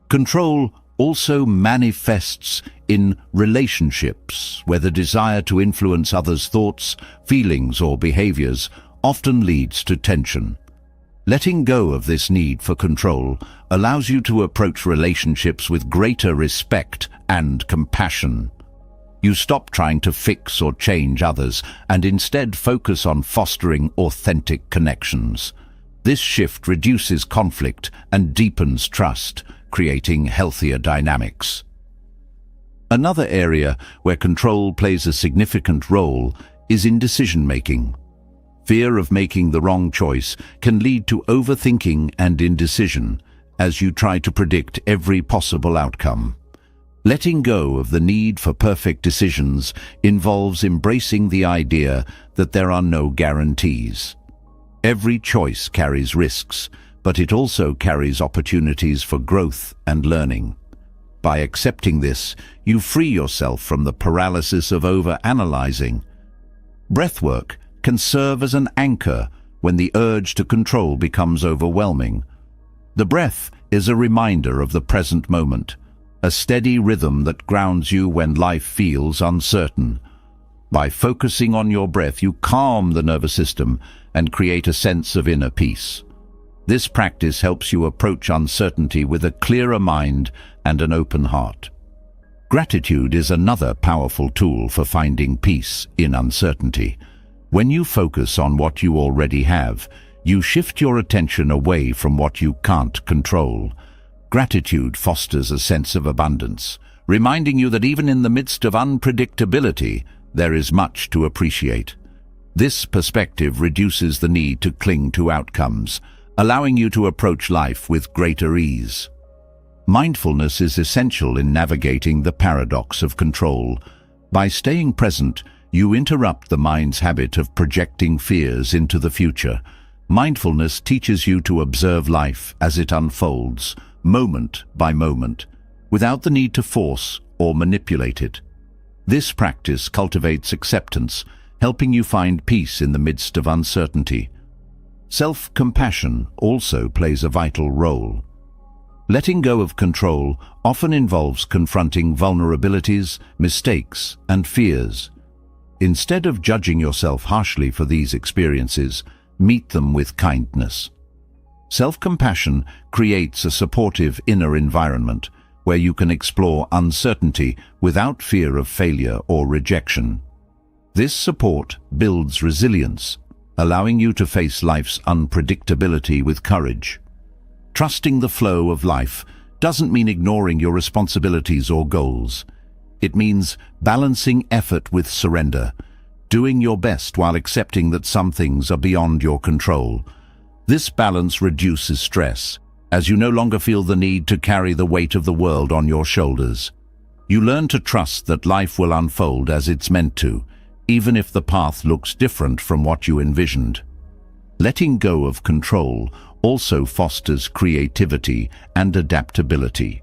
Control also manifests in relationships, where the desire to influence others' thoughts, feelings, or behaviors often leads to tension. Letting go of this need for control allows you to approach relationships with greater respect and compassion. You stop trying to fix or change others and instead focus on fostering authentic connections. This shift reduces conflict and deepens trust, creating healthier dynamics. Another area where control plays a significant role is in decision-making. Fear of making the wrong choice can lead to overthinking and indecision as you try to predict every possible outcome. Letting go of the need for perfect decisions involves embracing the idea that there are no guarantees. Every choice carries risks, but it also carries opportunities for growth and learning. By accepting this, you free yourself from the paralysis of overanalyzing. Breathwork can serve as an anchor when the urge to control becomes overwhelming. The breath is a reminder of the present moment, a steady rhythm that grounds you when life feels uncertain. By focusing on your breath, you calm the nervous system and create a sense of inner peace. This practice helps you approach uncertainty with a clearer mind and an open heart. Gratitude is another powerful tool for finding peace in uncertainty. When you focus on what you already have, you shift your attention away from what you can't control. Gratitude fosters a sense of abundance, reminding you that even in the midst of unpredictability, there is much to appreciate. This perspective reduces the need to cling to outcomes, allowing you to approach life with greater ease. Mindfulness is essential in navigating the paradox of control. By staying present, you interrupt the mind's habit of projecting fears into the future. Mindfulness teaches you to observe life as it unfolds, moment by moment, without the need to force or manipulate it. This practice cultivates acceptance, helping you find peace in the midst of uncertainty. Self-compassion also plays a vital role. Letting go of control often involves confronting vulnerabilities, mistakes, and fears. Instead of judging yourself harshly for these experiences, meet them with kindness. Self-compassion creates a supportive inner environment where you can explore uncertainty without fear of failure or rejection. This support builds resilience, allowing you to face life's unpredictability with courage. Trusting the flow of life doesn't mean ignoring your responsibilities or goals. It means balancing effort with surrender, doing your best while accepting that some things are beyond your control. This balance reduces stress, as you no longer feel the need to carry the weight of the world on your shoulders. You learn to trust that life will unfold as it's meant to, even if the path looks different from what you envisioned. Letting go of control also fosters creativity and adaptability.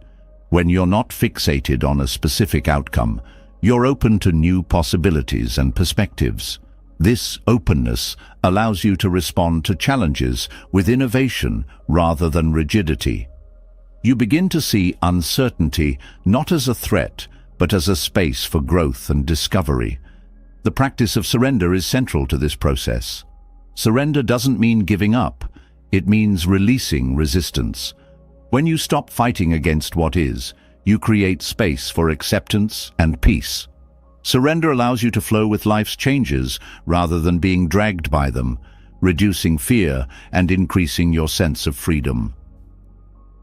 When you're not fixated on a specific outcome, you're open to new possibilities and perspectives. This openness allows you to respond to challenges with innovation rather than rigidity. You begin to see uncertainty not as a threat, but as a space for growth and discovery. The practice of surrender is central to this process. Surrender doesn't mean giving up. It means releasing resistance. When you stop fighting against what is, you create space for acceptance and peace. Surrender allows you to flow with life's changes rather than being dragged by them, reducing fear and increasing your sense of freedom.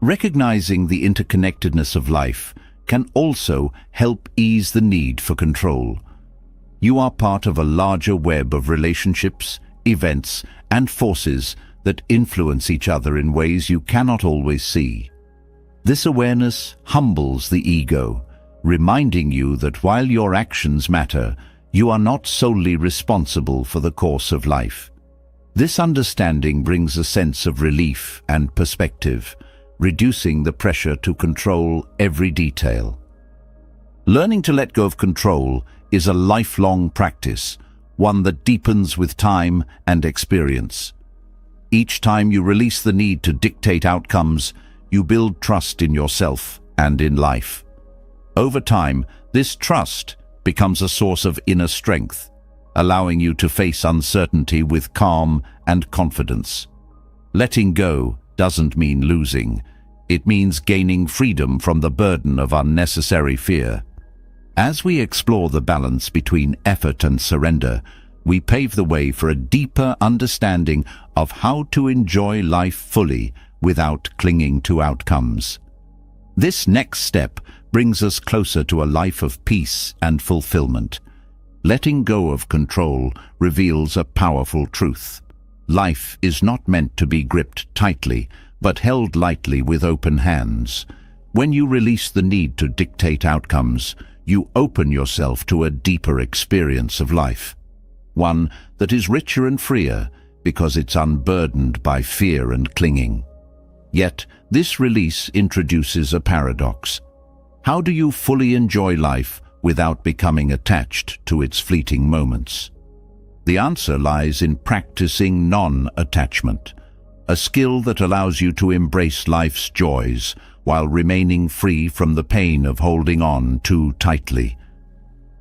Recognizing the interconnectedness of life can also help ease the need for control. You are part of a larger web of relationships, events, and forces that influence each other in ways you cannot always see. This awareness humbles the ego, reminding you that while your actions matter, you are not solely responsible for the course of life. This understanding brings a sense of relief and perspective, reducing the pressure to control every detail. Learning to let go of control is a lifelong practice, one that deepens with time and experience. Each time you release the need to dictate outcomes, you build trust in yourself and in life. Over time, this trust becomes a source of inner strength, allowing you to face uncertainty with calm and confidence. Letting go doesn't mean losing. It means gaining freedom from the burden of unnecessary fear. As we explore the balance between effort and surrender, we pave the way for a deeper understanding of how to enjoy life fully without clinging to outcomes. This next step brings us closer to a life of peace and fulfillment. Letting go of control reveals a powerful truth. Life is not meant to be gripped tightly, but held lightly with open hands. When you release the need to dictate outcomes, you open yourself to a deeper experience of life. One that is richer and freer because it's unburdened by fear and clinging. Yet, this release introduces a paradox. How do you fully enjoy life without becoming attached to its fleeting moments? The answer lies in practicing non-attachment, a skill that allows you to embrace life's joys while remaining free from the pain of holding on too tightly.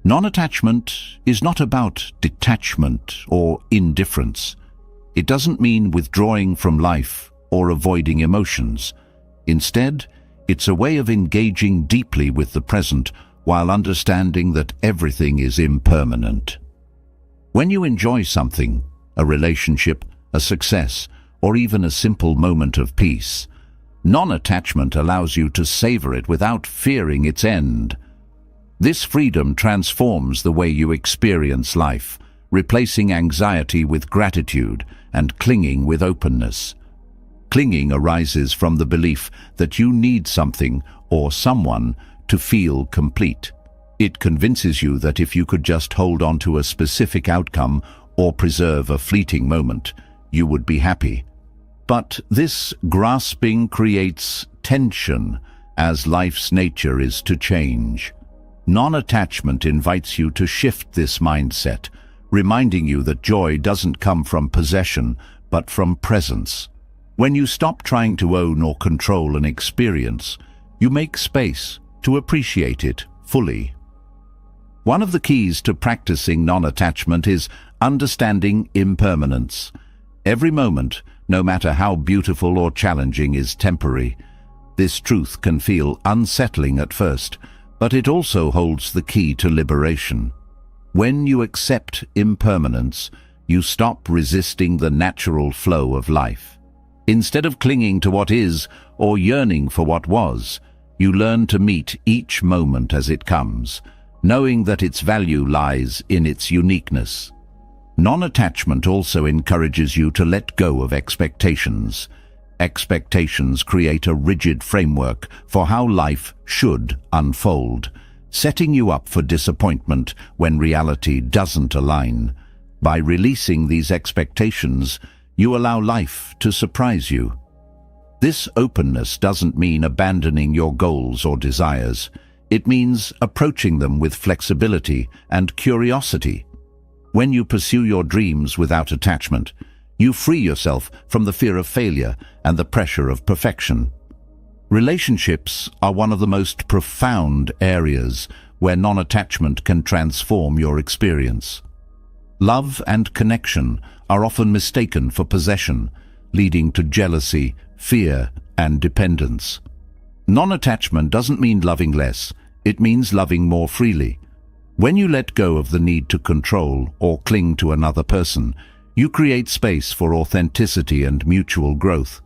Non-attachment is not about detachment or indifference. It doesn't mean withdrawing from life or avoiding emotions. Instead, it's a way of engaging deeply with the present while understanding that everything is impermanent. When you enjoy something, a relationship, a success, or even a simple moment of peace, non-attachment allows you to savor it without fearing its end. This freedom transforms the way you experience life, replacing anxiety with gratitude and clinging with openness. Clinging arises from the belief that you need something or someone to feel complete. It convinces you that if you could just hold on to a specific outcome or preserve a fleeting moment, you would be happy. But this grasping creates tension, as life's nature is to change. Non-attachment invites you to shift this mindset, reminding you that joy doesn't come from possession, but from presence. When you stop trying to own or control an experience, you make space to appreciate it fully. One of the keys to practicing non-attachment is understanding impermanence. Every moment, no matter how beautiful or challenging, is temporary. This truth can feel unsettling at first, but it also holds the key to liberation. When you accept impermanence, you stop resisting the natural flow of life. Instead of clinging to what is or yearning for what was, you learn to meet each moment as it comes, knowing that its value lies in its uniqueness. Non-attachment also encourages you to let go of expectations. Expectations create a rigid framework for how life should unfold, setting you up for disappointment when reality doesn't align. By releasing these expectations, you allow life to surprise you. This openness doesn't mean abandoning your goals or desires. It means approaching them with flexibility and curiosity. When you pursue your dreams without attachment, you free yourself from the fear of failure and the pressure of perfection. Relationships are one of the most profound areas where non-attachment can transform your experience. Love and connection are often mistaken for possession, leading to jealousy, fear, and dependence. Non-attachment doesn't mean loving less, it means loving more freely. When you let go of the need to control or cling to another person, you create space for authenticity and mutual growth.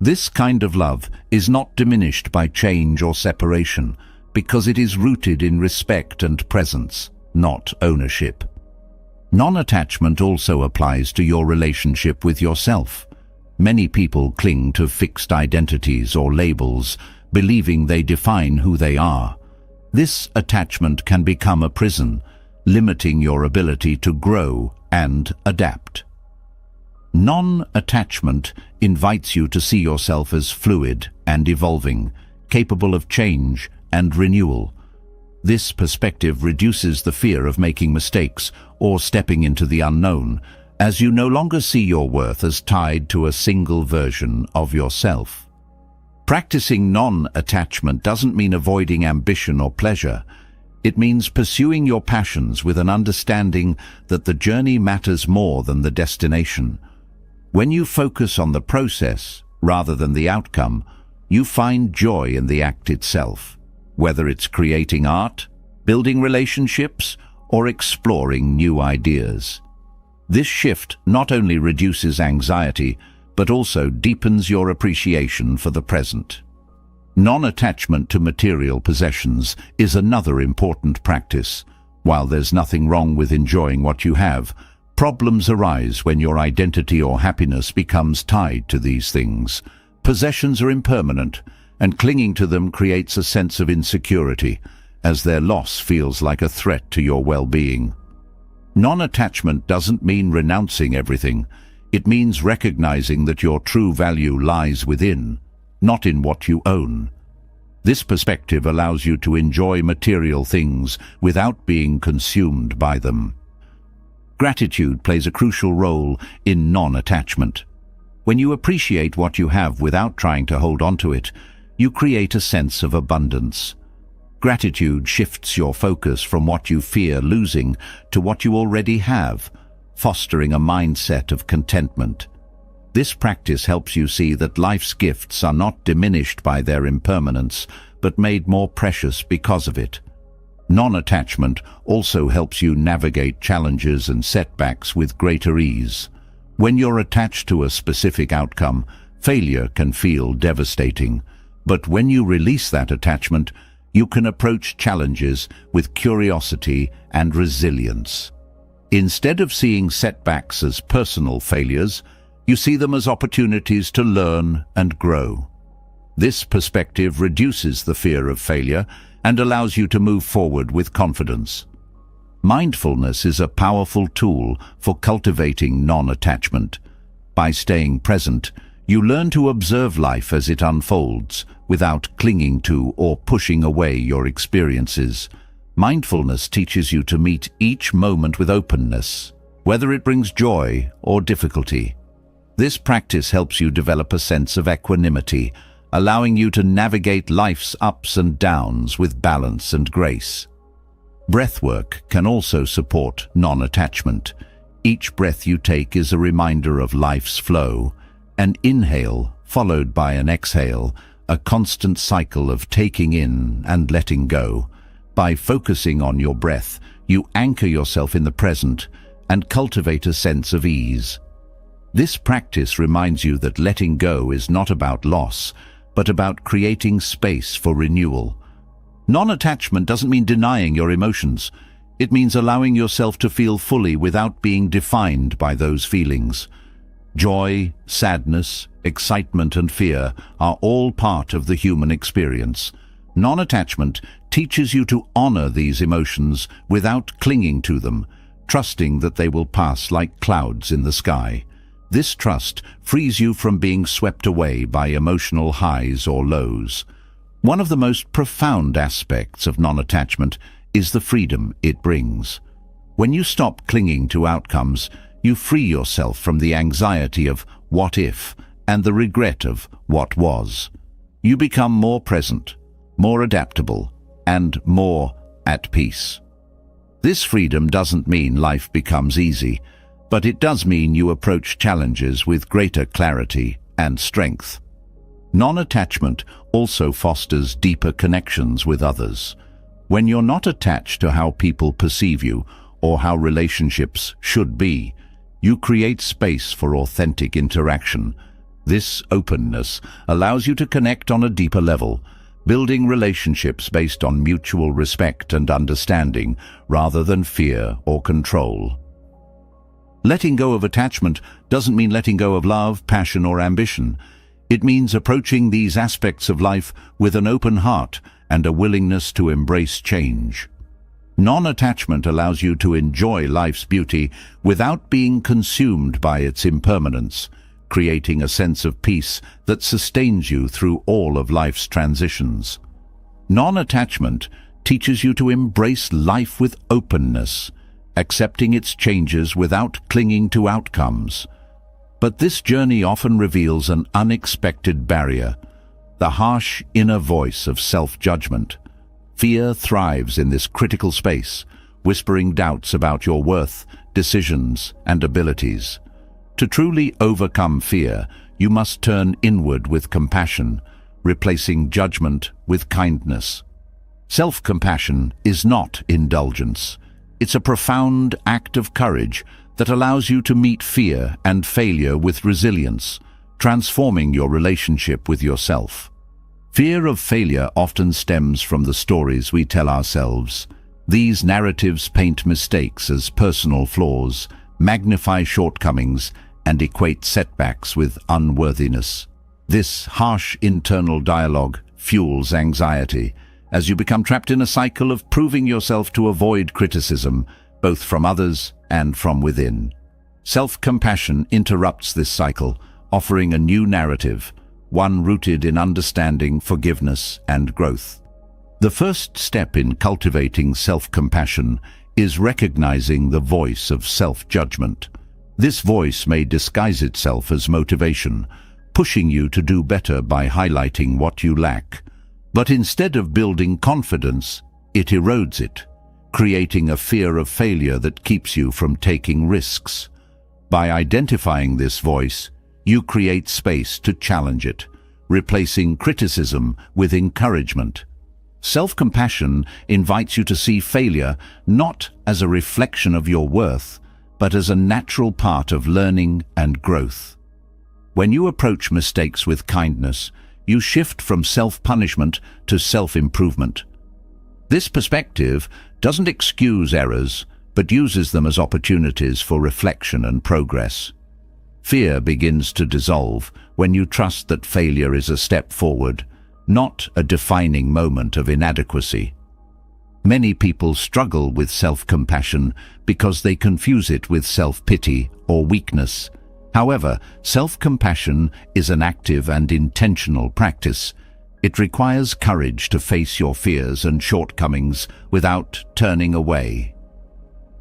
This kind of love is not diminished by change or separation, because it is rooted in respect and presence, not ownership. Non-attachment also applies to your relationship with yourself. Many people cling to fixed identities or labels, believing they define who they are. This attachment can become a prison, limiting your ability to grow and adapt. Non-attachment invites you to see yourself as fluid and evolving, capable of change and renewal. This perspective reduces the fear of making mistakes or stepping into the unknown, as you no longer see your worth as tied to a single version of yourself. Practicing non-attachment doesn't mean avoiding ambition or pleasure. It means pursuing your passions with an understanding that the journey matters more than the destination. When you focus on the process rather than the outcome, you find joy in the act itself, whether it's creating art, building relationships, or exploring new ideas. This shift not only reduces anxiety, but also deepens your appreciation for the present. Non-attachment to material possessions is another important practice. While there's nothing wrong with enjoying what you have, problems arise when your identity or happiness becomes tied to these things. Possessions are impermanent, and clinging to them creates a sense of insecurity, as their loss feels like a threat to your well-being. Non-attachment doesn't mean renouncing everything. It means recognizing that your true value lies within, not in what you own. This perspective allows you to enjoy material things without being consumed by them. Gratitude plays a crucial role in non-attachment. When you appreciate what you have without trying to hold on to it, you create a sense of abundance. Gratitude shifts your focus from what you fear losing to what you already have, fostering a mindset of contentment. This practice helps you see that life's gifts are not diminished by their impermanence, but made more precious because of it. Non-attachment also helps you navigate challenges and setbacks with greater ease. When you're attached to a specific outcome, failure can feel devastating. But when you release that attachment, you can approach challenges with curiosity and resilience. Instead of seeing setbacks as personal failures, you see them as opportunities to learn and grow. This perspective reduces the fear of failure and allows you to move forward with confidence. Mindfulness is a powerful tool for cultivating non-attachment. By staying present, you learn to observe life as it unfolds, without clinging to or pushing away your experiences. Mindfulness teaches you to meet each moment with openness, whether it brings joy or difficulty. This practice helps you develop a sense of equanimity, allowing you to navigate life's ups and downs with balance and grace. Breathwork can also support non-attachment. Each breath you take is a reminder of life's flow. An inhale followed by an exhale, a constant cycle of taking in and letting go. By focusing on your breath, you anchor yourself in the present and cultivate a sense of ease. This practice reminds you that letting go is not about loss, but about creating space for renewal. Non-attachment doesn't mean denying your emotions. It means allowing yourself to feel fully without being defined by those feelings. Joy, sadness, excitement, and fear are all part of the human experience. Non-attachment teaches you to honor these emotions without clinging to them, trusting that they will pass like clouds in the sky. This trust frees you from being swept away by emotional highs or lows. One of the most profound aspects of non-attachment is the freedom it brings. When you stop clinging to outcomes, you free yourself from the anxiety of what if and the regret of what was. You become more present, more adaptable, and more at peace. This freedom doesn't mean life becomes easy, but it does mean you approach challenges with greater clarity and strength. Non-attachment also fosters deeper connections with others. When you're not attached to how people perceive you or how relationships should be, you create space for authentic interaction. This openness allows you to connect on a deeper level, building relationships based on mutual respect and understanding rather than fear or control. Letting go of attachment doesn't mean letting go of love, passion, or ambition. It means approaching these aspects of life with an open heart and a willingness to embrace change. Non-attachment allows you to enjoy life's beauty without being consumed by its impermanence, creating a sense of peace that sustains you through all of life's transitions. Non-attachment teaches you to embrace life with openness, accepting its changes without clinging to outcomes. But this journey often reveals an unexpected barrier, the harsh inner voice of self-judgment. Fear thrives in this critical space, whispering doubts about your worth, decisions, and abilities. To truly overcome fear, you must turn inward with compassion, replacing judgment with kindness. Self-compassion is not indulgence. It's a profound act of courage that allows you to meet fear and failure with resilience, transforming your relationship with yourself. Fear of failure often stems from the stories we tell ourselves. These narratives paint mistakes as personal flaws, magnify shortcomings, and equate setbacks with unworthiness. This harsh internal dialogue fuels anxiety, as you become trapped in a cycle of proving yourself to avoid criticism, both from others and from within. Self-compassion interrupts this cycle, offering a new narrative, one rooted in understanding, forgiveness, and growth. The first step in cultivating self-compassion is recognizing the voice of self-judgment. This voice may disguise itself as motivation, pushing you to do better by highlighting what you lack. But instead of building confidence, it erodes it, creating a fear of failure that keeps you from taking risks. By identifying this voice, you create space to challenge it, replacing criticism with encouragement. Self-compassion invites you to see failure not as a reflection of your worth, but as a natural part of learning and growth. When you approach mistakes with kindness, you shift from self-punishment to self-improvement. This perspective doesn't excuse errors, but uses them as opportunities for reflection and progress. Fear begins to dissolve when you trust that failure is a step forward, not a defining moment of inadequacy. Many people struggle with self-compassion because they confuse it with self-pity or weakness. However, self-compassion is an active and intentional practice. It requires courage to face your fears and shortcomings without turning away.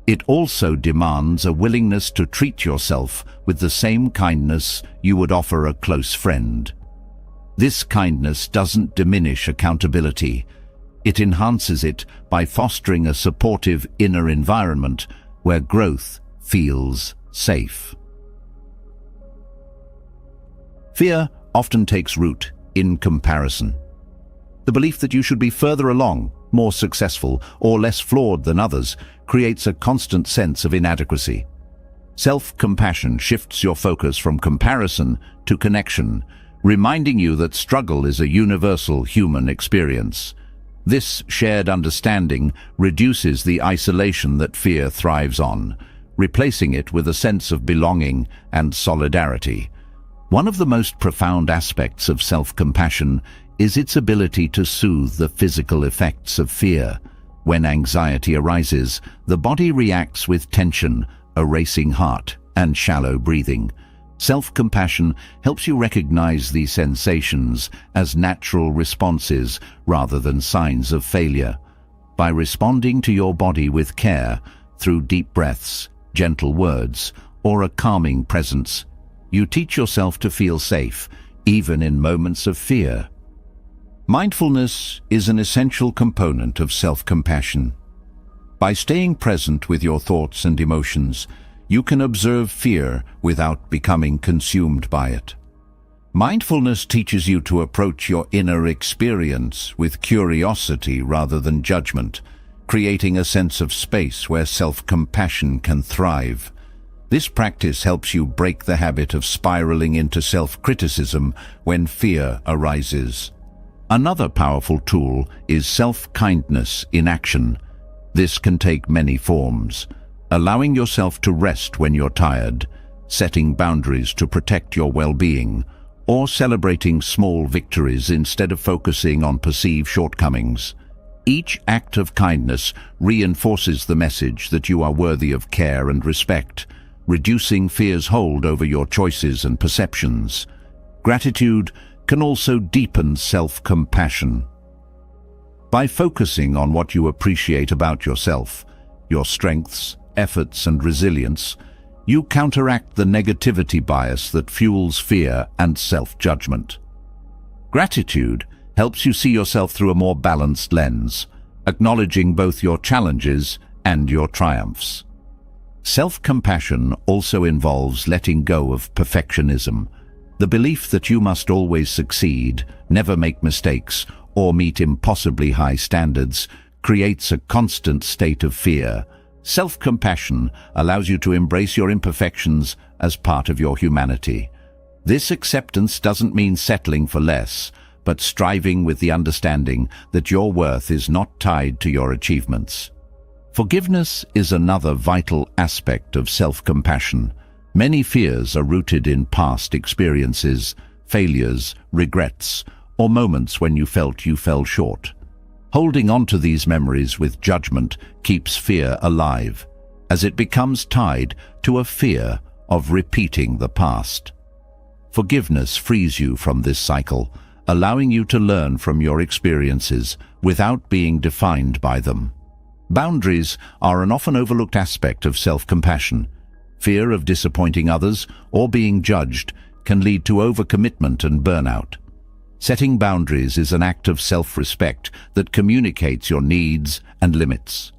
It also demands a willingness to treat yourself with the same kindness you would offer a close friend. This kindness doesn't diminish accountability. It enhances it by fostering a supportive inner environment where growth feels safe. Fear often takes root in comparison. The belief that you should be further along, more successful, or less flawed than others creates a constant sense of inadequacy. Self-compassion shifts your focus from comparison to connection, reminding you that struggle is a universal human experience. This shared understanding reduces the isolation that fear thrives on, replacing it with a sense of belonging and solidarity. One of the most profound aspects of self-compassion is its ability to soothe the physical effects of fear. When anxiety arises, the body reacts with tension, a racing heart, and shallow breathing. Self-compassion helps you recognize these sensations as natural responses rather than signs of failure. By responding to your body with care, through deep breaths, gentle words, or a calming presence, you teach yourself to feel safe, even in moments of fear. Mindfulness is an essential component of self-compassion. By staying present with your thoughts and emotions, you can observe fear without becoming consumed by it. Mindfulness teaches you to approach your inner experience with curiosity rather than judgment, creating a sense of space where self-compassion can thrive. This practice helps you break the habit of spiraling into self-criticism when fear arises. Another powerful tool is self-kindness in action. This can take many forms. Allowing yourself to rest when you're tired, setting boundaries to protect your well-being, or celebrating small victories instead of focusing on perceived shortcomings. Each act of kindness reinforces the message that you are worthy of care and respect, reducing fear's hold over your choices and perceptions. Gratitude can also deepen self-compassion. By focusing on what you appreciate about yourself, your strengths, efforts, and resilience, you counteract the negativity bias that fuels fear and self-judgment. Gratitude helps you see yourself through a more balanced lens, acknowledging both your challenges and your triumphs. Self-compassion also involves letting go of perfectionism, the belief that you must always succeed, never make mistakes, or meet impossibly high standards creates a constant state of fear. Self-compassion allows you to embrace your imperfections as part of your humanity. This acceptance doesn't mean settling for less, but striving with the understanding that your worth is not tied to your achievements. Forgiveness is another vital aspect of self-compassion. Many fears are rooted in past experiences, failures, regrets, or moments when you felt you fell short. Holding on to these memories with judgment keeps fear alive, as it becomes tied to a fear of repeating the past. Forgiveness frees you from this cycle, allowing you to learn from your experiences without being defined by them. Boundaries are an often overlooked aspect of self-compassion. Fear of disappointing others or being judged can lead to overcommitment and burnout. Setting boundaries is an act of self-respect that communicates your needs and limits.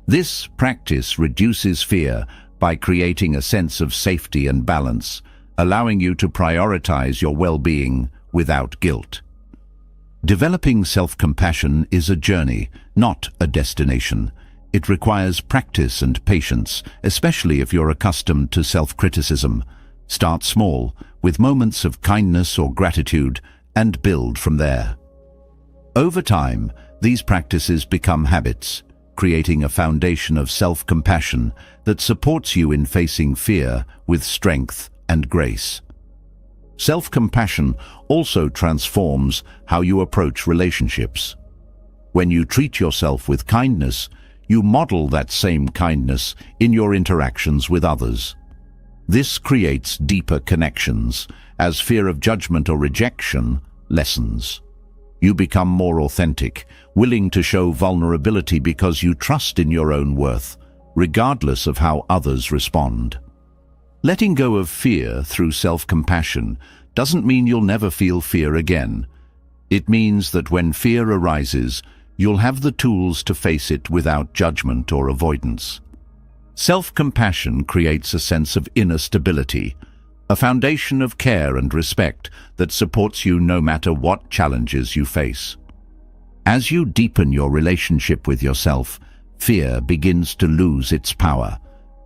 This practice reduces fear by creating a sense of safety and balance, allowing you to prioritize your well-being without guilt. Developing self-compassion is a journey, not a destination. It requires practice and patience, especially if you're accustomed to self-criticism. Start small, with moments of kindness or gratitude, and build from there. Over time, these practices become habits, creating a foundation of self-compassion that supports you in facing fear with strength and grace. Self-compassion also transforms how you approach relationships. When you treat yourself with kindness, you model that same kindness in your interactions with others. This creates deeper connections, as fear of judgment or rejection lessens. You become more authentic, willing to show vulnerability because you trust in your own worth, regardless of how others respond. Letting go of fear through self-compassion doesn't mean you'll never feel fear again. It means that when fear arises, you'll have the tools to face it without judgment or avoidance. Self-compassion creates a sense of inner stability, a foundation of care and respect that supports you no matter what challenges you face. As you deepen your relationship with yourself, fear begins to lose its power.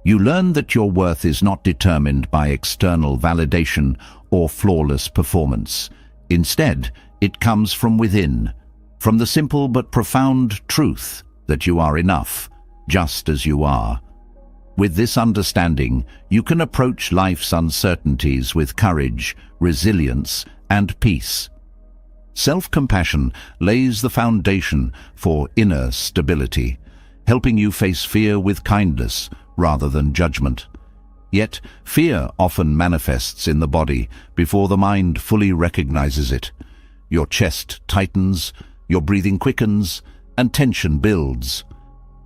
You learn that your worth is not determined by external validation or flawless performance. Instead, it comes from within, from the simple but profound truth that you are enough, just as you are. With this understanding, you can approach life's uncertainties with courage, resilience, and peace. Self-compassion lays the foundation for inner stability, helping you face fear with kindness rather than judgment. Yet, fear often manifests in the body before the mind fully recognizes it. Your chest tightens, your breathing quickens, and tension builds.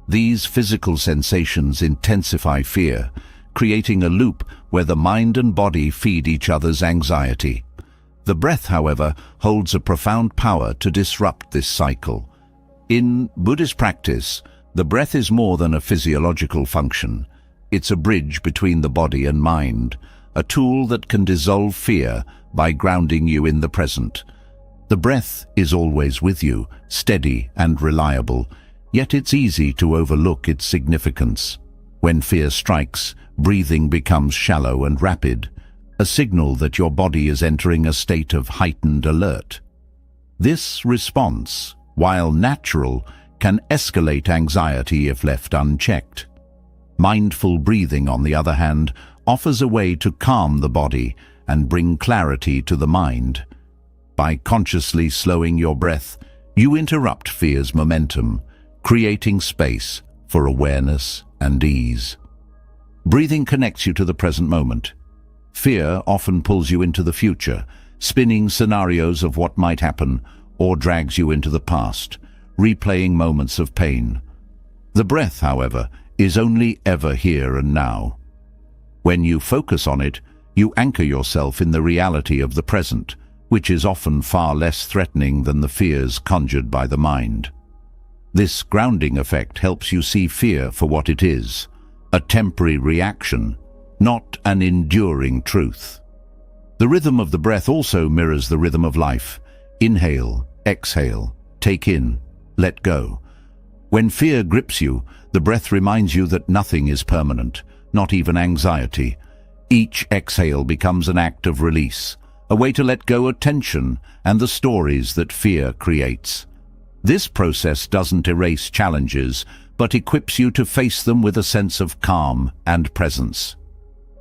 These physical sensations intensify fear, creating a loop where the mind and body feed each other's anxiety. The breath, however, holds a profound power to disrupt this cycle. In Buddhist practice, the breath is more than a physiological function. It's a bridge between the body and mind, a tool that can dissolve fear by grounding you in the present. The breath is always with you, steady and reliable, yet it's easy to overlook its significance. When fear strikes, breathing becomes shallow and rapid, a signal that your body is entering a state of heightened alert. This response, while natural, can escalate anxiety if left unchecked. Mindful breathing, on the other hand, offers a way to calm the body and bring clarity to the mind. By consciously slowing your breath, you interrupt fear's momentum, creating space for awareness and ease. Breathing connects you to the present moment. Fear often pulls you into the future, spinning scenarios of what might happen, or drags you into the past, replaying moments of pain. The breath, however, is only ever here and now. When you focus on it, you anchor yourself in the reality of the present, which is often far less threatening than the fears conjured by the mind. This grounding effect helps you see fear for what it is, a temporary reaction, not an enduring truth. The rhythm of the breath also mirrors the rhythm of life. Inhale, exhale, take in, let go. When fear grips you, the breath reminds you that nothing is permanent, not even anxiety. Each exhale becomes an act of release, a way to let go of tension and the stories that fear creates. This process doesn't erase challenges, but equips you to face them with a sense of calm and presence.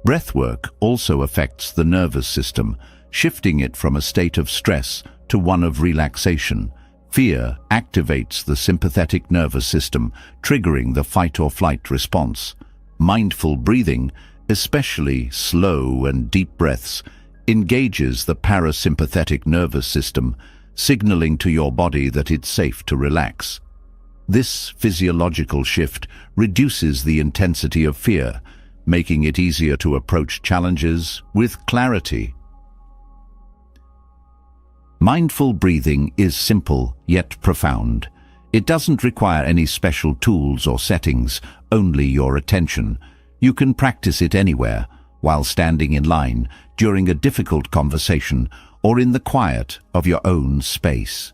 Breathwork also affects the nervous system, shifting it from a state of stress to one of relaxation. Fear activates the sympathetic nervous system, triggering the fight-or-flight response. Mindful breathing, especially slow and deep breaths, engages the parasympathetic nervous system, signaling to your body that it's safe to relax. This physiological shift reduces the intensity of fear, making it easier to approach challenges with clarity. Mindful breathing is simple yet profound. It doesn't require any special tools or settings, only your attention. You can practice it anywhere, while standing in line, during a difficult conversation, or in the quiet of your own space.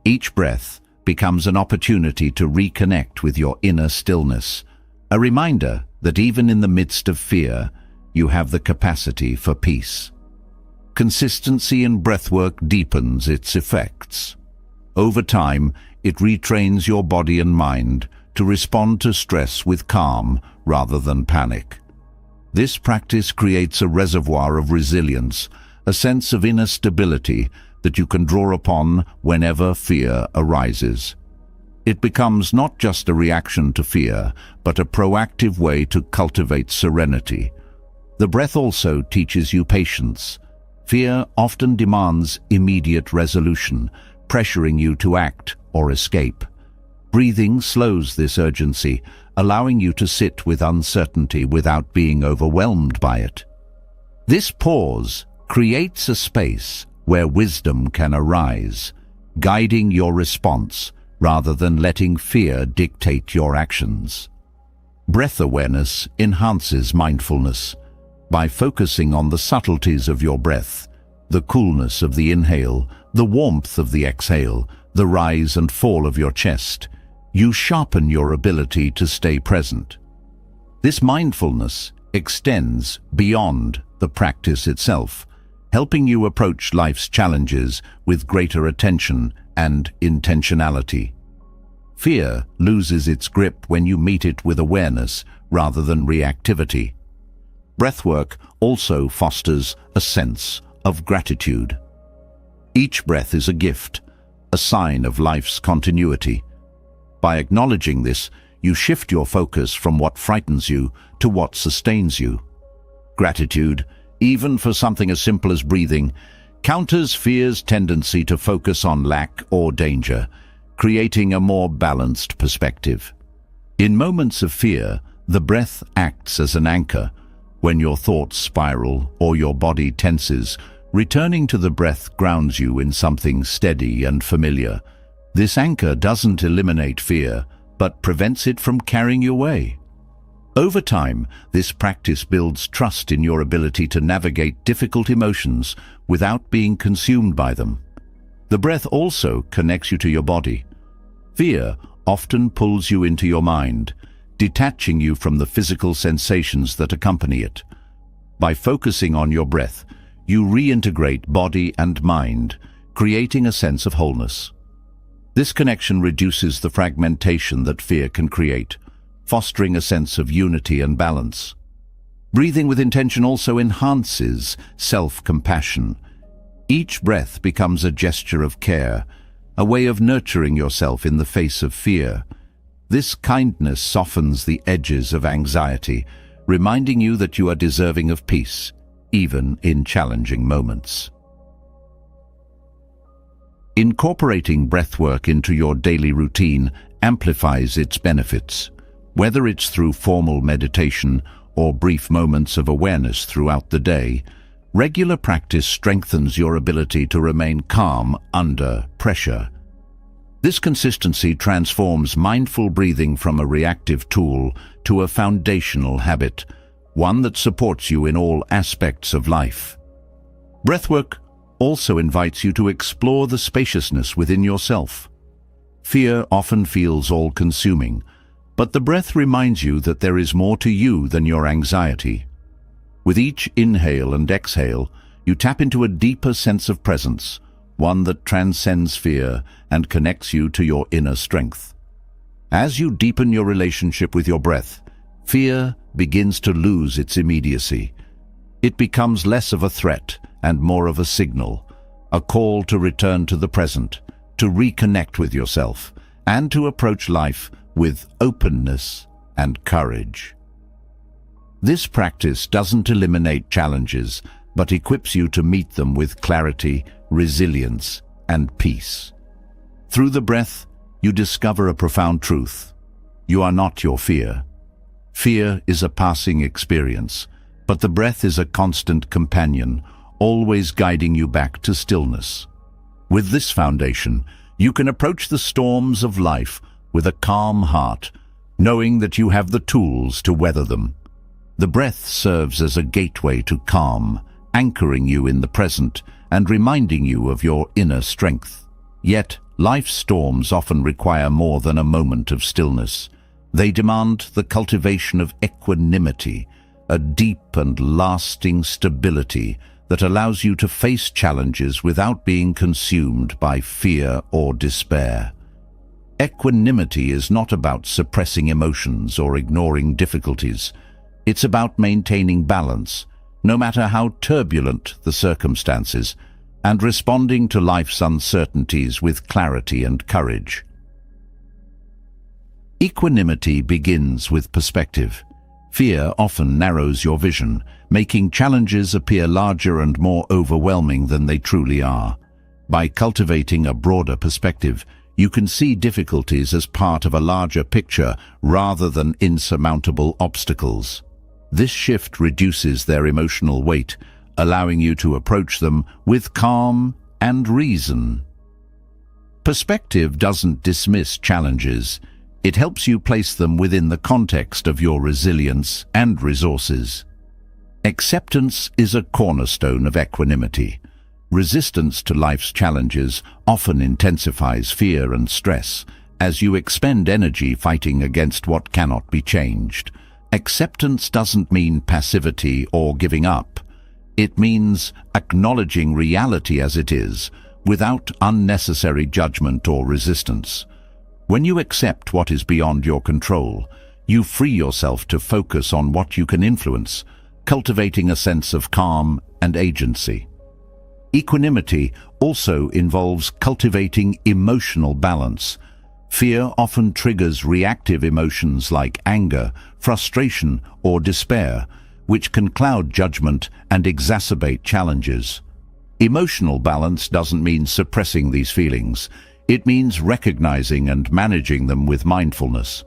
Each breath becomes an opportunity to reconnect with your inner stillness, a reminder that even in the midst of fear, you have the capacity for peace. Consistency in breathwork deepens its effects. Over time, it retrains your body and mind to respond to stress with calm rather than panic. This practice creates a reservoir of resilience, a sense of inner stability that you can draw upon whenever fear arises. It becomes not just a reaction to fear, but a proactive way to cultivate serenity. The breath also teaches you patience. Fear often demands immediate resolution, pressuring you to act or escape. Breathing slows this urgency, allowing you to sit with uncertainty without being overwhelmed by it. This pause creates a space where wisdom can arise, guiding your response rather than letting fear dictate your actions. Breath awareness enhances mindfulness. By focusing on the subtleties of your breath, the coolness of the inhale, the warmth of the exhale, the rise and fall of your chest, you sharpen your ability to stay present. This mindfulness extends beyond the practice itself, helping you approach life's challenges with greater attention and intentionality. Fear loses its grip when you meet it with awareness rather than reactivity. Breathwork also fosters a sense of gratitude. Each breath is a gift, a sign of life's continuity. By acknowledging this, you shift your focus from what frightens you to what sustains you. Gratitude, even for something as simple as breathing, counters fear's tendency to focus on lack or danger, creating a more balanced perspective. In moments of fear, the breath acts as an anchor. When your thoughts spiral or your body tenses, returning to the breath grounds you in something steady and familiar. This anchor doesn't eliminate fear, but prevents it from carrying you away. Over time, this practice builds trust in your ability to navigate difficult emotions without being consumed by them. The breath also connects you to your body. Fear often pulls you into your mind, detaching you from the physical sensations that accompany it. By focusing on your breath, you reintegrate body and mind, creating a sense of wholeness. This connection reduces the fragmentation that fear can create, fostering a sense of unity and balance. Breathing with intention also enhances self-compassion. Each breath becomes a gesture of care, a way of nurturing yourself in the face of fear. This kindness softens the edges of anxiety, reminding you that you are deserving of peace, even in challenging moments. Incorporating breathwork into your daily routine amplifies its benefits. Whether it's through formal meditation or brief moments of awareness throughout the day, regular practice strengthens your ability to remain calm under pressure. This consistency transforms mindful breathing from a reactive tool to a foundational habit, one that supports you in all aspects of life. Breathwork also invites you to explore the spaciousness within yourself. Fear often feels all-consuming, but the breath reminds you that there is more to you than your anxiety. With each inhale and exhale, you tap into a deeper sense of presence, one that transcends fear and connects you to your inner strength. As you deepen your relationship with your breath, fear begins to lose its immediacy. It becomes less of a threat and more of a signal, a call to return to the present, to reconnect with yourself, and to approach life with openness and courage. This practice doesn't eliminate challenges, but equips you to meet them with clarity, resilience, and peace. Through the breath, you discover a profound truth. You are not your fear. Fear is a passing experience, but the breath is a constant companion, always guiding you back to stillness. With this foundation, you can approach the storms of life with a calm heart, knowing that you have the tools to weather them. The breath serves as a gateway to calm, anchoring you in the present and reminding you of your inner strength. Yet, life's storms often require more than a moment of stillness. They demand the cultivation of equanimity, a deep and lasting stability that allows you to face challenges without being consumed by fear or despair. Equanimity is not about suppressing emotions or ignoring difficulties. It's about maintaining balance, no matter how turbulent the circumstances, and responding to life's uncertainties with clarity and courage. Equanimity begins with perspective. Fear often narrows your vision, making challenges appear larger and more overwhelming than they truly are. By cultivating a broader perspective, you can see difficulties as part of a larger picture rather than insurmountable obstacles. This shift reduces their emotional weight, allowing you to approach them with calm and reason. Perspective doesn't dismiss challenges. It helps you place them within the context of your resilience and resources. Acceptance is a cornerstone of equanimity. Resistance to life's challenges often intensifies fear and stress, as you expend energy fighting against what cannot be changed. Acceptance doesn't mean passivity or giving up. It means acknowledging reality as it is, without unnecessary judgment or resistance. When you accept what is beyond your control, you free yourself to focus on what you can influence, cultivating a sense of calm and agency. Equanimity also involves cultivating emotional balance. Fear often triggers reactive emotions like anger, frustration, or despair, which can cloud judgment and exacerbate challenges. Emotional balance doesn't mean suppressing these feelings. It means recognizing and managing them with mindfulness.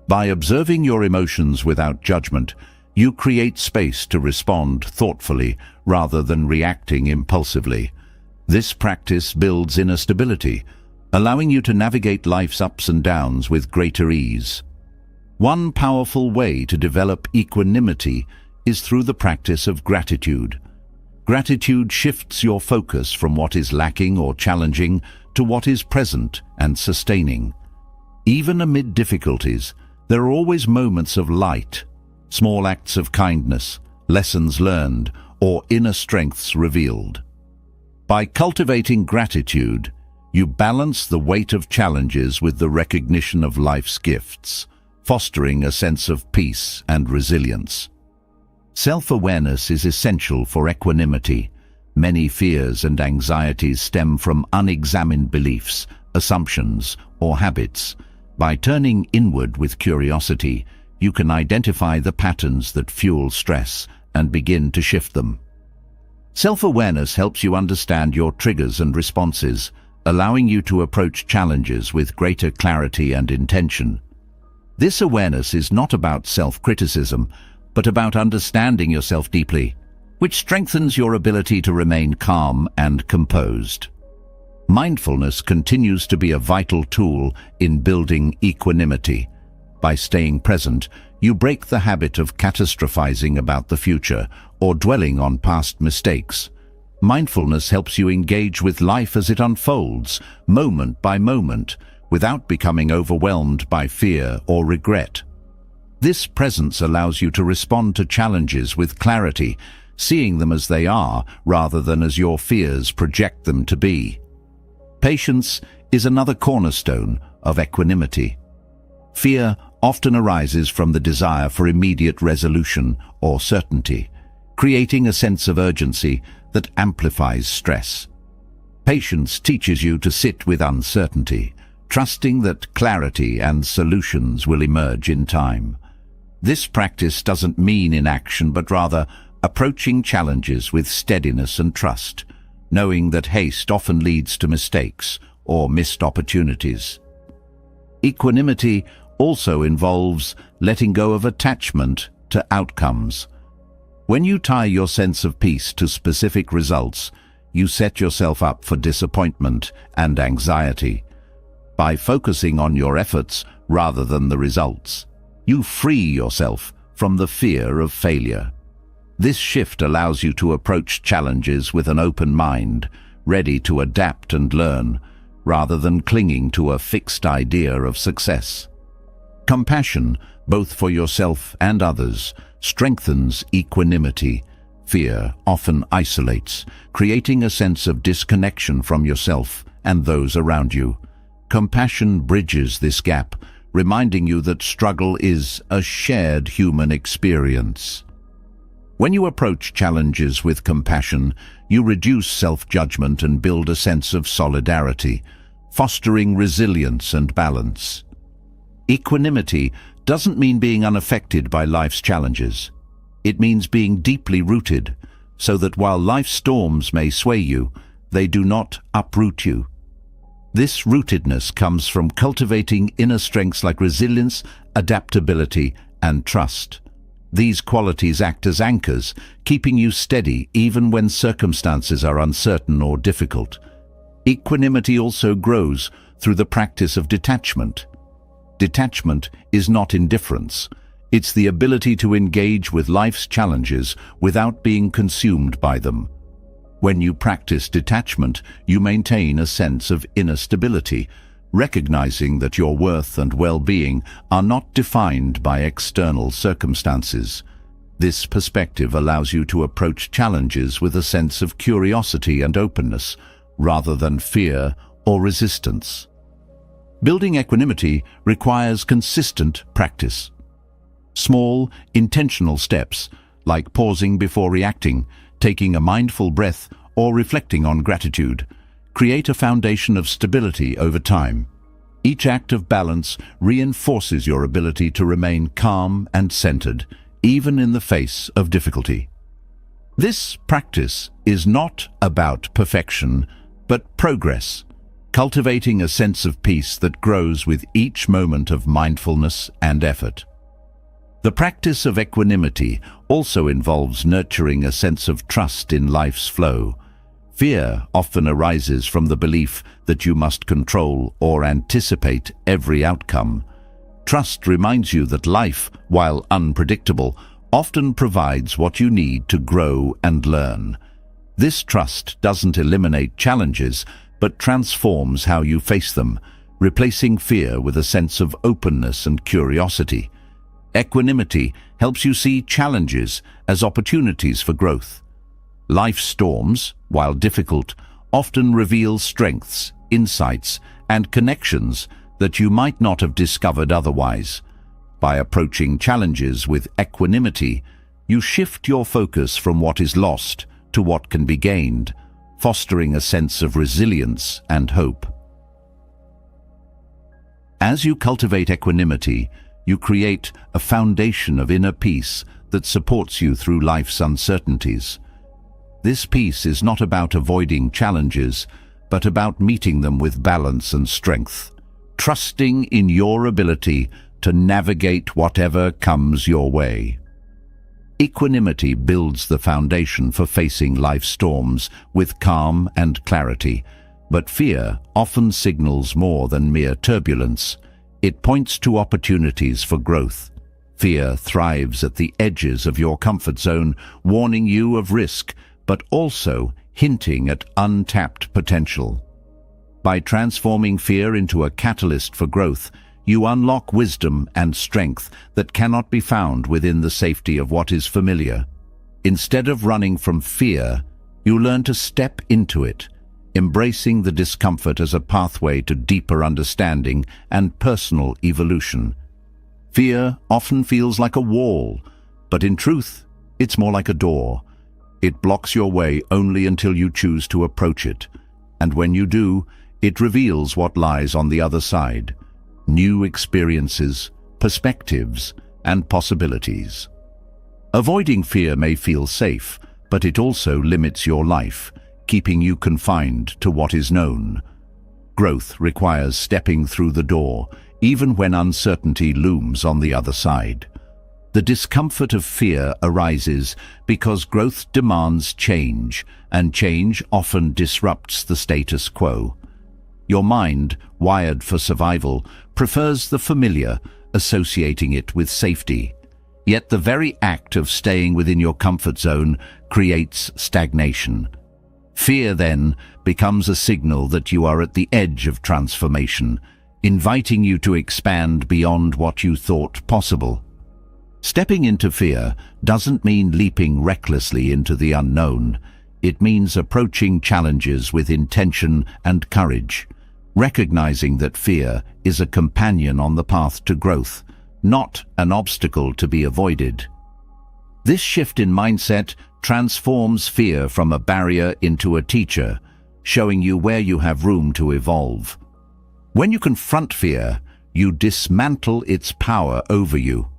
By observing your emotions without judgment, you create space to respond thoughtfully rather than reacting impulsively. This practice builds inner stability, allowing you to navigate life's ups and downs with greater ease. One powerful way to develop equanimity is through the practice of gratitude. Gratitude shifts your focus from what is lacking or challenging to what is present and sustaining. Even amid difficulties, there are always moments of light, small acts of kindness, lessons learned, or inner strengths revealed. By cultivating gratitude, you balance the weight of challenges with the recognition of life's gifts, fostering a sense of peace and resilience. Self-awareness is essential for equanimity. Many fears and anxieties stem from unexamined beliefs, assumptions, or habits. By turning inward with curiosity, you can identify the patterns that fuel stress and begin to shift them. Self-awareness helps you understand your triggers and responses, allowing you to approach challenges with greater clarity and intention. This awareness is not about self-criticism, but about understanding yourself deeply, which strengthens your ability to remain calm and composed. Mindfulness continues to be a vital tool in building equanimity. By staying present, you break the habit of catastrophizing about the future or dwelling on past mistakes. Mindfulness helps you engage with life as it unfolds, moment by moment, without becoming overwhelmed by fear or regret. This presence allows you to respond to challenges with clarity, seeing them as they are rather than as your fears project them to be. Patience is another cornerstone of equanimity. Fear often arises from the desire for immediate resolution or certainty, creating a sense of urgency that amplifies stress. Patience teaches you to sit with uncertainty, trusting that clarity and solutions will emerge in time. This practice doesn't mean inaction, but rather approaching challenges with steadiness and trust, knowing that haste often leads to mistakes or missed opportunities. Equanimity also involves letting go of attachment to outcomes. When you tie your sense of peace to specific results, you set yourself up for disappointment and anxiety. By focusing on your efforts rather than the results, you free yourself from the fear of failure. This shift allows you to approach challenges with an open mind, ready to adapt and learn, rather than clinging to a fixed idea of success. Compassion, both for yourself and others, strengthens equanimity. Fear often isolates, creating a sense of disconnection from yourself and those around you. Compassion bridges this gap, reminding you that struggle is a shared human experience. When you approach challenges with compassion, you reduce self-judgment and build a sense of solidarity, fostering resilience and balance. Equanimity doesn't mean being unaffected by life's challenges. It means being deeply rooted, so that while life's storms may sway you, they do not uproot you. This rootedness comes from cultivating inner strengths like resilience, adaptability, and trust. These qualities act as anchors, keeping you steady even when circumstances are uncertain or difficult. Equanimity also grows through the practice of detachment. Detachment is not indifference. It's the ability to engage with life's challenges without being consumed by them. When you practice detachment, you maintain a sense of inner stability, recognizing that your worth and well-being are not defined by external circumstances. This perspective allows you to approach challenges with a sense of curiosity and openness, rather than fear or resistance. Building equanimity requires consistent practice. Small, intentional steps, like pausing before reacting, taking a mindful breath, or reflecting on gratitude, create a foundation of stability over time. Each act of balance reinforces your ability to remain calm and centered, even in the face of difficulty. This practice is not about perfection, but progress, cultivating a sense of peace that grows with each moment of mindfulness and effort. The practice of equanimity also involves nurturing a sense of trust in life's flow. Fear often arises from the belief that you must control or anticipate every outcome. Trust reminds you that life, while unpredictable, often provides what you need to grow and learn. This trust doesn't eliminate challenges, but transforms how you face them, replacing fear with a sense of openness and curiosity. Equanimity helps you see challenges as opportunities for growth. Life's storms, while difficult, often reveal strengths, insights, and connections that you might not have discovered otherwise. By approaching challenges with equanimity, you shift your focus from what is lost to what can be gained, fostering a sense of resilience and hope. As you cultivate equanimity, you create a foundation of inner peace that supports you through life's uncertainties. This peace is not about avoiding challenges, but about meeting them with balance and strength, trusting in your ability to navigate whatever comes your way. Equanimity builds the foundation for facing life's storms with calm and clarity, but fear often signals more than mere turbulence. It points to opportunities for growth. Fear thrives at the edges of your comfort zone, warning you of risk, but also hinting at untapped potential. By transforming fear into a catalyst for growth, you unlock wisdom and strength that cannot be found within the safety of what is familiar. Instead of running from fear, you learn to step into it, embracing the discomfort as a pathway to deeper understanding and personal evolution. Fear often feels like a wall, but in truth, it's more like a door. It blocks your way only until you choose to approach it, and when you do, it reveals what lies on the other side: new experiences, perspectives, and possibilities. Avoiding fear may feel safe, but it also limits your life, keeping you confined to what is known. Growth requires stepping through the door, even when uncertainty looms on the other side. The discomfort of fear arises because growth demands change, and change often disrupts the status quo. Your mind, wired for survival, prefers the familiar, associating it with safety. Yet the very act of staying within your comfort zone creates stagnation. Fear, then, becomes a signal that you are at the edge of transformation, inviting you to expand beyond what you thought possible. Stepping into fear doesn't mean leaping recklessly into the unknown. It means approaching challenges with intention and courage. recognizing that fear is a companion on the path to growth, not an obstacle to be avoided. This shift in mindset transforms fear from a barrier into a teacher, showing you where you have room to evolve. When you confront fear, you dismantle its power over you.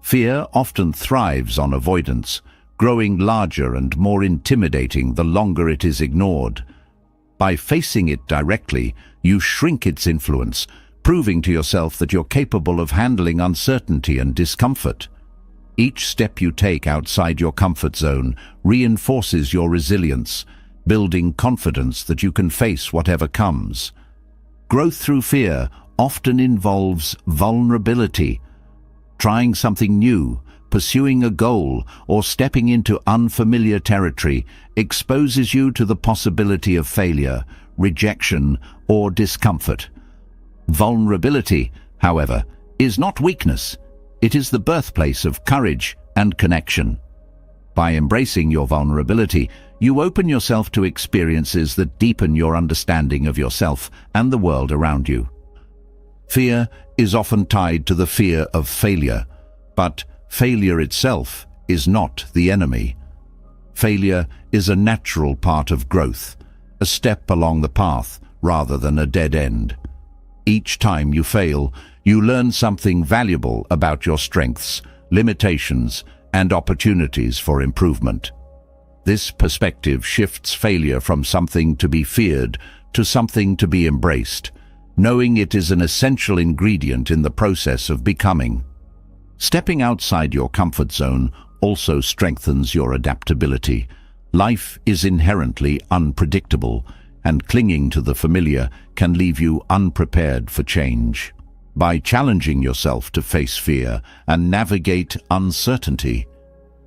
Fear often thrives on avoidance, growing larger and more intimidating the longer it is ignored. By facing it directly, you shrink its influence, proving to yourself that you're capable of handling uncertainty and discomfort. Each step you take outside your comfort zone reinforces your resilience, building confidence that you can face whatever comes. Growth through fear often involves vulnerability. Trying something new, pursuing a goal, or stepping into unfamiliar territory exposes you to the possibility of failure, rejection, or discomfort. Vulnerability, however, is not weakness. It is the birthplace of courage and connection. By embracing your vulnerability, you open yourself to experiences that deepen your understanding of yourself and the world around you. Fear is often tied to the fear of failure, but failure itself is not the enemy. Failure is a natural part of growth, a step along the path rather than a dead end. Each time you fail, you learn something valuable about your strengths, limitations, and opportunities for improvement. This perspective shifts failure from something to be feared to something to be embraced, knowing it is an essential ingredient in the process of becoming. Stepping outside your comfort zone also strengthens your adaptability. Life is inherently unpredictable, and clinging to the familiar can leave you unprepared for change. By challenging yourself to face fear and navigate uncertainty,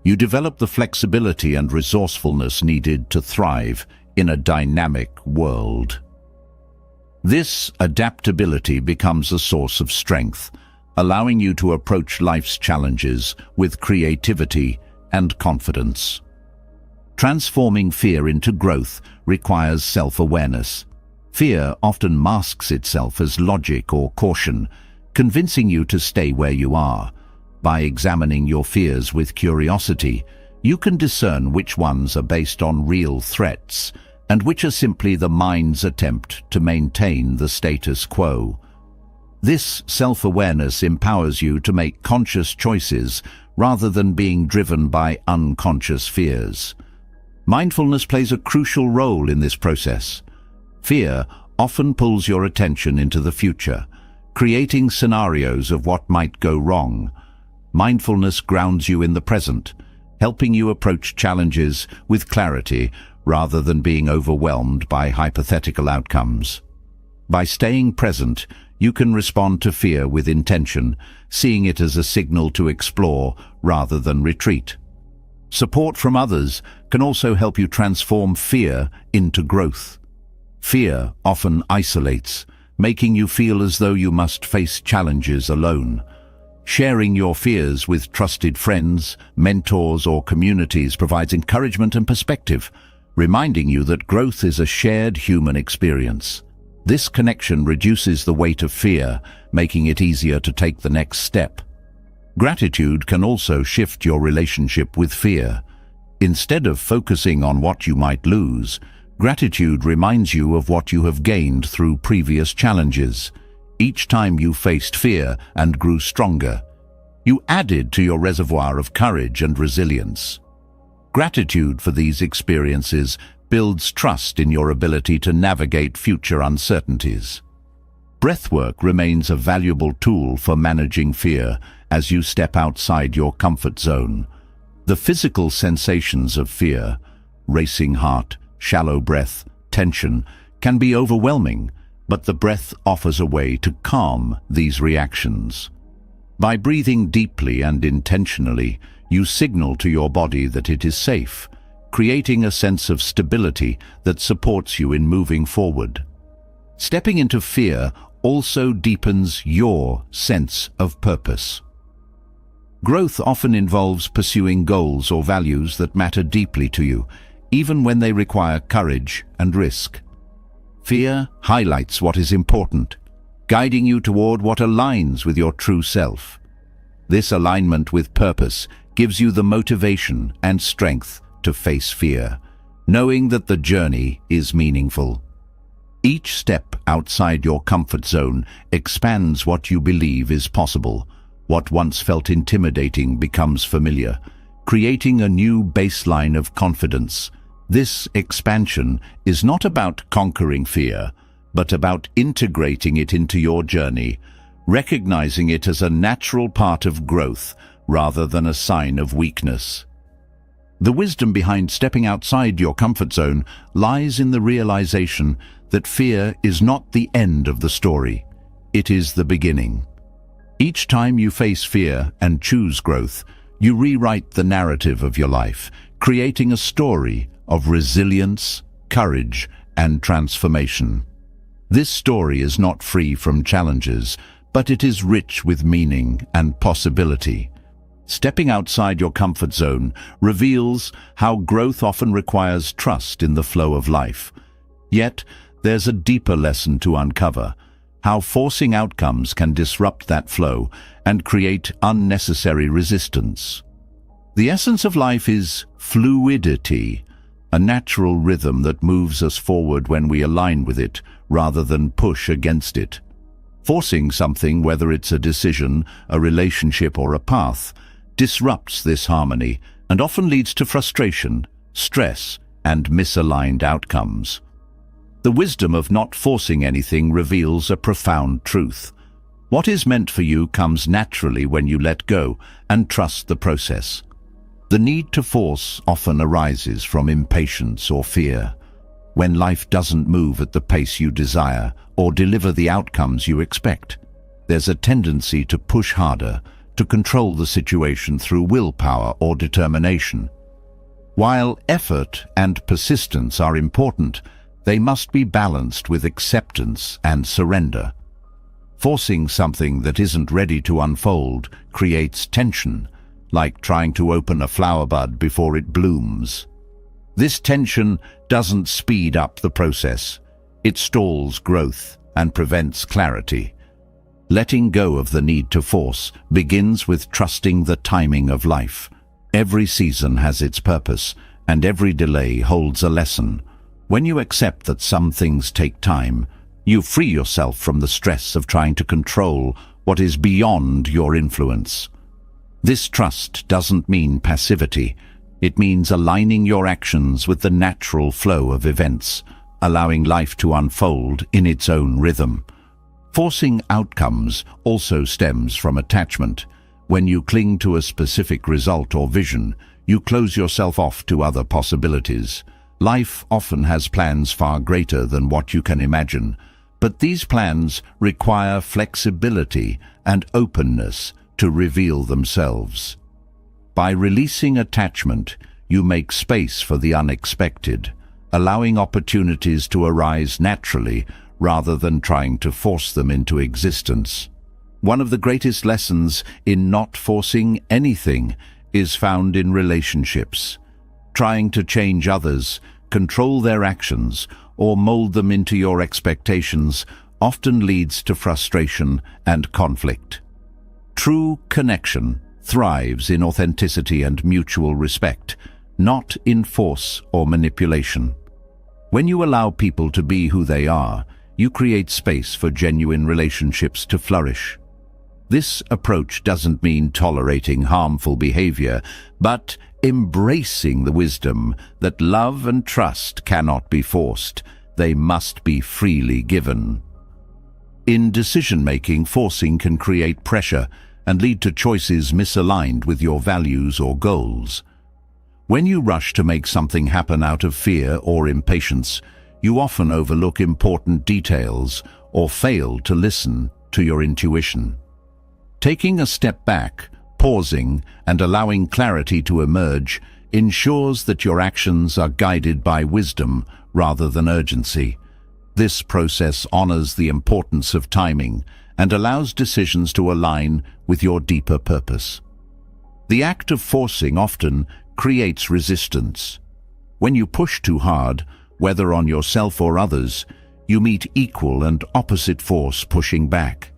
you develop the flexibility and resourcefulness needed to thrive in a dynamic world. This adaptability becomes a source of strength, allowing you to approach life's challenges with creativity and confidence. Transforming fear into growth requires self-awareness. Fear often masks itself as logic or caution, convincing you to stay where you are. By examining your fears with curiosity, you can discern which ones are based on real threats and which are simply the mind's attempt to maintain the status quo. This self-awareness empowers you to make conscious choices rather than being driven by unconscious fears. Mindfulness plays a crucial role in this process. Fear often pulls your attention into the future, creating scenarios of what might go wrong. Mindfulness grounds you in the present, helping you approach challenges with clarity rather than being overwhelmed by hypothetical outcomes. By staying present, you can respond to fear with intention, seeing it as a signal to explore rather than retreat. Support from others can also help you transform fear into growth. Fear often isolates, making you feel as though you must face challenges alone. Sharing your fears with trusted friends, mentors, or communities provides encouragement and perspective, reminding you that growth is a shared human experience. This connection reduces the weight of fear, making it easier to take the next step. Gratitude can also shift your relationship with fear. Instead of focusing on what you might lose, gratitude reminds you of what you have gained through previous challenges. Each time you faced fear and grew stronger, you added to your reservoir of courage and resilience. Gratitude for these experiences builds trust in your ability to navigate future uncertainties. Breathwork remains a valuable tool for managing fear as you step outside your comfort zone. The physical sensations of fear, racing heart, shallow breath, tension, can be overwhelming, but the breath offers a way to calm these reactions. By breathing deeply and intentionally, you signal to your body that it is safe, creating a sense of stability that supports you in moving forward. Stepping into fear also deepens your sense of purpose. Growth often involves pursuing goals or values that matter deeply to you, even when they require courage and risk. Fear highlights what is important, guiding you toward what aligns with your true self. This alignment with purpose gives you the motivation and strength to face fear, knowing that the journey is meaningful. Each step outside your comfort zone expands what you believe is possible. What once felt intimidating becomes familiar, creating a new baseline of confidence. This expansion is not about conquering fear, but about integrating it into your journey, recognizing it as a natural part of growth rather than a sign of weakness. The wisdom behind stepping outside your comfort zone lies in the realization that fear is not the end of the story. It is the beginning. Each time you face fear and choose growth, you rewrite the narrative of your life, creating a story of resilience, courage, and transformation. This story is not free from challenges, but it is rich with meaning and possibility. Stepping outside your comfort zone reveals how growth often requires trust in the flow of life. Yet, there's a deeper lesson to uncover: how forcing outcomes can disrupt that flow and create unnecessary resistance. The essence of life is fluidity, a natural rhythm that moves us forward when we align with it rather than push against it. Forcing something, whether it's a decision, a relationship, or a path, disrupts this harmony and often leads to frustration, stress, and misaligned outcomes. The wisdom of not forcing anything reveals a profound truth. What is meant for you comes naturally when you let go and trust the process. The need to force often arises from impatience or fear. When life doesn't move at the pace you desire or deliver the outcomes you expect, there's a tendency to push harder, to control the situation through willpower or determination. While effort and persistence are important, they must be balanced with acceptance and surrender. Forcing something that isn't ready to unfold creates tension, like trying to open a flower bud before it blooms. This tension doesn't speed up the process. It stalls growth and prevents clarity. Letting go of the need to force begins with trusting the timing of life. Every season has its purpose, and every delay holds a lesson. When you accept that some things take time, you free yourself from the stress of trying to control what is beyond your influence. This trust doesn't mean passivity. It means aligning your actions with the natural flow of events, allowing life to unfold in its own rhythm. Forcing outcomes also stems from attachment. When you cling to a specific result or vision, you close yourself off to other possibilities. Life often has plans far greater than what you can imagine, but these plans require flexibility and openness to reveal themselves. By releasing attachment, you make space for the unexpected, allowing opportunities to arise naturally rather than trying to force them into existence. One of the greatest lessons in not forcing anything is found in relationships. Trying to change others, control their actions, or mold them into your expectations often leads to frustration and conflict. True connection thrives in authenticity and mutual respect, not in force or manipulation. When you allow people to be who they are, you create space for genuine relationships to flourish. This approach doesn't mean tolerating harmful behavior, but embracing the wisdom that love and trust cannot be forced. They must be freely given. In decision-making, forcing can create pressure and lead to choices misaligned with your values or goals. When you rush to make something happen out of fear or impatience, you often overlook important details or fail to listen to your intuition. Taking a step back, pausing, and allowing clarity to emerge ensures that your actions are guided by wisdom rather than urgency. This process honors the importance of timing and allows decisions to align with your deeper purpose. The act of forcing often creates resistance. When you push too hard, whether on yourself or others, you meet equal and opposite force pushing back.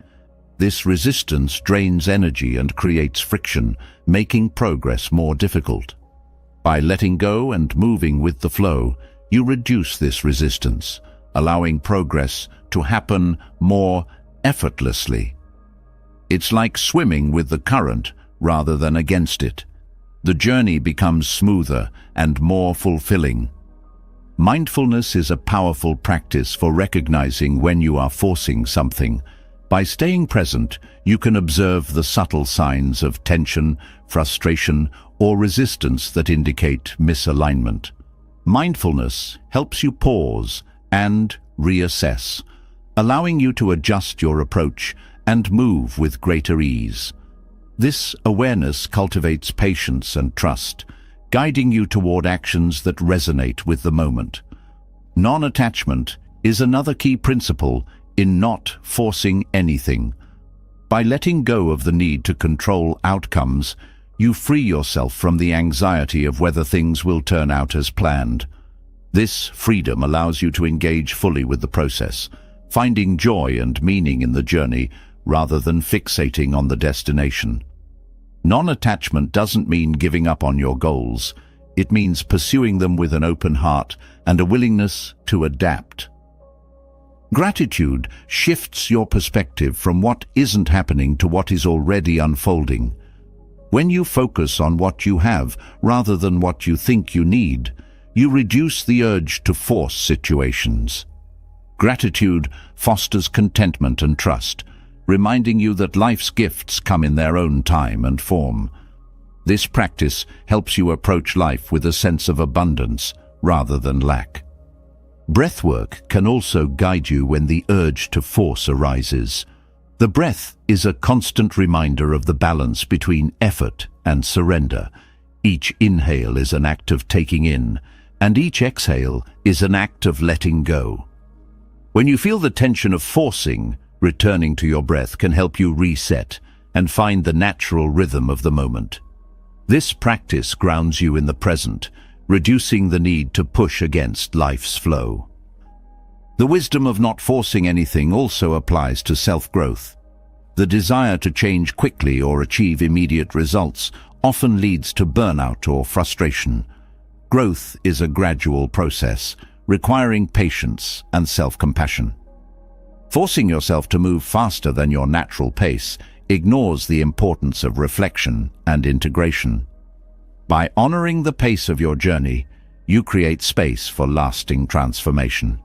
This resistance drains energy and creates friction, making progress more difficult. By letting go and moving with the flow, you reduce this resistance, allowing progress to happen more effortlessly. It's like swimming with the current rather than against it. The journey becomes smoother and more fulfilling. Mindfulness is a powerful practice for recognizing when you are forcing something. By staying present, you can observe the subtle signs of tension, frustration, or resistance that indicate misalignment. Mindfulness helps you pause and reassess, allowing you to adjust your approach and move with greater ease. This awareness cultivates patience and trust, guiding you toward actions that resonate with the moment. Non-attachment is another key principle in not forcing anything. By letting go of the need to control outcomes, you free yourself from the anxiety of whether things will turn out as planned. This freedom allows you to engage fully with the process, finding joy and meaning in the journey rather than fixating on the destination. Non-attachment doesn't mean giving up on your goals. It means pursuing them with an open heart and a willingness to adapt. Gratitude shifts your perspective from what isn't happening to what is already unfolding. When you focus on what you have rather than what you think you need, you reduce the urge to force situations. Gratitude fosters contentment and trust, reminding you that life's gifts come in their own time and form. This practice helps you approach life with a sense of abundance rather than lack. Breathwork can also guide you when the urge to force arises. The breath is a constant reminder of the balance between effort and surrender. Each inhale is an act of taking in, and each exhale is an act of letting go. When you feel the tension of forcing, returning to your breath can help you reset and find the natural rhythm of the moment. This practice grounds you in the present, reducing the need to push against life's flow. The wisdom of not forcing anything also applies to self-growth. The desire to change quickly or achieve immediate results often leads to burnout or frustration. Growth is a gradual process, requiring patience and self-compassion. Forcing yourself to move faster than your natural pace ignores the importance of reflection and integration. By honoring the pace of your journey, you create space for lasting transformation.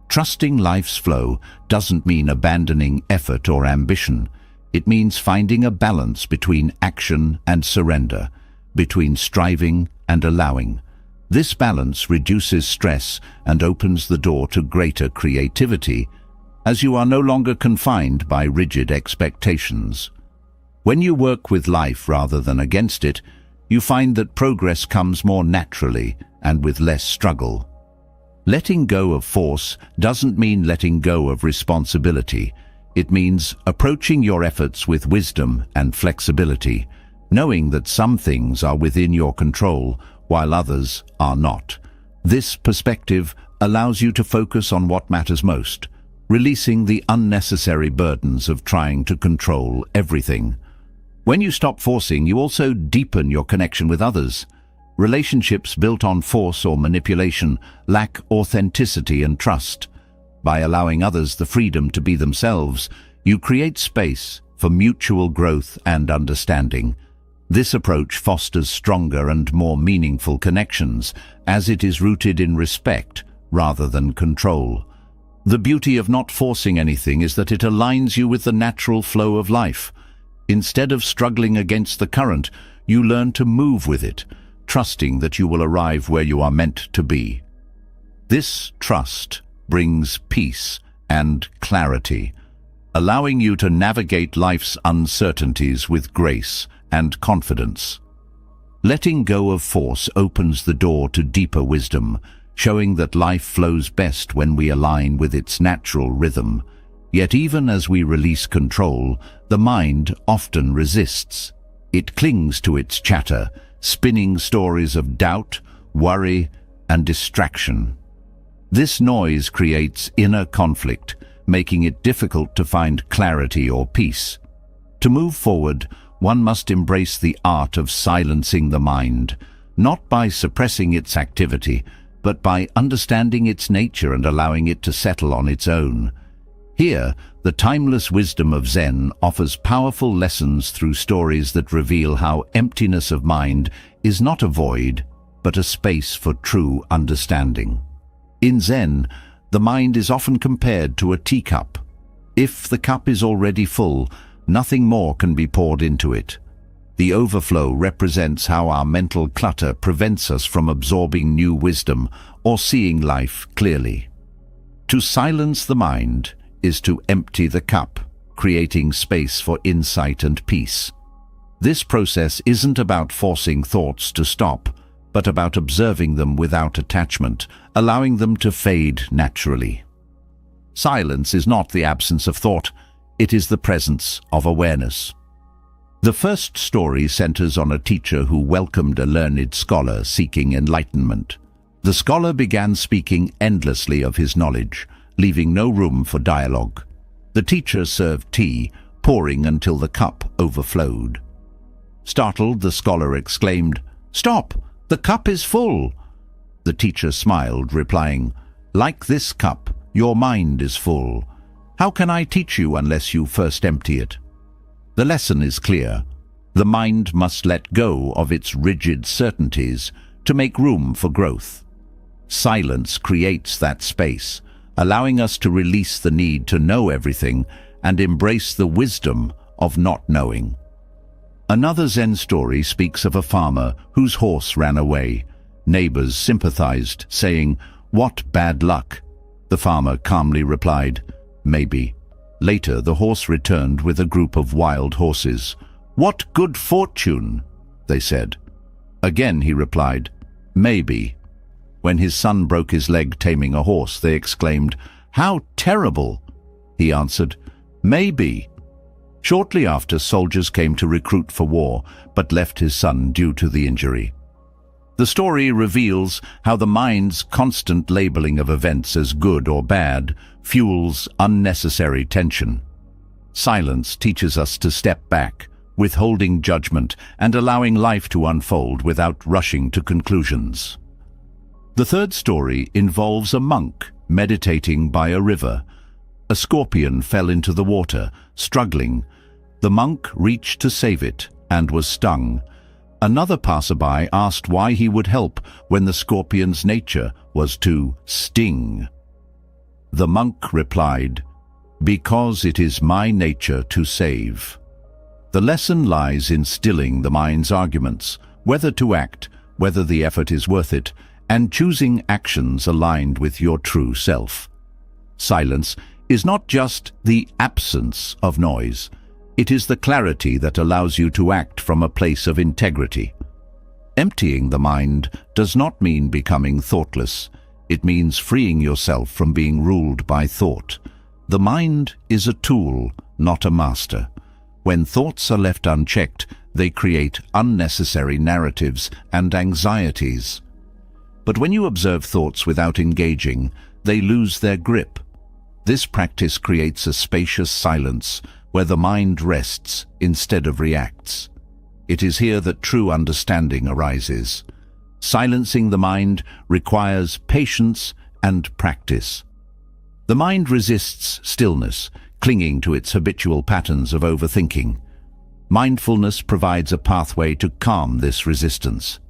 Trusting life's flow doesn't mean abandoning effort or ambition. It means finding a balance between action and surrender, between striving and allowing. This balance reduces stress and opens the door to greater creativity, as you are no longer confined by rigid expectations. When you work with life rather than against it, you find that progress comes more naturally and with less struggle. Letting go of force doesn't mean letting go of responsibility. It means approaching your efforts with wisdom and flexibility, knowing that some things are within your control while others are not. This perspective allows you to focus on what matters most, releasing the unnecessary burdens of trying to control everything. When you stop forcing, you also deepen your connection with others. Relationships built on force or manipulation lack authenticity and trust. By allowing others the freedom to be themselves, you create space for mutual growth and understanding. This approach fosters stronger and more meaningful connections, as it is rooted in respect rather than control. The beauty of not forcing anything is that it aligns you with the natural flow of life. Instead of struggling against the current, you learn to move with it, trusting that you will arrive where you are meant to be. This trust brings peace and clarity, allowing you to navigate life's uncertainties with grace and confidence. Letting go of force opens the door to deeper wisdom, showing that life flows best when we align with its natural rhythm. Yet even as we release control, the mind often resists. It clings to its chatter, spinning stories of doubt, worry, and distraction. This noise creates inner conflict, making it difficult to find clarity or peace. To move forward, one must embrace the art of silencing the mind, not by suppressing its activity, but by understanding its nature and allowing it to settle on its own. Here, the timeless wisdom of Zen offers powerful lessons through stories that reveal how emptiness of mind is not a void, but a space for true understanding. In Zen, the mind is often compared to a teacup. If the cup is already full, nothing more can be poured into it. The overflow represents how our mental clutter prevents us from absorbing new wisdom or seeing life clearly. To silence the mind is to empty the cup, creating space for insight and peace. This process isn't about forcing thoughts to stop, but about observing them without attachment, allowing them to fade naturally. Silence is not the absence of thought, it is the presence of awareness. The first story centers on a teacher who welcomed a learned scholar seeking enlightenment. The scholar began speaking endlessly of his knowledge, leaving no room for dialogue. The teacher served tea, pouring until the cup overflowed. Startled, the scholar exclaimed, "Stop! The cup is full!" The teacher smiled, replying, "Like this cup, your mind is full. How can I teach you unless you first empty it?" The lesson is clear. The mind must let go of its rigid certainties to make room for growth. Silence creates that space, allowing us to release the need to know everything and embrace the wisdom of not knowing. Another Zen story speaks of a farmer whose horse ran away. Neighbors sympathized, saying, "What bad luck?" The farmer calmly replied, "Maybe." Later, the horse returned with a group of wild horses. "What good fortune," they said. Again he replied, "Maybe." When his son broke his leg taming a horse, they exclaimed, "How terrible!" He answered, "Maybe." Shortly after, soldiers came to recruit for war, but left his son due to the injury. The story reveals how the mind's constant labeling of events as good or bad fuels unnecessary tension. Silence teaches us to step back, withholding judgment and allowing life to unfold without rushing to conclusions. The third story involves a monk meditating by a river. A scorpion fell into the water, struggling. The monk reached to save it and was stung. Another passerby asked why he would help when the scorpion's nature was to sting. The monk replied, "Because it is my nature to save." The lesson lies in stilling the mind's arguments, whether to act, whether the effort is worth it, and choosing actions aligned with your true self. Silence is not just the absence of noise. It is the clarity that allows you to act from a place of integrity. Emptying the mind does not mean becoming thoughtless. It means freeing yourself from being ruled by thought. The mind is a tool, not a master. When thoughts are left unchecked, they create unnecessary narratives and anxieties. But when you observe thoughts without engaging, they lose their grip. This practice creates a spacious silence where the mind rests instead of reacts. It is here that true understanding arises. Silencing the mind requires patience and practice. The mind resists stillness, clinging to its habitual patterns of overthinking. Mindfulness provides a pathway to calm this resistance.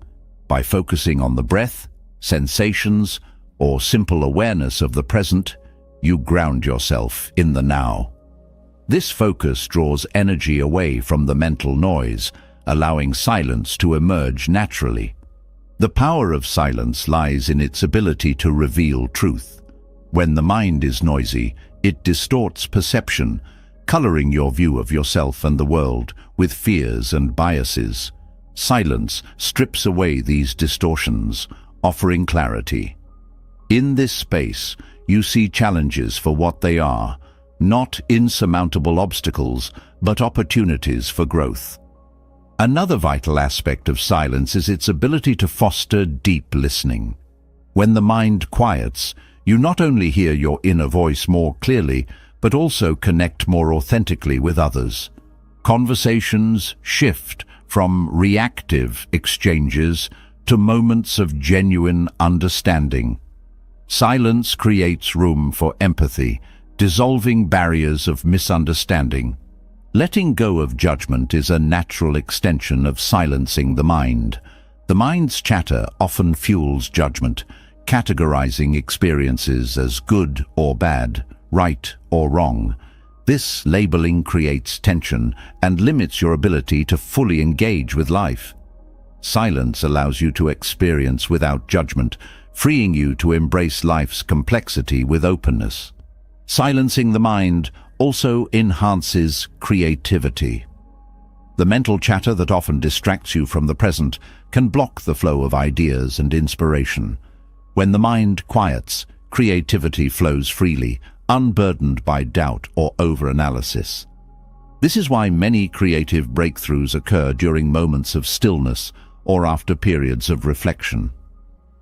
By focusing on the breath, sensations, or simple awareness of the present, you ground yourself in the now. This focus draws energy away from the mental noise, allowing silence to emerge naturally. The power of silence lies in its ability to reveal truth. When the mind is noisy, it distorts perception, coloring your view of yourself and the world with fears and biases. Silence strips away these distortions, offering clarity. In this space, you see challenges for what they are, not insurmountable obstacles, but opportunities for growth. Another vital aspect of silence is its ability to foster deep listening. When the mind quiets, You not only hear your inner voice more clearly, but also connect more authentically with others. Conversations shift from reactive exchanges to moments of genuine understanding. Silence creates room for empathy, dissolving barriers of misunderstanding. Letting go of judgment is a natural extension of silencing the mind. The mind's chatter often fuels judgment, categorizing experiences as good or bad, right or wrong. This labeling creates tension and limits your ability to fully engage with life. Silence allows you to experience without judgment, freeing you to embrace life's complexity with openness. Silencing the mind also enhances creativity. The mental chatter that often distracts you from the present can block the flow of ideas and inspiration. When the mind quiets, creativity flows freely, unburdened by doubt or overanalysis. This is why many creative breakthroughs occur during moments of stillness or after periods of reflection.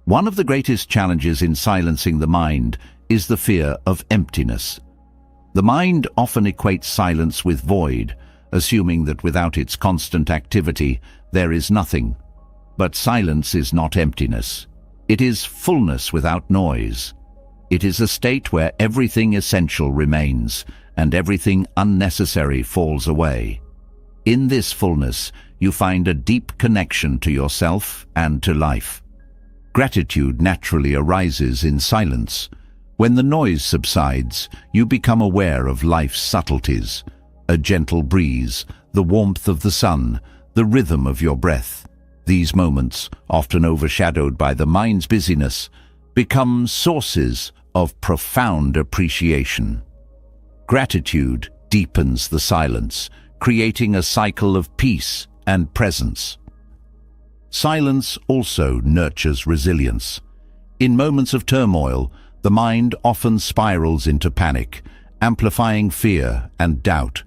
One of the greatest challenges in silencing the mind is the fear of emptiness. The mind often equates silence with void, assuming that without its constant activity, there is nothing. But silence is not emptiness. It is fullness without noise. It is a state where everything essential remains and everything unnecessary falls away. In this fullness, you find a deep connection to yourself and to life. Gratitude naturally arises in silence. When the noise subsides, you become aware of life's subtleties, a gentle breeze, the warmth of the sun, the rhythm of your breath. These moments, often overshadowed by the mind's busyness, become sources of profound appreciation. Gratitude deepens the silence, creating a cycle of peace and presence. Silence also nurtures resilience. In moments of turmoil, the mind often spirals into panic, amplifying fear and doubt.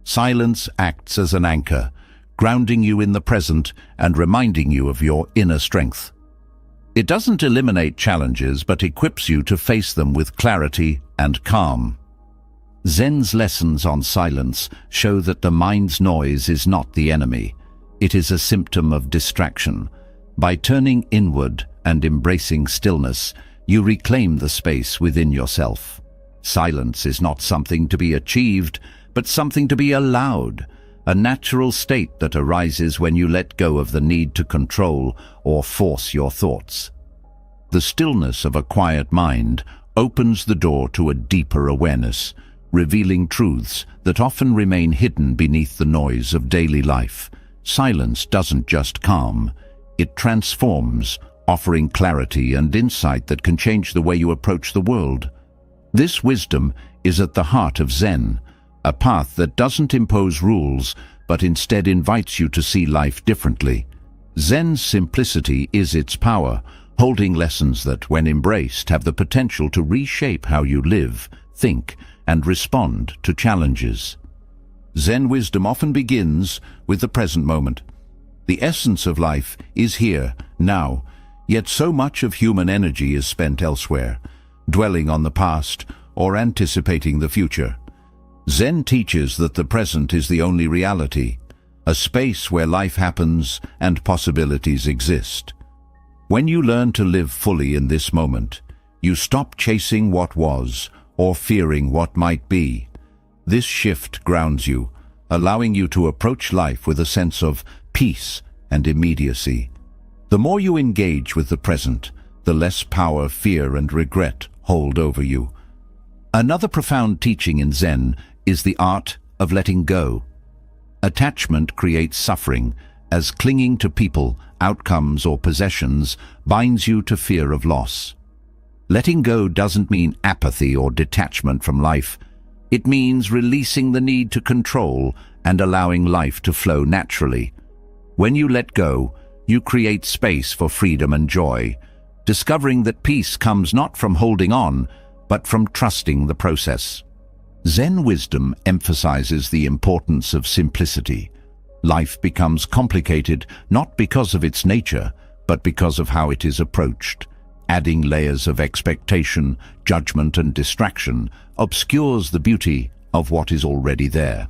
Silence acts as an anchor, grounding you in the present and reminding you of your inner strength. It doesn't eliminate challenges, but equips you to face them with clarity and calm. Zen's lessons on silence show that the mind's noise is not the enemy. It is a symptom of distraction. By turning inward and embracing stillness, you reclaim the space within yourself. Silence is not something to be achieved, but something to be allowed, a natural state that arises when you let go of the need to control or force your thoughts. The stillness of a quiet mind opens the door to a deeper awareness, revealing truths that often remain hidden beneath the noise of daily life. Silence doesn't just calm, it transforms, offering clarity and insight that can change the way you approach the world. This wisdom is at the heart of Zen, a path that doesn't impose rules, but instead invites you to see life differently. Zen's simplicity is its power, holding lessons that, when embraced, have the potential to reshape how you live, think, and respond to challenges. Zen wisdom often begins with the present moment. The essence of life is here, now, yet so much of human energy is spent elsewhere, dwelling on the past or anticipating the future. Zen teaches that the present is the only reality, a space where life happens and possibilities exist. When you learn to live fully in this moment, you stop chasing what was or fearing what might be. This shift grounds you, allowing you to approach life with a sense of peace and immediacy. The more you engage with the present, the less power fear and regret hold over you. Another profound teaching in Zen is the art of letting go. Attachment creates suffering, as clinging to people, outcomes, or possessions binds you to fear of loss. Letting go doesn't mean apathy or detachment from life. It means releasing the need to control and allowing life to flow naturally. When you let go, you create space for freedom and joy, discovering that peace comes not from holding on, but from trusting the process. Zen wisdom emphasizes the importance of simplicity. Life becomes complicated not because of its nature, but because of how it is approached. adding layers of expectation, judgment and distraction obscures the beauty of what is already there.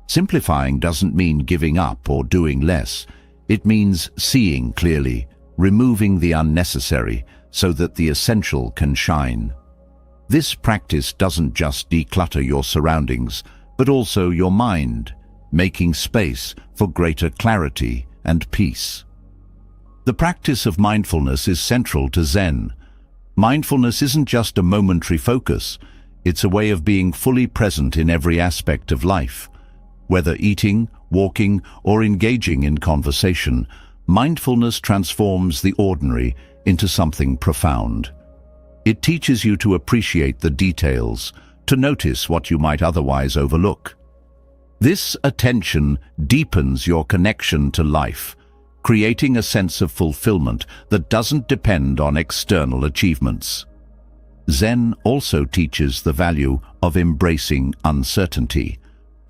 Simplifying doesn't mean giving up or doing less. It means seeing clearly, removing the unnecessary so that the essential can shine. This practice doesn't just declutter your surroundings, but also your mind, making space for greater clarity and peace. The practice of mindfulness is central to Zen. Mindfulness isn't just a momentary focus, it's a way of being fully present in every aspect of life. Whether eating, walking, or engaging in conversation, mindfulness transforms the ordinary into something profound. It teaches you to appreciate the details, to notice what you might otherwise overlook. This attention deepens your connection to life, creating a sense of fulfillment that doesn't depend on external achievements. Zen also teaches the value of embracing uncertainty.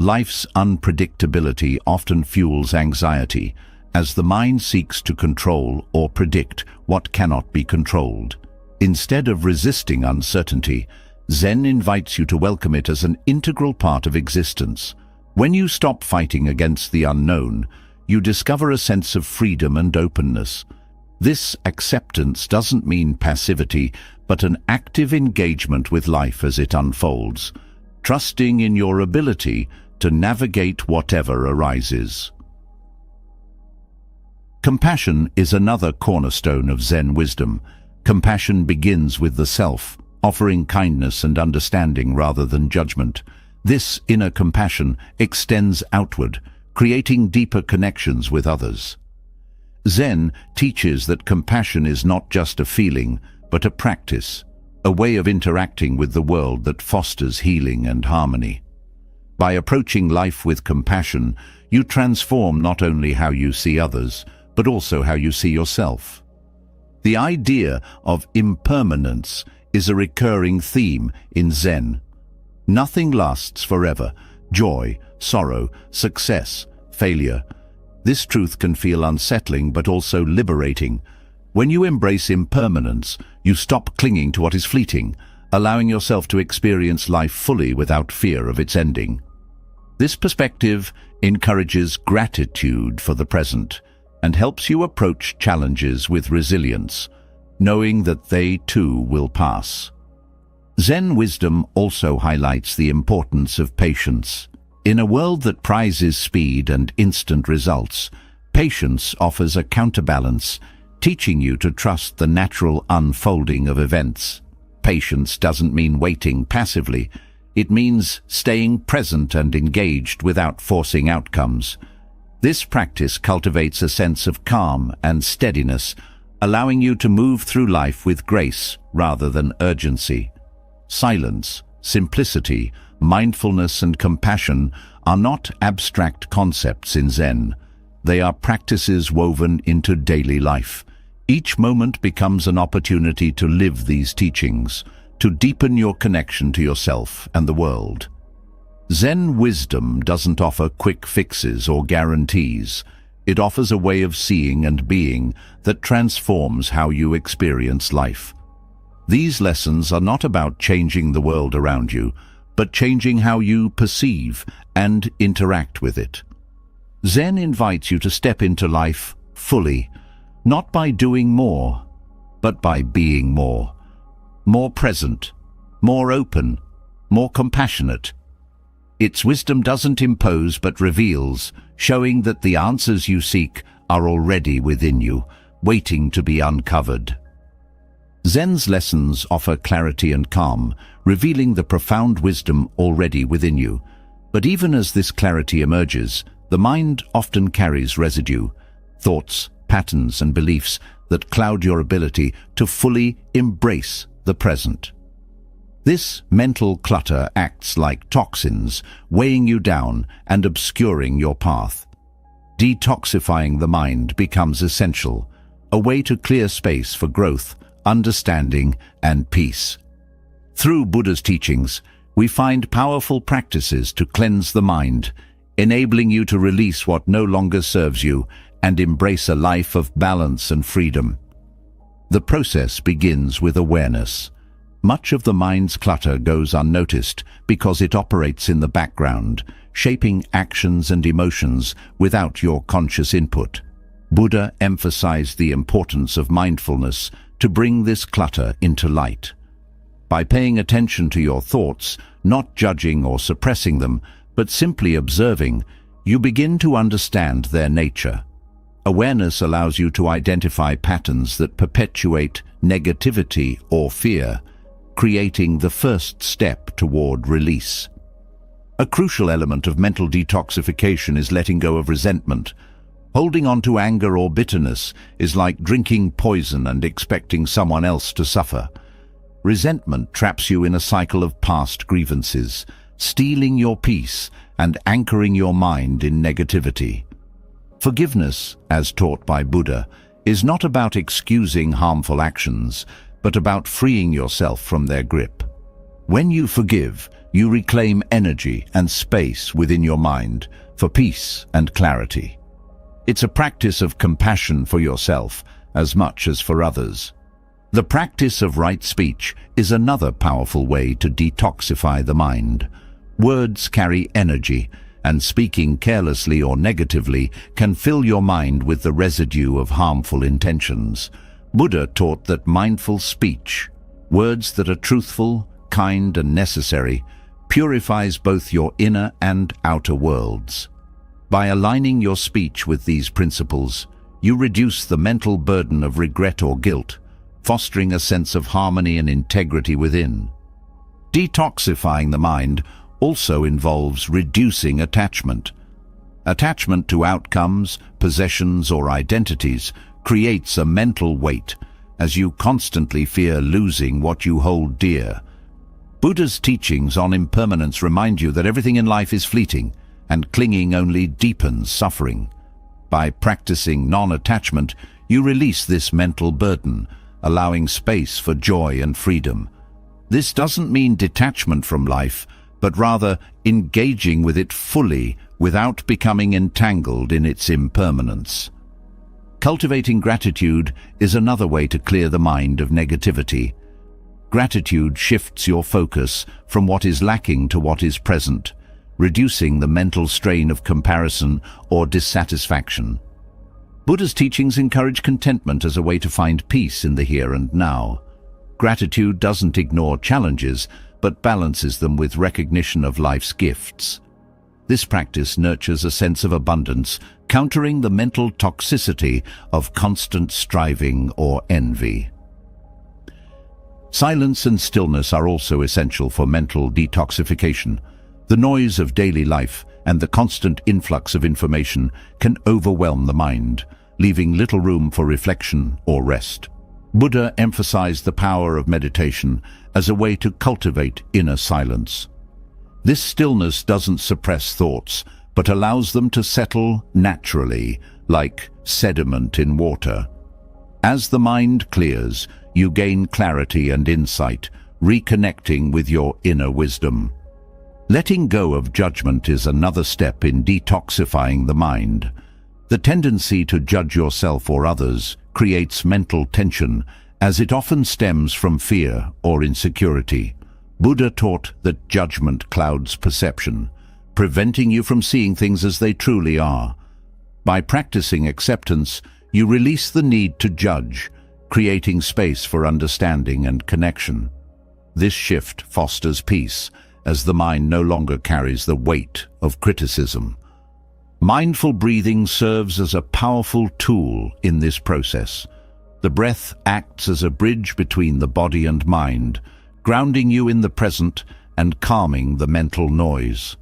Life's unpredictability often fuels anxiety, as the mind seeks to control or predict what cannot be controlled. Instead of resisting uncertainty, Zen invites you to welcome it as an integral part of existence. When you stop fighting against the unknown, you discover a sense of freedom and openness. This acceptance doesn't mean passivity, but an active engagement with life as it unfolds, trusting in your ability to navigate whatever arises. Compassion is another cornerstone of Zen wisdom. Compassion begins with the self, offering kindness and understanding rather than judgment. This inner compassion extends outward, creating deeper connections with others. Zen teaches that compassion is not just a feeling, but a practice, a way of interacting with the world that fosters healing and harmony. By approaching life with compassion, you transform not only how you see others, but also how you see yourself. The idea of impermanence is a recurring theme in Zen. Nothing lasts forever: joy, sorrow, success, failure. This truth can feel unsettling but also liberating. When you embrace impermanence, you stop clinging to what is fleeting, allowing yourself to experience life fully without fear of its ending. This perspective encourages gratitude for the present and helps you approach challenges with resilience, knowing that they too will pass. Zen wisdom also highlights the importance of patience. In a world that prizes speed and instant results, patience offers a counterbalance, teaching you to trust the natural unfolding of events. Patience doesn't mean waiting passively. It means staying present and engaged without forcing outcomes. This practice cultivates a sense of calm and steadiness, allowing you to move through life with grace rather than urgency. Silence, simplicity, mindfulness and compassion are not abstract concepts in Zen. They are practices woven into daily life. Each moment becomes an opportunity to live these teachings, to deepen your connection to yourself and the world. Zen wisdom doesn't offer quick fixes or guarantees. It offers a way of seeing and being that transforms how you experience life. These lessons are not about changing the world around you, but changing how you perceive and interact with it. Zen invites you to step into life fully, not by doing more, but by being more. More present, more open, more compassionate. Its wisdom doesn't impose but reveals, showing that the answers you seek are already within you, waiting to be uncovered. Zen's lessons offer clarity and calm, revealing the profound wisdom already within you. But even as this clarity emerges, the mind often carries residue, thoughts, patterns and beliefs that cloud your ability to fully embrace the present. This mental clutter acts like toxins, weighing you down and obscuring your path. Detoxifying the mind becomes essential, a way to clear space for growth, understanding, and peace. Through Buddha's teachings, we find powerful practices to cleanse the mind, enabling you to release what no longer serves you and embrace a life of balance and freedom. The process begins with awareness. Much of the mind's clutter goes unnoticed because it operates in the background, shaping actions and emotions without your conscious input. Buddha emphasized the importance of mindfulness to bring this clutter into light. By paying attention to your thoughts, not judging or suppressing them, but simply observing, you begin to understand their nature. Awareness allows you to identify patterns that perpetuate negativity or fear, creating the first step toward release. A crucial element of mental detoxification is letting go of resentment. Holding on to anger or bitterness is like drinking poison and expecting someone else to suffer. Resentment traps you in a cycle of past grievances, stealing your peace and anchoring your mind in negativity. Forgiveness, as taught by Buddha, is not about excusing harmful actions, but about freeing yourself from their grip. When you forgive, you reclaim energy and space within your mind for peace and clarity. It's a practice of compassion for yourself as much as for others. The practice of right speech is another powerful way to detoxify the mind. Words carry energy, and speaking carelessly or negatively can fill your mind with the residue of harmful intentions. Buddha taught that mindful speech, words that are truthful, kind, and necessary, purifies both your inner and outer worlds. By aligning your speech with these principles, you reduce the mental burden of regret or guilt, fostering a sense of harmony and integrity within. Detoxifying the mind also involves reducing attachment. Attachment to outcomes, possessions, or identities creates a mental weight, as you constantly fear losing what you hold dear. Buddha's teachings on impermanence remind you that everything in life is fleeting, and clinging only deepens suffering. By practicing non-attachment, you release this mental burden, allowing space for joy and freedom. This doesn't mean detachment from life, but rather engaging with it fully without becoming entangled in its impermanence. Cultivating gratitude is another way to clear the mind of negativity. Gratitude shifts your focus from what is lacking to what is present, reducing the mental strain of comparison or dissatisfaction. Buddha's teachings encourage contentment as a way to find peace in the here and now. Gratitude doesn't ignore challenges, but balances them with recognition of life's gifts. This practice nurtures a sense of abundance, countering the mental toxicity of constant striving or envy. Silence and stillness are also essential for mental detoxification. The noise of daily life and the constant influx of information can overwhelm the mind, leaving little room for reflection or rest. Buddha emphasized the power of meditation as a way to cultivate inner silence. This stillness doesn't suppress thoughts, but allows them to settle naturally, like sediment in water. As the mind clears, you gain clarity and insight, reconnecting with your inner wisdom. Letting go of judgment is another step in detoxifying the mind. The tendency to judge yourself or others creates mental tension, as it often stems from fear or insecurity. Buddha taught that judgment clouds perception, preventing you from seeing things as they truly are. By practicing acceptance, you release the need to judge, creating space for understanding and connection. This shift fosters peace, as the mind no longer carries the weight of criticism. Mindful breathing serves as a powerful tool in this process. The breath acts as a bridge between the body and mind, grounding you in the present and calming the mental noise.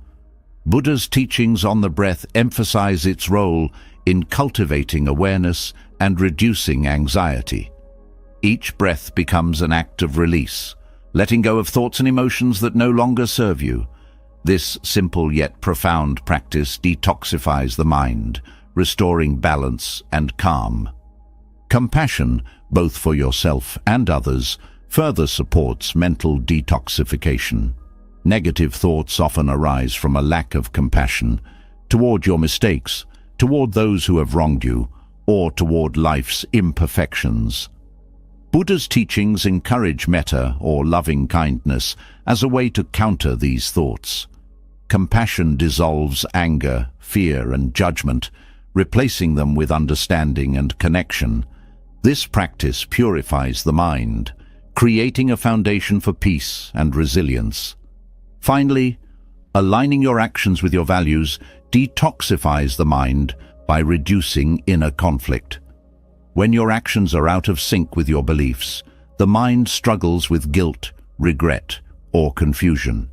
Buddha's teachings on the breath emphasize its role in cultivating awareness and reducing anxiety. Each breath becomes an act of release, letting go of thoughts and emotions that no longer serve you. This simple yet profound practice detoxifies the mind, restoring balance and calm. Compassion, both for yourself and others, further supports mental detoxification. Negative thoughts often arise from a lack of compassion toward your mistakes, toward those who have wronged you, or toward life's imperfections. Buddha's teachings encourage metta, or loving kindness, as a way to counter these thoughts. Compassion dissolves anger, fear, and judgment, replacing them with understanding and connection. This practice purifies the mind, creating a foundation for peace and resilience. Finally, aligning your actions with your values detoxifies the mind by reducing inner conflict. When your actions are out of sync with your beliefs, the mind struggles with guilt, regret, or confusion.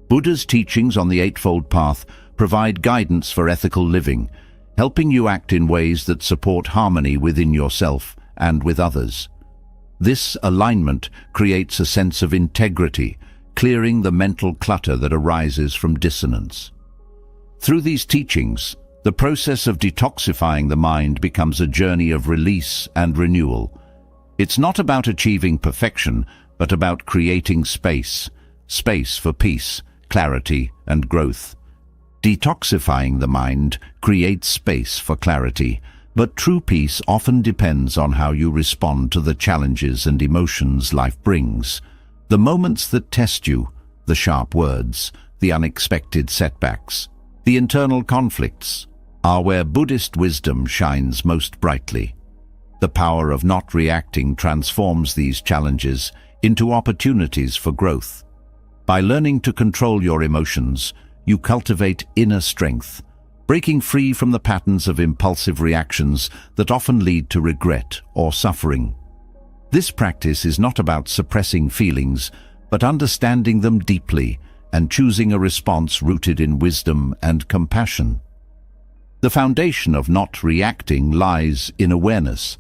Buddha's teachings on the Eightfold Path provide guidance for ethical living, helping you act in ways that support harmony within yourself and with others. This alignment creates a sense of integrity, clearing the mental clutter that arises from dissonance. Through these teachings, the process of detoxifying the mind becomes a journey of release and renewal. It's not about achieving perfection, but about creating space for peace, clarity, and growth. Detoxifying the mind creates space for clarity, but true peace often depends on how you respond to the challenges and emotions life brings. The moments that test you, the sharp words, the unexpected setbacks, the internal conflicts, are where Buddhist wisdom shines most brightly. The power of not reacting transforms these challenges into opportunities for growth. By learning to control your emotions, you cultivate inner strength, breaking free from the patterns of impulsive reactions that often lead to regret or suffering. This practice is not about suppressing feelings, but understanding them deeply and choosing a response rooted in wisdom and compassion. The foundation of not reacting lies in awareness.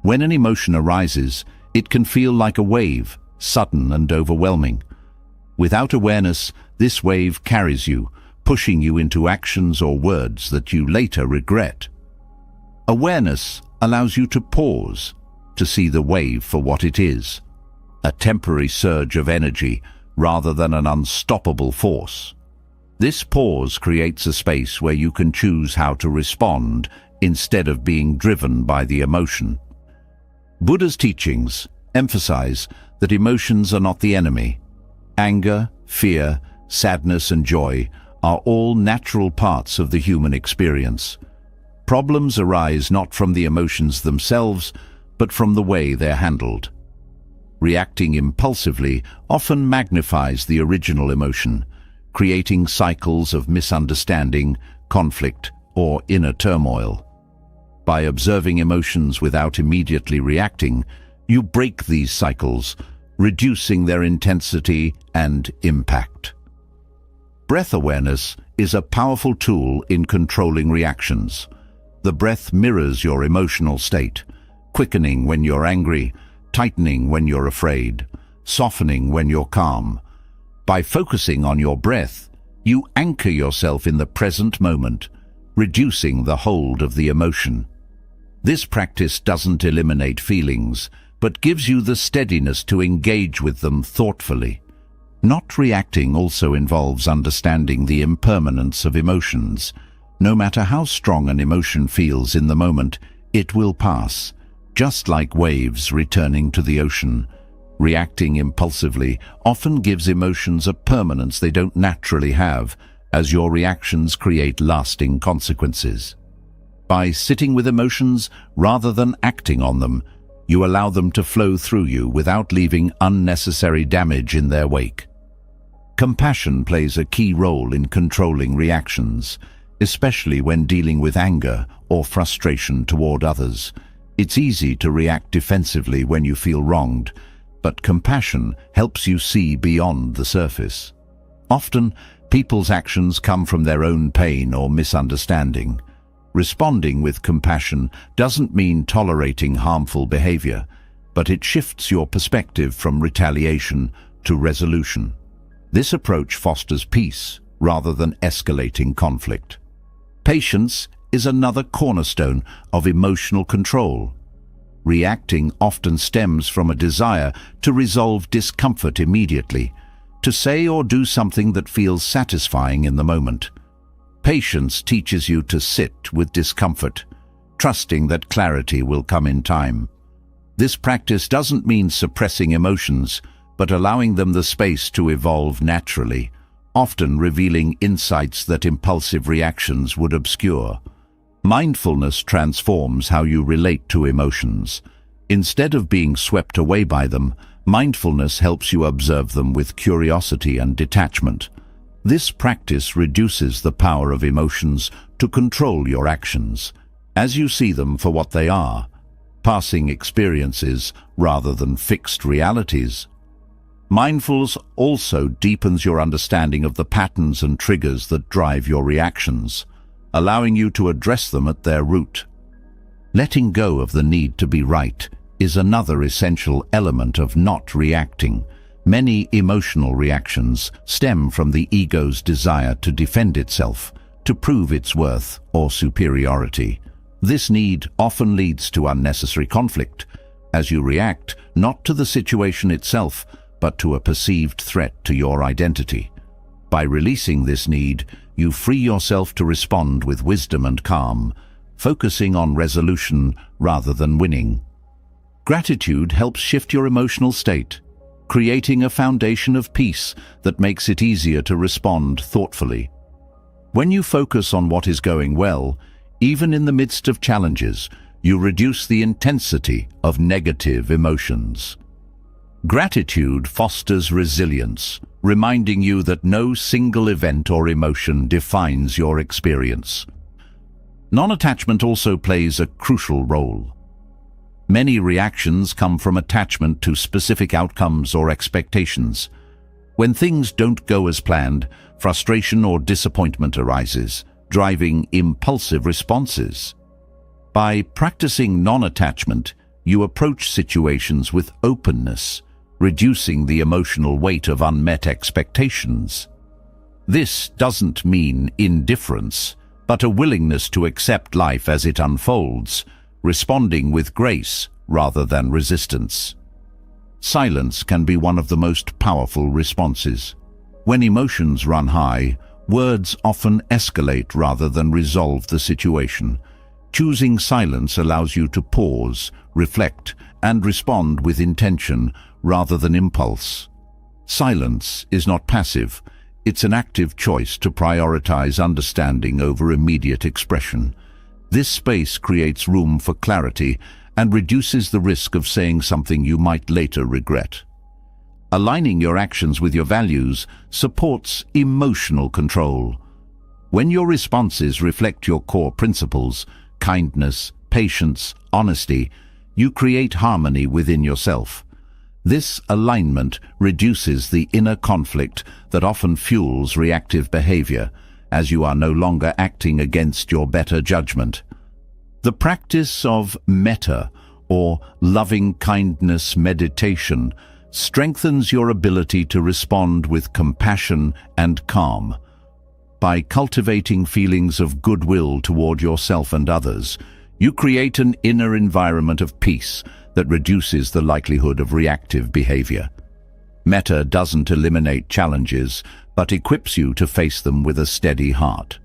When an emotion arises, it can feel like a wave, sudden and overwhelming. Without awareness, this wave carries you, pushing you into actions or words that you later regret. Awareness allows you to pause, to see the wave for what it is, a temporary surge of energy rather than an unstoppable force. This pause creates a space where you can choose how to respond instead of being driven by the emotion. Buddha's teachings emphasize that emotions are not the enemy. Anger, fear, sadness, and joy are all natural parts of the human experience. Problems arise not from the emotions themselves, but from the way they're handled. Reacting impulsively often magnifies the original emotion, creating cycles of misunderstanding, conflict, or inner turmoil. By observing emotions without immediately reacting, you break these cycles, reducing their intensity and impact. Breath awareness is a powerful tool in controlling reactions. The breath mirrors your emotional state, quickening when you're angry, tightening when you're afraid, softening when you're calm. By focusing on your breath, you anchor yourself in the present moment, reducing the hold of the emotion. This practice doesn't eliminate feelings, but gives you the steadiness to engage with them thoughtfully. Not reacting also involves understanding the impermanence of emotions. No matter how strong an emotion feels in the moment, it will pass, just like waves returning to the ocean. Reacting impulsively often gives emotions a permanence they don't naturally have, as your reactions create lasting consequences. By sitting with emotions rather than acting on them, you allow them to flow through you without leaving unnecessary damage in their wake. Compassion plays a key role in controlling reactions, especially when dealing with anger or frustration toward others. It's easy to react defensively when you feel wronged, but compassion helps you see beyond the surface. Often, people's actions come from their own pain or misunderstanding. Responding with compassion doesn't mean tolerating harmful behavior, but it shifts your perspective from retaliation to resolution. This approach fosters peace rather than escalating conflict. Patience is another cornerstone of emotional control. Reacting often stems from a desire to resolve discomfort immediately, to say or do something that feels satisfying in the moment. Patience teaches you to sit with discomfort, trusting that clarity will come in time. This practice doesn't mean suppressing emotions, but allowing them the space to evolve naturally, often revealing insights that impulsive reactions would obscure. Mindfulness transforms how you relate to emotions. Instead of being swept away by them, mindfulness helps you observe them with curiosity and detachment. This practice reduces the power of emotions to control your actions, as you see them for what they are, passing experiences rather than fixed realities. Mindfulness also deepens your understanding of the patterns and triggers that drive your reactions, allowing you to address them at their root. Letting go of the need to be right is another essential element of not reacting. Many emotional reactions stem from the ego's desire to defend itself, to prove its worth or superiority. This need often leads to unnecessary conflict, as you react not to the situation itself, but to a perceived threat to your identity. By releasing this need, you free yourself to respond with wisdom and calm, focusing on resolution rather than winning. Gratitude helps shift your emotional state, creating a foundation of peace that makes it easier to respond thoughtfully. When you focus on what is going well, even in the midst of challenges, you reduce the intensity of negative emotions. Gratitude fosters resilience, reminding you that no single event or emotion defines your experience. Non-attachment also plays a crucial role. Many reactions come from attachment to specific outcomes or expectations. When things don't go as planned, frustration or disappointment arises, driving impulsive responses. By practicing non-attachment, you approach situations with openness, reducing the emotional weight of unmet expectations. This doesn't mean indifference, but a willingness to accept life as it unfolds, responding with grace rather than resistance. Silence can be one of the most powerful responses. When emotions run high, words often escalate rather than resolve the situation. Choosing silence allows you to pause, reflect, and respond with intention rather than impulse. Silence is not passive. It's an active choice to prioritize understanding over immediate expression. This space creates room for clarity and reduces the risk of saying something you might later regret. Aligning your actions with your values supports emotional control. When your responses reflect your core principles, kindness, patience, honesty, you create harmony within yourself. This alignment reduces the inner conflict that often fuels reactive behavior, as you are no longer acting against your better judgment. The practice of metta, or loving-kindness meditation, strengthens your ability to respond with compassion and calm. By cultivating feelings of goodwill toward yourself and others, you create an inner environment of peace that reduces the likelihood of reactive behavior. Metta doesn't eliminate challenges, but equips you to face them with a steady heart.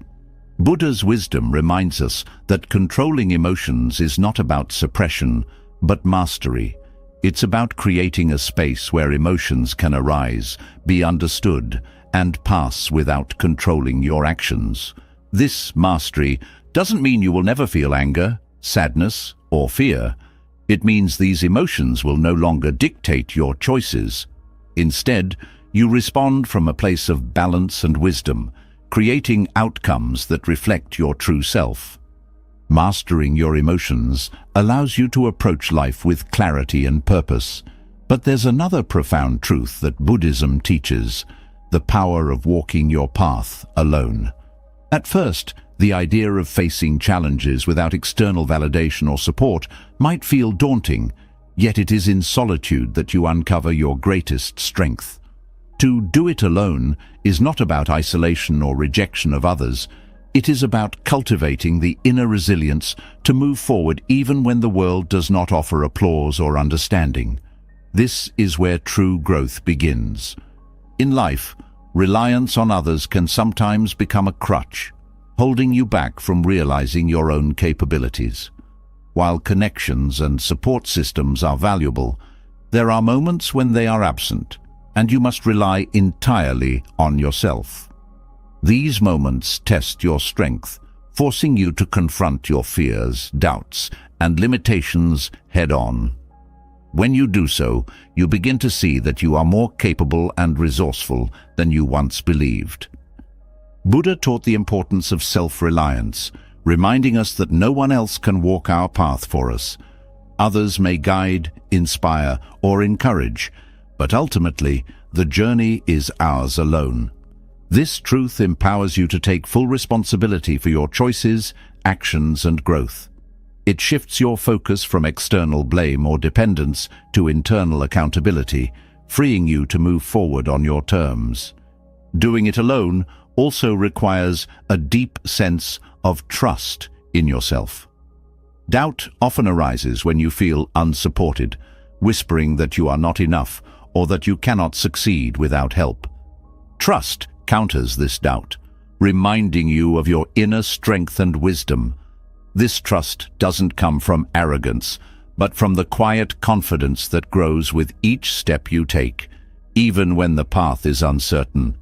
Buddha's wisdom reminds us that controlling emotions is not about suppression, but mastery. It's about creating a space where emotions can arise, be understood, and pass without controlling your actions. This mastery doesn't mean you will never feel anger, sadness, or fear. It means these emotions will no longer dictate your choices. Instead, you respond from a place of balance and wisdom, creating outcomes that reflect your true self. Mastering your emotions allows you to approach life with clarity and purpose. But there's another profound truth that Buddhism teaches: the power of walking your path alone. At first, the idea of facing challenges without external validation or support might feel daunting, yet it is in solitude that you uncover your greatest strength. To do it alone is not about isolation or rejection of others. It is about cultivating the inner resilience to move forward even when the world does not offer applause or understanding. This is where true growth begins. In life, reliance on others can sometimes become a crutch, holding you back from realizing your own capabilities. While connections and support systems are valuable, there are moments when they are absent, and you must rely entirely on yourself. These moments test your strength, forcing you to confront your fears, doubts, and limitations head-on. When you do so, you begin to see that you are more capable and resourceful than you once believed. Buddha taught the importance of self-reliance, reminding us that no one else can walk our path for us. Others may guide, inspire, or encourage, but ultimately, the journey is ours alone. This truth empowers you to take full responsibility for your choices, actions, and growth. It shifts your focus from external blame or dependence to internal accountability, freeing you to move forward on your terms. Doing it alone also requires a deep sense of trust in yourself. Doubt often arises when you feel unsupported, whispering that you are not enough or that you cannot succeed without help. Trust counters this doubt, reminding you of your inner strength and wisdom. This trust doesn't come from arrogance, but from the quiet confidence that grows with each step you take, even when the path is uncertain.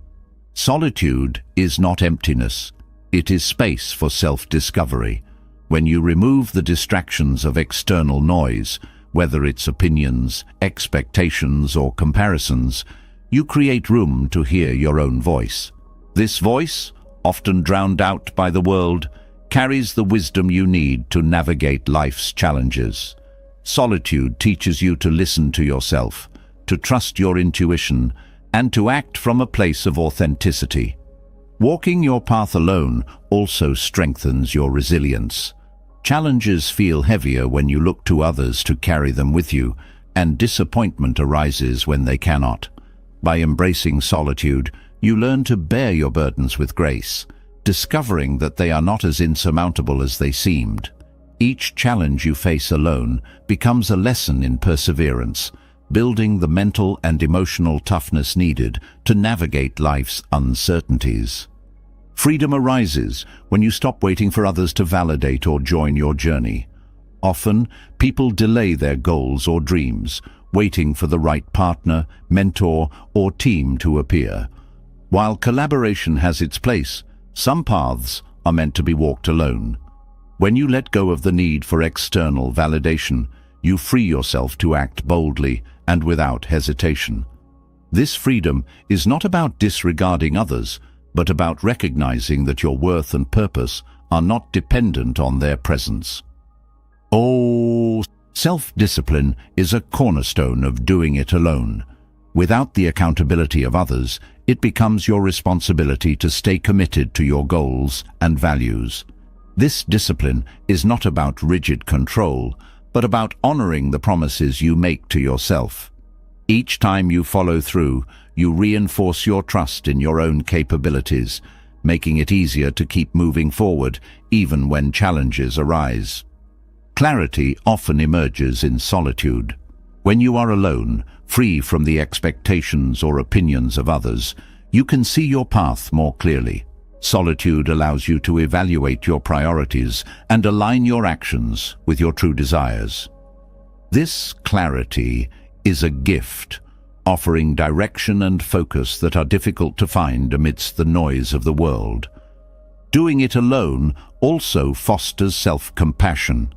Solitude is not emptiness. It is space for self-discovery. When you remove the distractions of external noise, whether it's opinions, expectations, or comparisons, you create room to hear your own voice. This voice, often drowned out by the world, carries the wisdom you need to navigate life's challenges. Solitude teaches you to listen to yourself, to trust your intuition, and to act from a place of authenticity. Walking your path alone also strengthens your resilience. Challenges feel heavier when you look to others to carry them with you, and disappointment arises when they cannot. By embracing solitude, you learn to bear your burdens with grace, discovering that they are not as insurmountable as they seemed. Each challenge you face alone becomes a lesson in perseverance, building the mental and emotional toughness needed to navigate life's uncertainties. Freedom arises when you stop waiting for others to validate or join your journey. Often, people delay their goals or dreams, waiting for the right partner, mentor, or team to appear. While collaboration has its place, some paths are meant to be walked alone. When you let go of the need for external validation, you free yourself to act boldly and without hesitation. This freedom is not about disregarding others, but about recognizing that your worth and purpose are not dependent on their presence. Self-discipline is a cornerstone of doing it alone. Without the accountability of others, it becomes your responsibility to stay committed to your goals and values. This discipline is not about rigid control, but about honoring the promises you make to yourself. Each time you follow through, you reinforce your trust in your own capabilities, making it easier to keep moving forward even when challenges arise. Clarity often emerges in solitude. When you are alone, free from the expectations or opinions of others, you can see your path more clearly. Solitude allows you to evaluate your priorities and align your actions with your true desires. This clarity is a gift, offering direction and focus that are difficult to find amidst the noise of the world. Doing it alone also fosters self-compassion.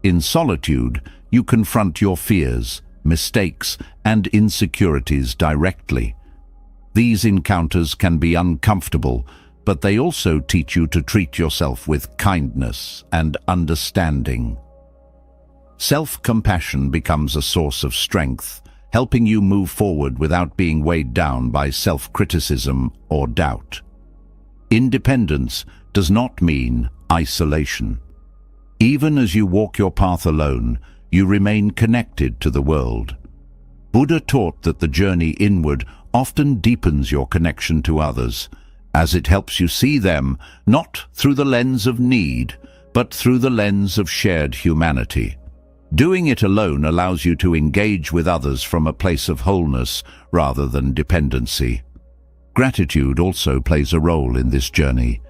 In solitude, you confront your fears, mistakes, and insecurities directly. These encounters can be uncomfortable, but they also teach you to treat yourself with kindness and understanding. Self-compassion becomes a source of strength, helping you move forward without being weighed down by self-criticism or doubt. Independence does not mean isolation. Even as you walk your path alone, you remain connected to the world. Buddha taught that the journey inward often deepens your connection to others, as it helps you see them not through the lens of need, but through the lens of shared humanity. Doing it alone allows you to engage with others from a place of wholeness rather than dependency. Gratitude also plays a role in this journey.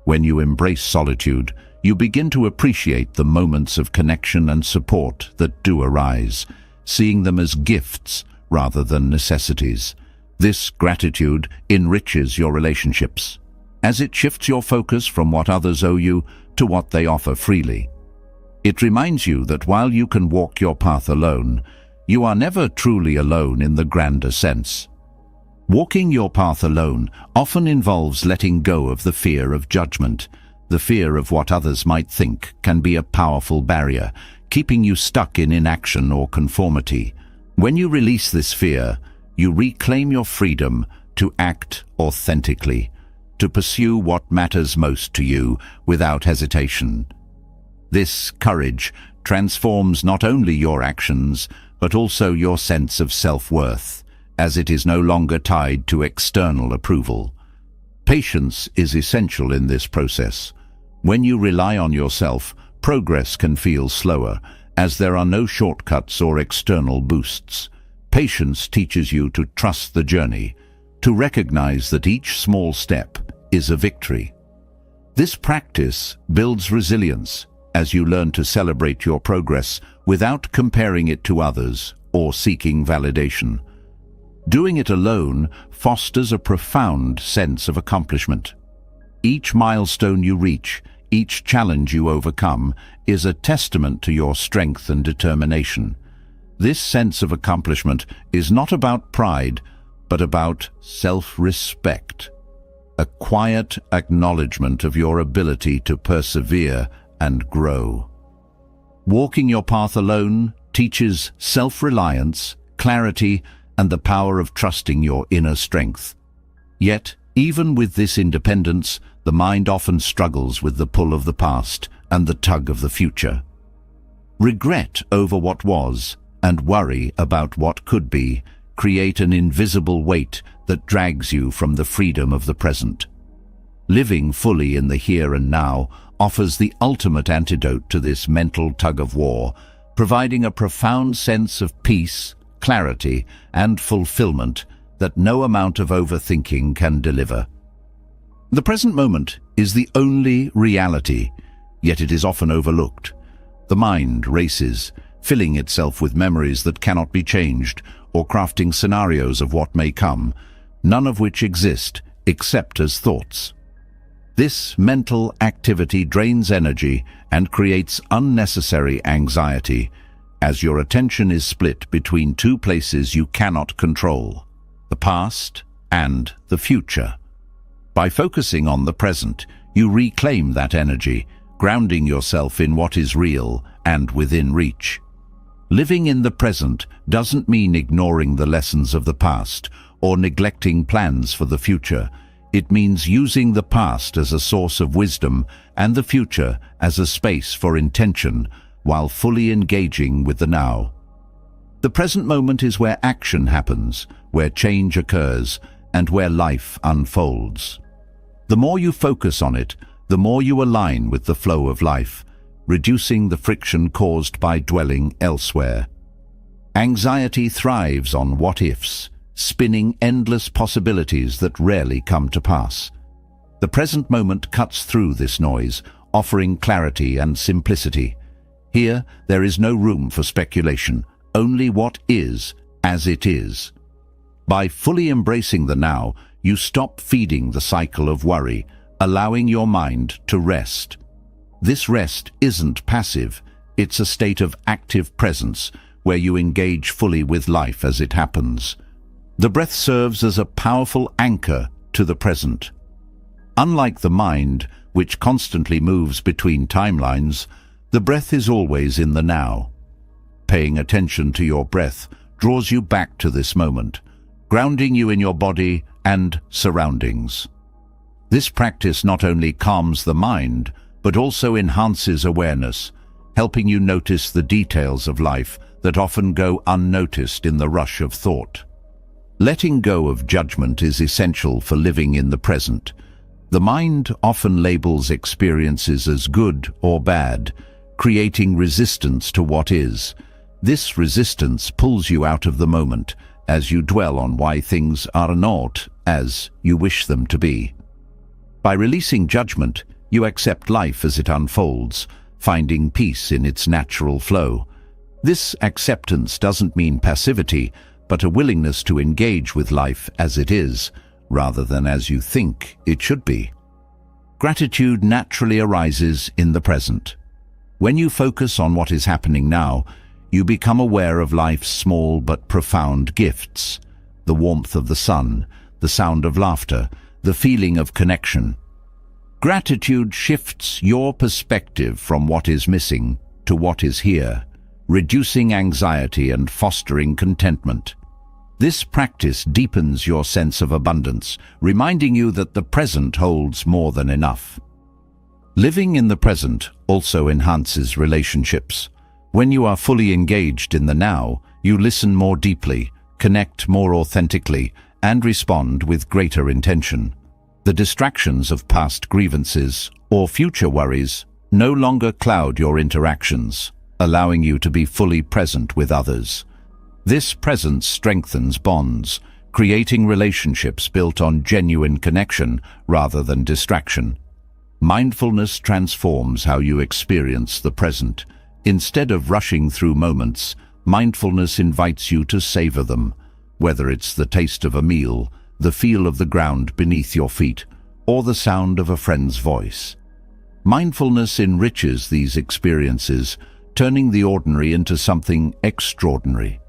When you embrace solitude, you begin to appreciate the moments of connection and support that do arise, seeing them as gifts rather than necessities. This gratitude enriches your relationships, as it shifts your focus from what others owe you to what they offer freely. It reminds you that while you can walk your path alone, you are never truly alone in the grander sense. Walking your path alone often involves letting go of the fear of judgment. The fear of what others might think can be a powerful barrier, keeping you stuck in inaction or conformity. When you release this fear, you reclaim your freedom to act authentically, to pursue what matters most to you without hesitation. This courage transforms not only your actions, but also your sense of self-worth, as it is no longer tied to external approval. Patience is essential in this process. When you rely on yourself, progress can feel slower, as there are no shortcuts or external boosts. Patience teaches you to trust the journey, to recognize that each small step is a victory. This practice builds resilience, as you learn to celebrate your progress without comparing it to others or seeking validation. Doing it alone fosters a profound sense of accomplishment. Each milestone you reach, each challenge you overcome, is a testament to your strength and determination. This sense of accomplishment is not about pride, but about self-respect, a quiet acknowledgement of your ability to persevere and grow. Walking your path alone teaches self-reliance, clarity, and the power of trusting your inner strength. Yet, even with this independence, the mind often struggles with the pull of the past and the tug of the future. Regret over what was and worry about what could be create an invisible weight that drags you from the freedom of the present. Living fully in the here and now offers the ultimate antidote to this mental tug-of-war, providing a profound sense of peace, clarity, and fulfillment that no amount of overthinking can deliver. The present moment is the only reality, yet it is often overlooked. The mind races, filling itself with memories that cannot be changed, or crafting scenarios of what may come, none of which exist except as thoughts. This mental activity drains energy and creates unnecessary anxiety, as your attention is split between two places you cannot control, the past and the future. By focusing on the present, you reclaim that energy, grounding yourself in what is real and within reach. Living in the present doesn't mean ignoring the lessons of the past or neglecting plans for the future. It means using the past as a source of wisdom and the future as a space for intention, while fully engaging with the now. The present moment is where action happens, where change occurs, and where life unfolds. The more you focus on it, the more you align with the flow of life, reducing the friction caused by dwelling elsewhere. Anxiety thrives on what-ifs, spinning endless possibilities that rarely come to pass. The present moment cuts through this noise, offering clarity and simplicity. Here, there is no room for speculation, only what is as it is. By fully embracing the now, you stop feeding the cycle of worry, allowing your mind to rest. This rest isn't passive, it's a state of active presence where you engage fully with life as it happens. The breath serves as a powerful anchor to the present. Unlike the mind, which constantly moves between timelines, the breath is always in the now. Paying attention to your breath draws you back to this moment, grounding you in your body and surroundings. This practice not only calms the mind, but also enhances awareness, helping you notice the details of life that often go unnoticed in the rush of thought. Letting go of judgment is essential for living in the present. The mind often labels experiences as good or bad, creating resistance to what is. This resistance pulls you out of the moment as you dwell on why things are not as you wish them to be. By releasing judgment, You accept life as it unfolds, finding peace in its natural flow. This acceptance doesn't mean passivity, but a willingness to engage with life as it is, rather than as you think it should be. Gratitude naturally arises in the present. When you focus on what is happening now, you become aware of life's small but profound gifts: the warmth of the sun, the sound of laughter, the feeling of connection. Gratitude shifts your perspective from what is missing to what is here, reducing anxiety and fostering contentment. This practice deepens your sense of abundance, reminding you that the present holds more than enough. Living in the present also enhances relationships. When you are fully engaged in the now, you listen more deeply, connect more authentically, and respond with greater intention. The distractions of past grievances or future worries no longer cloud your interactions, allowing you to be fully present with others. This presence strengthens bonds, creating relationships built on genuine connection rather than distraction. Mindfulness transforms how you experience the present. Instead of rushing through moments, mindfulness invites you to savor them, whether it's the taste of a meal, the feel of the ground beneath your feet, or the sound of a friend's voice. Mindfulness enriches these experiences, turning the ordinary into something extraordinary.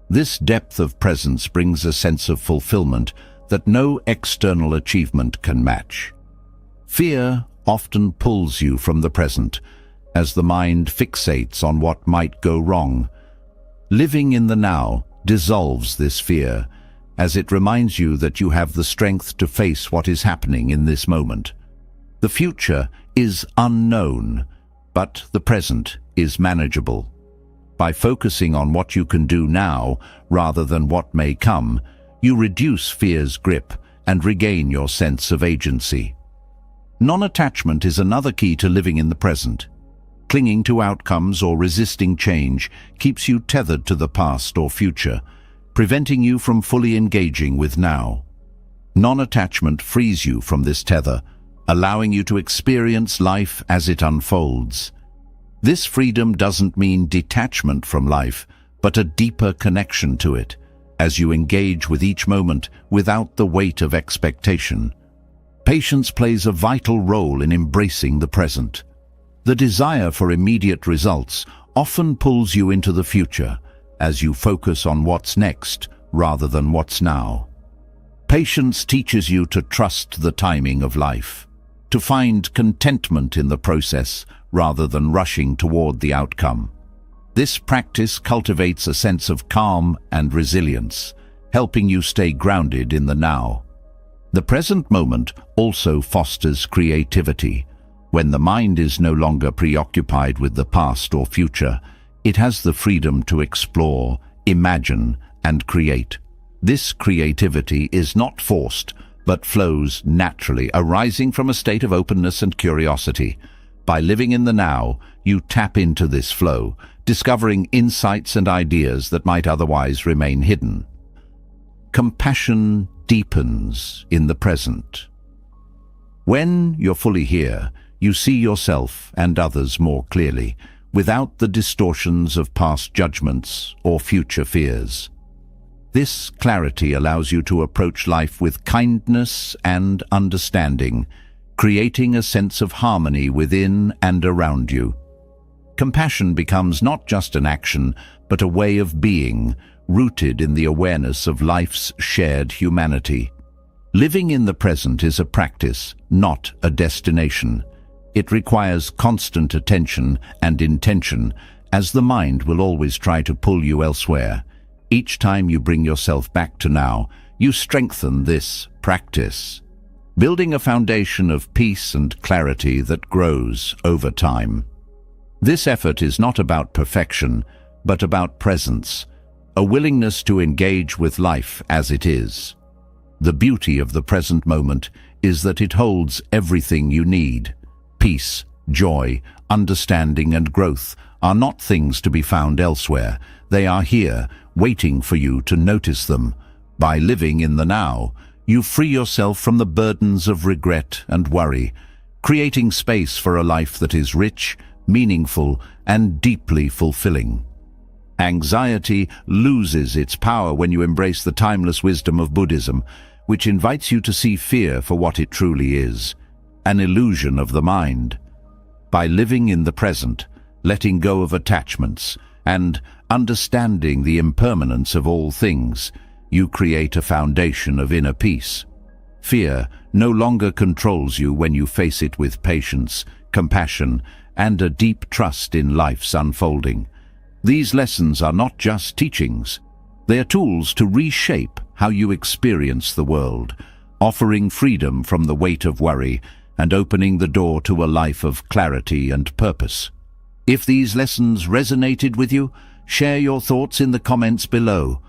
This depth of presence brings a sense of fulfillment that no external achievement can match. Fear often pulls you from the present, as the mind fixates on what might go wrong. Living in the now dissolves this fear, as it reminds you that you have the strength to face what is happening in this moment. The future is unknown, but the present is manageable. By focusing on what you can do now rather than what may come, you reduce fear's grip and regain your sense of agency. Non-attachment is another key to living in the present. Clinging to outcomes or resisting change keeps you tethered to the past or future, preventing you from fully engaging with now. Non-attachment frees you from this tether, allowing you to experience life as it unfolds. This freedom doesn't mean detachment from life, but a deeper connection to it, as you engage with each moment without the weight of expectation. Patience plays a vital role in embracing the present. The desire for immediate results often pulls you into the future, as you focus on what's next rather than what's now. Patience teaches you to trust the timing of life, to find contentment in the process rather than rushing toward the outcome. This practice cultivates a sense of calm and resilience, helping you stay grounded in the now. The present moment also fosters creativity. When the mind is no longer preoccupied with the past or future, it has the freedom to explore, imagine, and create. This creativity is not forced, but flows naturally, arising from a state of openness and curiosity. By living in the now, you tap into this flow, discovering insights and ideas that might otherwise remain hidden. Compassion deepens in the present. When you're fully here, you see yourself and others more clearly, without the distortions of past judgments or future fears. This clarity allows you to approach life with kindness and understanding, creating a sense of harmony within and around you. Compassion becomes not just an action, but a way of being, rooted in the awareness of life's shared humanity. Living in the present is a practice, not a destination. It requires constant attention and intention, as the mind will always try to pull you elsewhere. Each time you bring yourself back to now, you strengthen this practice, building a foundation of peace and clarity that grows over time. This effort is not about perfection, but about presence, a willingness to engage with life as it is. The beauty of the present moment is that it holds everything you need. Peace, joy, understanding, and growth are not things to be found elsewhere. They are here, waiting for you to notice them. By living in the now, you free yourself from the burdens of regret and worry, creating space for a life that is rich, meaningful, and deeply fulfilling. Anxiety loses its power when you embrace the timeless wisdom of Buddhism, which invites you to see fear for what it truly is, an illusion of the mind. By living in the present, letting go of attachments, and understanding the impermanence of all things, you create a foundation of inner peace. Fear no longer controls you when you face it with patience, compassion, and a deep trust in life's unfolding. These lessons are not just teachings. They are tools to reshape how you experience the world, offering freedom from the weight of worry and opening the door to a life of clarity and purpose. If these lessons resonated with you, share your thoughts in the comments below.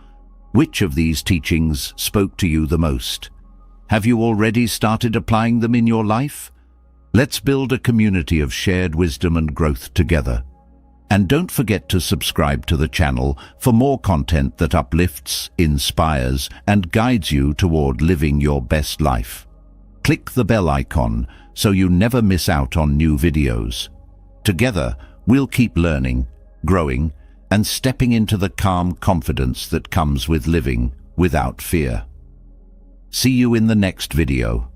Which of these teachings spoke to you the most? Have you already started applying them in your life? Let's build a community of shared wisdom and growth together. And don't forget to subscribe to the channel for more content that uplifts, inspires, and guides you toward living your best life. Click the bell icon so you never miss out on new videos. Together, we'll keep learning, growing, and stepping into the calm confidence that comes with living without fear. See you in the next video.